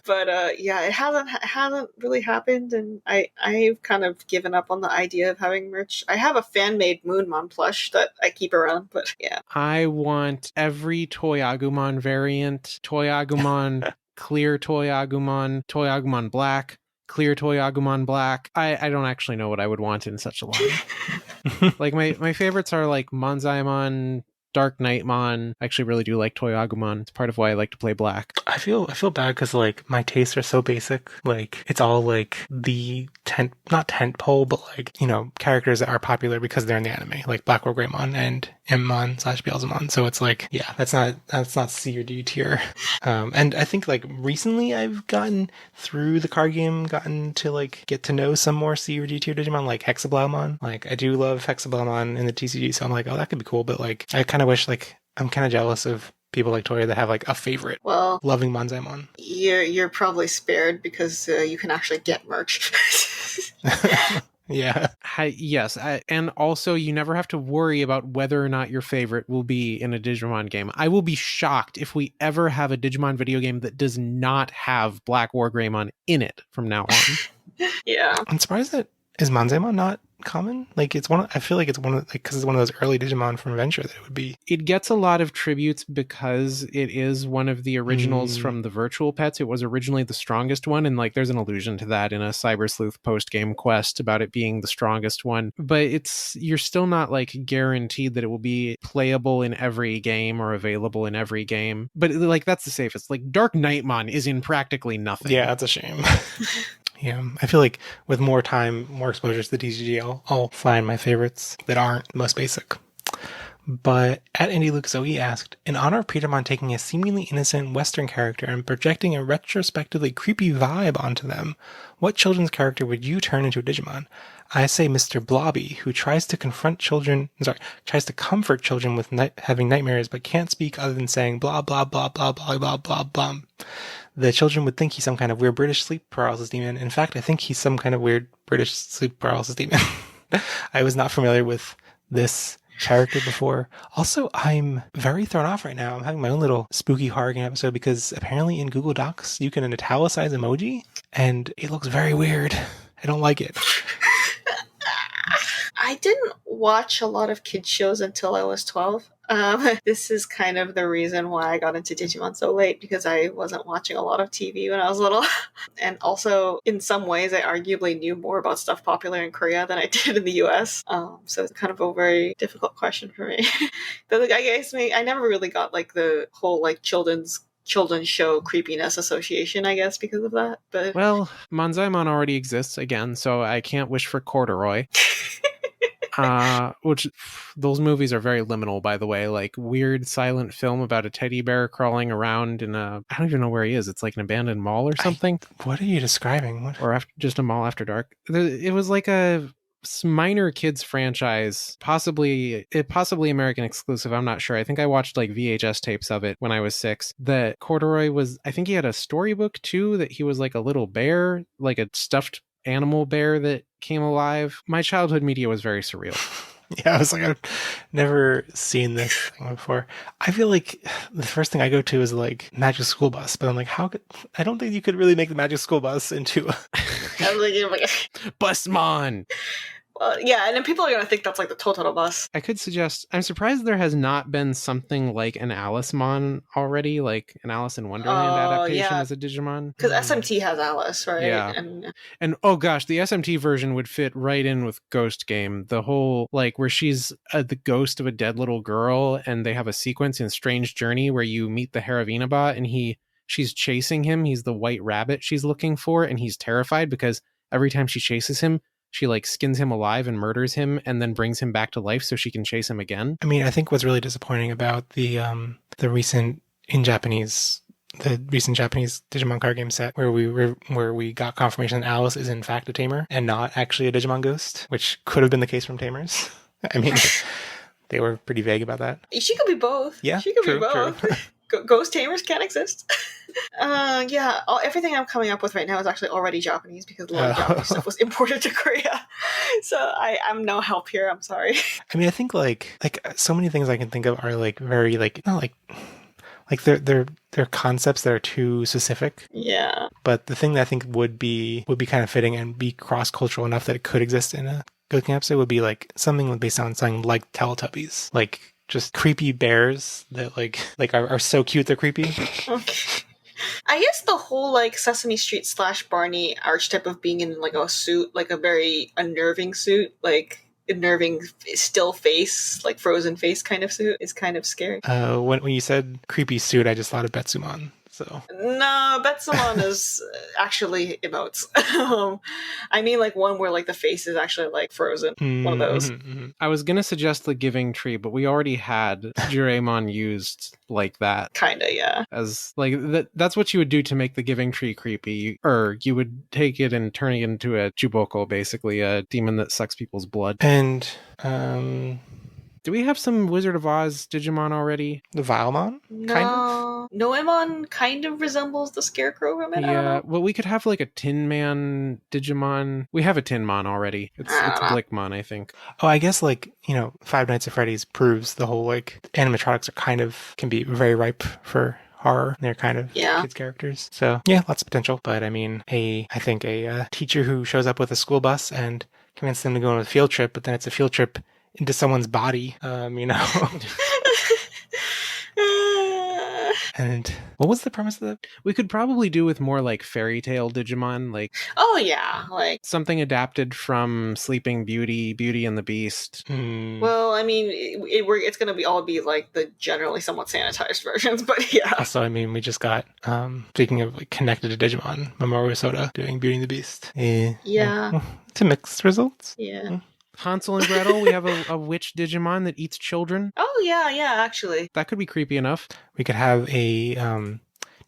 but yeah, it hasn't really happened, and I've kind of given up on the idea of having merch. I have a fan-made Moonmon plush that I keep around, but yeah. I want every Toy Agumon variant, Toy Agumon Clear Toy Agumon Black, clear toy Agumon Black. I don't actually know what I would want in such a line. Like my favorites are like Monzaimon, Dark Knightmon. I actually really do like Toy Agumon. It's part of why I like to play Black. I feel bad because like my tastes are so basic. Like it's all like the not tent pole, but like, you know, characters that are popular because they're in the anime, like Black War Greymon and Mmon / Beelzemon. So it's like, yeah, that's not C or D tier. And I think like recently I've gotten through the card game, gotten to like get to know some more C or D tier Digimon, like Hexablaumon. Like I do love Hexablaumon in the TCG, so I'm like, oh, that could be cool. But like I kind of wish, like, I'm kind of jealous of people like Toya that have like a favorite. Well, loving Monzaimon. You're probably spared because you can actually get merch. Yeah. Yes, and also you never have to worry about whether or not your favorite will be in a Digimon game. I will be shocked if we ever have a Digimon video game that does not have Black War Greymon in it from now on. Yeah. I'm surprised that is Monzaimon not common? Like I feel like it's one of, like, because it's one of those early Digimon from Adventure that it would be. It gets a lot of tributes because it is one of the originals from the Virtual Pets. It was originally the strongest one, and like there's an allusion to that in a Cyber Sleuth post-game quest about it being the strongest one. But you're still not like guaranteed that it will be playable in every game or available in every game. But like that's the safest. Like Dark Knightmon is in practically nothing. Yeah, that's a shame. Yeah, I feel like with more time, more exposure to the TCG, I'll find my favorites that aren't most basic. But at Andy Luke Zoe asked, in honor of Petermon taking a seemingly innocent Western character and projecting a retrospectively creepy vibe onto them, what children's character would you turn into a Digimon? I say Mr. Blobby, who tries to comfort children with having nightmares, but can't speak other than saying blah, blah, blah, blah, blah, blah, blah, blah. The children would think he's some kind of weird British sleep paralysis demon. In fact, I think he's some kind of weird British sleep paralysis demon. I was not familiar with this character before. Also, I'm very thrown off right now. I'm having my own little spooky horror game episode because apparently in Google Docs, you can italicize emoji, and it looks very weird. I don't like it. I didn't watch a lot of kids shows until I was 12. This is kind of the reason why I got into Digimon so late, because I wasn't watching a lot of TV when I was little. And also, in some ways, I arguably knew more about stuff popular in Korea than I did in the US. So it's kind of a very difficult question for me. But like, I guess I never really got like the whole like children's show creepiness association, I guess, because of that. But well, Monzaimon already exists again, so I can't wish for Corduroy. Which those movies are very liminal, by the way. Like weird silent film about a teddy bear crawling around in I don't even know where he is. It's like an abandoned mall or something. What are you describing? Or just a mall after dark. It was like a minor kids franchise, possibly American exclusive. I'm not sure. I think I watched like VHS tapes of it when I was 6. That Corduroy I think he had a storybook too, that he was like a little bear, like a stuffed animal bear that came alive. My childhood media was very surreal. Yeah, I was like, I've never seen this thing before. I feel like the first thing I go to is like Magic School Bus, but I'm like, I don't think you could really make the Magic School Bus into a Busmon. Yeah, and then people are going to think that's like the Totoro bus. I could suggest, I'm surprised there has not been something like an Alicemon already, like an Alice in Wonderland adaptation as a Digimon. Because SMT has Alice, right? Yeah. And oh gosh, the SMT version would fit right in with Ghost Game. The whole, like, where she's the ghost of a dead little girl, and they have a sequence in Strange Journey where you meet the Haravinaba, and she's chasing him. He's the white rabbit she's looking for, and he's terrified because every time she chases him, she like skins him alive and murders him and then brings him back to life so she can chase him again. I mean, I think what's really disappointing about the recent Japanese Digimon card game set where we got confirmation that Alice is in fact a tamer and not actually a Digimon ghost, which could have been the case from Tamers. I mean, they were pretty vague about that. She could be both. Yeah, she could be both. Ghost tamers can't exist. Yeah, everything I'm coming up with right now is actually already Japanese because a lot of Japanese stuff was imported to Korea. So I'm no help here. I'm sorry. I mean, I think like so many things I can think of are like very like not like they're concepts that are too specific. Yeah. But the thing that I think would be kind of fitting and be cross cultural enough that it could exist in a Ghost Game episode would be like something based on something like Teletubbies, like just creepy bears that like are so cute they're creepy. Okay. I guess the whole like Sesame Street / Barney archetype of being in like a suit, like a very unnerving suit, like unnerving still face, like frozen face kind of suit, is kind of scary. When you said creepy suit, I just thought of Betsumon. So No, Betsumon is actually emotes. I mean, like one where like the face is actually like frozen. One of those. I was gonna suggest the Giving Tree, but we already had Juraimon used like that. Kinda, yeah. As like that's what you would do to make the Giving Tree creepy. You would take it and turn it into a Juboko, basically a demon that sucks people's blood. And do we have some Wizard of Oz Digimon already? the Vilemon? No. Kind of? Noemon kind of resembles the Scarecrow from it. Yeah, well, we could have like a Tin Man Digimon. We have a Tin Mon already. It's Blickmon, I think. Oh, I guess like, Five Nights at Freddy's proves the whole like animatronics can be very ripe for horror. They're kind of kids characters. So yeah, lots of potential. But I mean, I think a teacher who shows up with a school bus and convinces them to go on a field trip, but then it's a field trip into someone's body, And what was the premise of that? We could probably do with more like fairy tale Digimon, like like something adapted from Sleeping Beauty, Beauty and the Beast. Well, I mean, it's going to all be like the generally somewhat sanitized versions, but yeah. Also, I mean, we just got speaking of like connected to Digimon, Mamoru Soda doing Beauty and the Beast. Yeah. To mixed results. Yeah. Hansel and Gretel, we have a witch Digimon that eats children. Oh, yeah, actually. That could be creepy enough. We could have a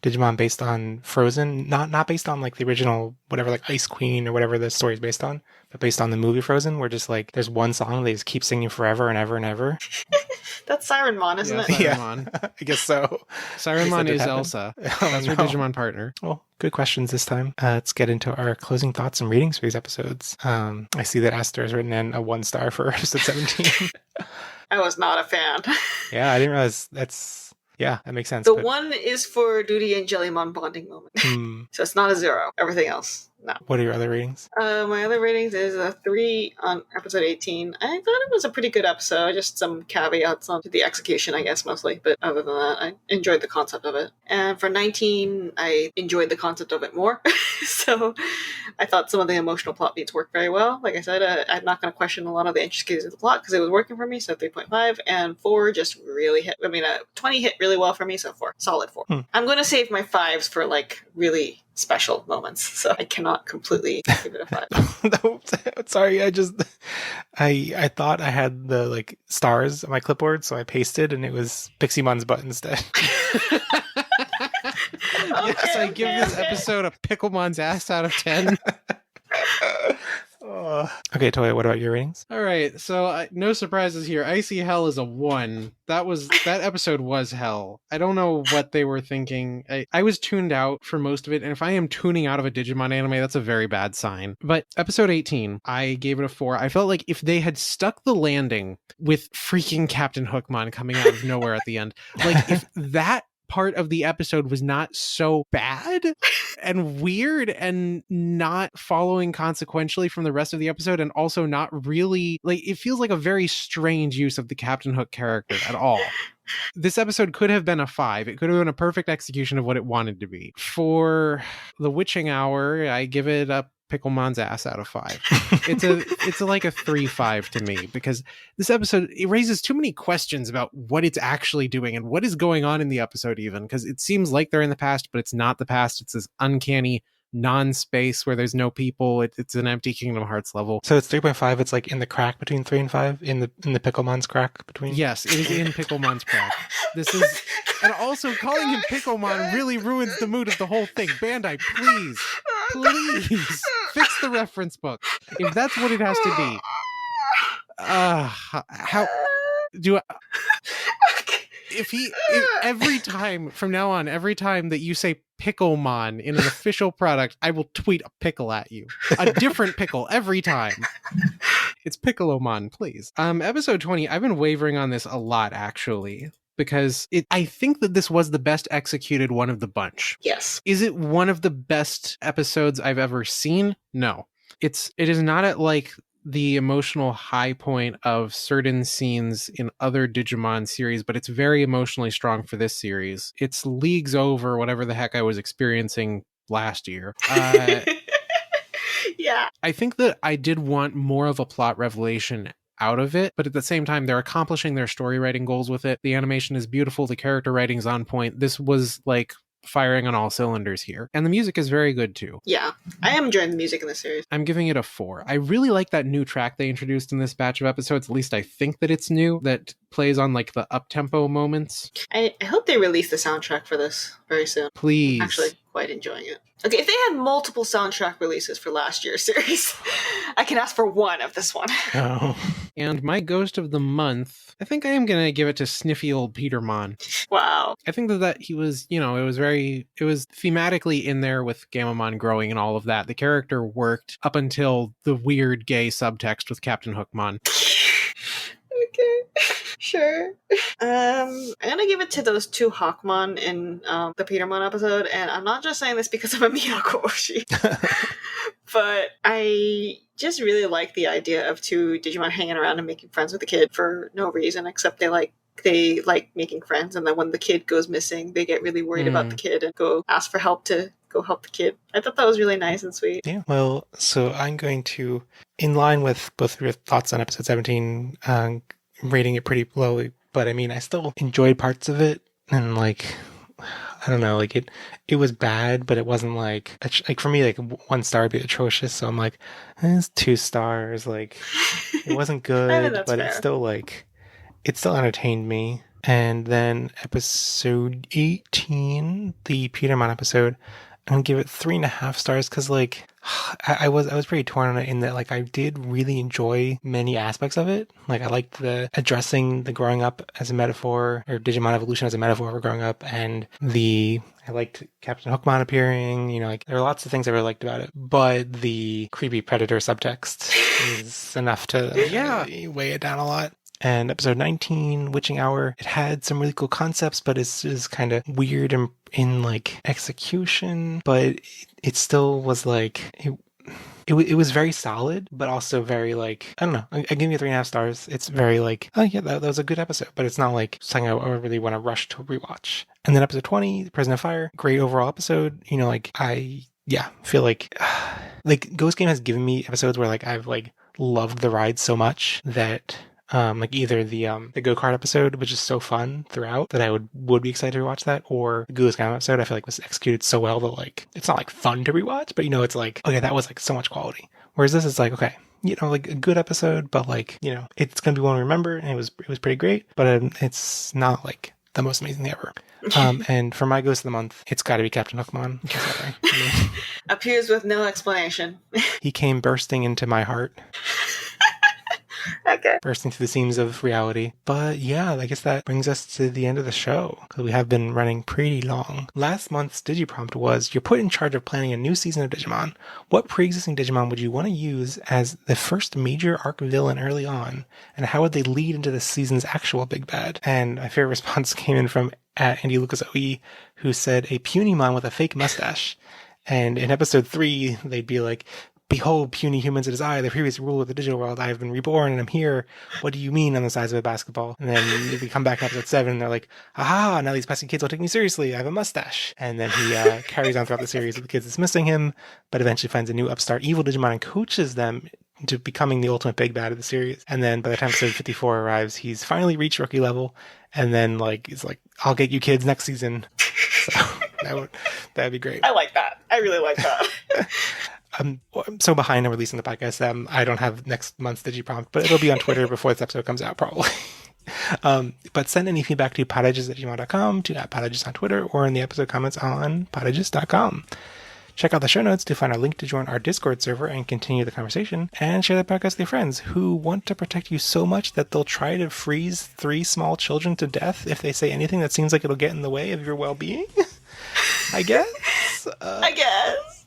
Digimon based on Frozen, not based on like the original, whatever, like Ice Queen or whatever the story is based on, but based on the movie Frozen, where just like there's one song they just keep singing forever and ever and ever. That's Sirenmon, isn't it? Sirenmon. Yeah, I guess so. Sirenmon is Elsa. That's her Digimon partner. Well, good questions this time. Let's get into our closing thoughts and ratings for these episodes. I see that Aster has written in a 1 star for episode 17. I was not a fan. Yeah, I didn't realize that makes sense. The 1 is for Duty and Jellymon bonding moment. So it's not a 0. Everything else, no. What are your other ratings? My other ratings is a 3 on episode 18. I thought it was a pretty good episode. Just some caveats on the execution, I guess, mostly. But other than that, I enjoyed the concept of it. And for 19, I enjoyed the concept of it more. So I thought some of the emotional plot beats worked very well. Like I said, I'm not going to question a lot of the intricacies of the plot because it was working for me, so 3.5. And 4 just really hit. 20 hit really well for me, so 4. Solid 4. I'm going to save my 5s for like really special moments, so I cannot completely give it a 5. No, sorry, I thought I had the like stars on my clipboard, so I pasted and it was Pixiemon's butt instead. Yes, I give this episode a Picklemon's ass out of 10. Okay, Toya, what about your ratings? All right, so no surprises here. Icy Hell is a 1. That episode was hell. I don't know what they were thinking. I was tuned out for most of it, and if I am tuning out of a Digimon anime, that's a very bad sign. But episode 18, I gave it a 4. I felt like if they had stuck the landing with freaking Captain Hookmon coming out of nowhere at the end, like if that part of the episode was not so bad and weird and not following consequentially from the rest of the episode, and also not really like, it feels like a very strange use of the Captain Hook character at all. This episode could have been a 5. It could have been a perfect execution of what it wanted to be. For the witching hour, I give it a Picklemon's ass out of 5. It's like a 3.5 to me, because this episode, it raises too many questions about what it's actually doing and what is going on in the episode, even because it seems like they're in the past, but it's not the past. It's this uncanny non-space where there's no people. It's an empty Kingdom Hearts level. So it's 3.5. It's like in the crack between 3 and 5, in the Picklemon's crack between. Yes, it is in Picklemon's crack. This is, and also calling him Picklemon really ruins the mood of the whole thing. Bandai, please fix the reference book if that's what it has to be. How do I? If every time from now on, every time that you say Picklemon in an official product, I will tweet a pickle at you. A different pickle every time. It's Piccolo-mon, please. Episode 20, I've been wavering on this a lot, actually, because I think that this was the best executed one of the bunch. Yes. Is it one of the best episodes I've ever seen? No. It is not at like the emotional high point of certain scenes in other Digimon series, but it's very emotionally strong for this series. It's leagues over whatever the heck I was experiencing last year. Yeah. I think that I did want more of a plot revelation out of it, but at the same time, they're accomplishing their story writing goals with it. The animation is beautiful. The character writing's on point. This was like firing on all cylinders here. And the music is very good too. Yeah. I am enjoying the music in the series. I'm giving it a 4. I really like that new track they introduced in this batch of episodes. At least I think that it's new, that plays on like the up-tempo moments. I hope they release the soundtrack for this very soon. Please. I'm actually quite enjoying it. Okay, if they had multiple soundtrack releases for last year's series, I can ask for one of this one. Oh. And my ghost of the month, I think I am going to give it to sniffy old Petermon. Wow. I think that he was, it was thematically in there with Gamamon growing and all of that. The character worked up until the weird gay subtext with Captain Hookmon. Okay, sure. I'm gonna give it to those 2 Hawkmon in the Petermon episode, and I'm not just saying this because I'm a Miyako Oshi, but I just really like the idea of 2 Digimon hanging around and making friends with a kid for no reason except they like making friends, and then when the kid goes missing, they get really worried about the kid and go ask for help to go help the kid. I thought that was really nice and sweet. Yeah, well, so I'm going to, in line with both of your thoughts on episode 17, rating it pretty lowly, but I mean, I still enjoyed parts of it, and like, I don't know, like it was bad, but it wasn't like for me, like 1 star would be atrocious, so I'm like, it's 2 stars, like, it wasn't good, but fair. It still entertained me. And then episode 18, the Petermon episode, I'm gonna give it 3.5 stars because like I was pretty torn on it in that like I did really enjoy many aspects of it. Like I liked the addressing the growing up as a metaphor, or Digimon evolution as a metaphor for growing up, and I liked Captain Hookmon appearing, like there are lots of things I really liked about it. But the creepy predator subtext is enough to really weigh it down a lot. And episode 19, Witching Hour, it had some really cool concepts, but it's kind of weird in like execution, but it still was like, it was very solid, but also very like, I don't know, I give you 3.5 stars. It's very like, oh yeah, that was a good episode, but it's not like something I really want to rush to rewatch. And then episode 20, Prison of Fire, great overall episode. I feel like Ghost Game has given me episodes where like I've like loved the ride so much that like either the go-kart episode, which is so fun throughout that I would be excited to rewatch that, or the Goose Game episode I feel like was executed so well that like it's not like fun to rewatch, but it's like, okay, that was like so much quality. Whereas this is like, okay, like a good episode, but like, it's gonna be one to remember, and it was pretty great, but it's not like the most amazing thing ever. And for my ghost of the month, it's got to be Captain Hookmon. Appears with no explanation. He came bursting into my heart. Okay. Bursting through the seams of reality. But yeah, I guess that brings us to the end of the show, because we have been running pretty long. Last month's Digiprompt was, you're put in charge of planning a new season of Digimon. What pre-existing Digimon would you want to use as the first major arc villain early on? And how would they lead into the season's actual big bad? And my favorite response came in from Andy Lucas OE, who said, a Punimon with a fake mustache. And in episode 3, they'd be like, behold, puny humans at his eye, the previous rule of the digital world. I have been reborn and I'm here. What do you mean on the size of a basketball? And then we come back in episode 7 and they're like, aha, now these pesky kids will take me seriously. I have a mustache. And then he carries on throughout the series with the kids dismissing him, but eventually finds a new upstart evil Digimon and coaches them into becoming the ultimate big bad of the series. And then by the time episode 54 arrives, he's finally reached rookie level. And then he's like, I'll get you kids next season. So that'd be great. I like that. I really like that. I'm so behind on releasing the podcast. I don't have next month's Digiprompt, but it'll be on Twitter before this episode comes out, probably. But send any feedback to podages@gmail.com, to @podages on Twitter, or in the episode comments on podages.com. Check out the show notes to find a link to join our Discord server and continue the conversation, and share the podcast with your friends who want to protect you so much that they'll try to freeze 3 small children to death if they say anything that seems like it'll get in the way of your well-being. I guess. I guess.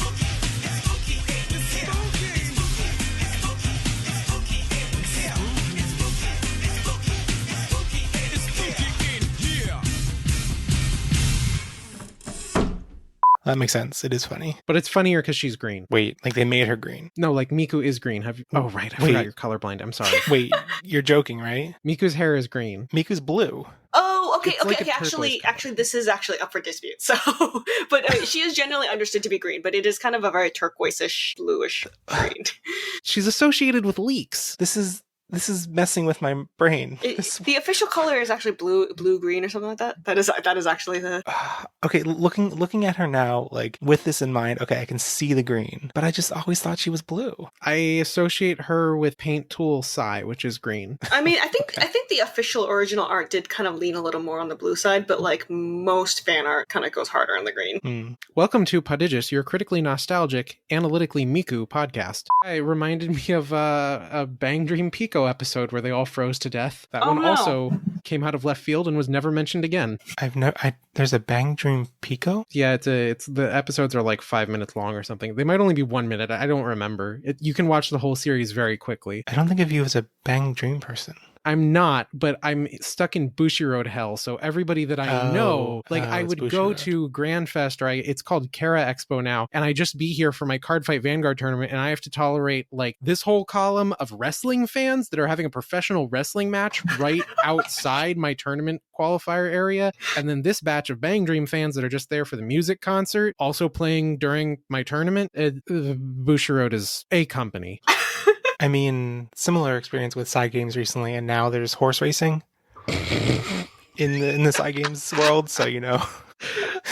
That makes sense. It is funny. But it's funnier because she's green. Wait, like they made her green. No, like Miku is green. Have you? Oh, right. I Wait. forgot you're colorblind. I'm sorry. Wait, you're joking, right? Miku's hair is green. Miku's blue. Oh, okay, It's okay, like a okay. turquoise color. Actually, this is actually up for dispute. So, but she is generally understood to be green, but it is kind of a very turquoise-ish, bluish green. She's associated with leeks. This is messing with my brain. The official color is actually blue green or something like that. That is actually the. Okay, looking at her now, like with this in mind, okay, I can see the green, but I just always thought she was blue. I associate her with Paint Tool Sai, which is green. I mean, I think the official original art did kind of lean a little more on the blue side, but like most fan art kind of goes harder on the green. Welcome to Podigious, your critically nostalgic, analytically Miku podcast. It reminded me of a Bang Dream Pico episode where they all froze to death. That one also came out of left field and was never mentioned again. There's a Bang Dream Pico? Yeah, it's the episodes are like 5 minutes long or something. They might only be 1 minute. I don't remember. You can watch the whole series very quickly. I don't think of you as a Bang Dream person. I'm not, but I'm stuck in Bushiroad hell. So everybody that I know, like I would go to Grand Fest, or it's called Kara Expo now, and I just be here for my Card Fight Vanguard tournament, and I have to tolerate like this whole column of wrestling fans that are having a professional wrestling match right outside my tournament qualifier area, and then this batch of Bang Dream fans that are just there for the music concert, also playing during my tournament. Bushiroad is a company. I mean, similar experience with side games recently, and now there's horse racing in the side games world, so you know.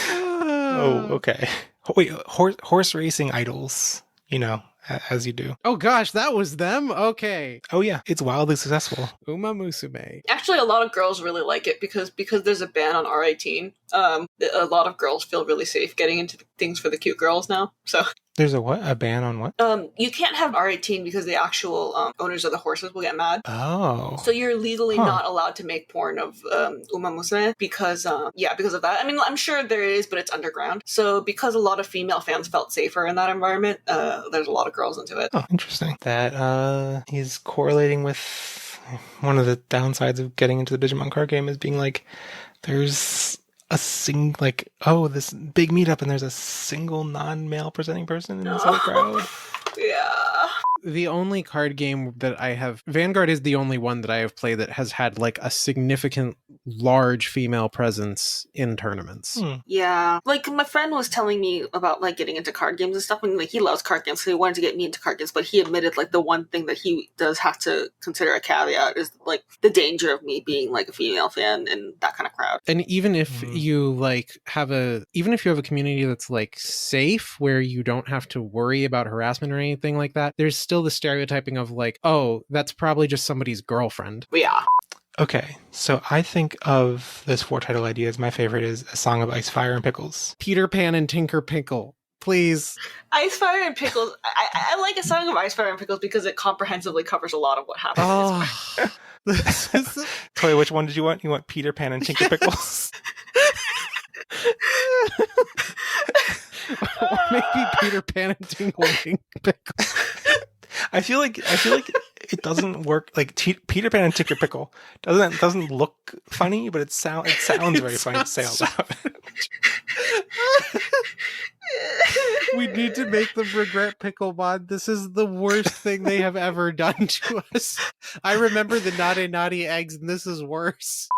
Oh, okay. Wait, horse racing idols, you know, as you do. Oh gosh, that was them? Okay. Oh yeah, it's wildly successful. Uma Musume. Actually, a lot of girls really like it because there's a ban on R18. A lot of girls feel really safe getting into things for the cute girls now. So there's a what? A ban on what? You can't have R18 because the actual owners of the horses will get mad. Oh. So you're legally not allowed to make porn of Uma Musume because of that. I mean, I'm sure there is, but it's underground. So because a lot of female fans felt safer in that environment, there's a lot of girls into it. Oh, interesting. That is correlating with one of the downsides of getting into the Digimon card game is being like, there's this big meetup and there's a single non-male presenting person in this other crowd. Yeah. The only card game that I have, Vanguard is the only one that I have played that has had like a significant large female presence in tournaments. Yeah. Like my friend was telling me about like getting into card games and stuff, and like he loves card games, so he wanted to get me into card games, but he admitted like the one thing that he does have to consider a caveat is like the danger of me being like a female fan in that kind of crowd. And even if you like even if you have a community that's like safe where you don't have to worry about harassment or anything like that, there's still the stereotyping of like, oh, that's probably just somebody's girlfriend. Yeah. Okay, so I think of those 4 title ideas. My favorite is A Song of Ice, Fire, and Pickles. Peter Pan and Tinker Pickle. Please. Ice Fire and Pickles. I like A Song of Ice Fire and Pickles because it comprehensively covers a lot of what happens. Oh. This is- Toy, which one did you want? You want Peter Pan and Tinker Pickles? Or maybe Peter Pan and Tingle Pickle. I feel like it doesn't work. Like Peter Pan and Tinker Pickle doesn't look funny, but it sounds very funny to say out loud. We need to make them regret Picklebot. This is the worst thing they have ever done to us. I remember the naughty eggs, and this is worse.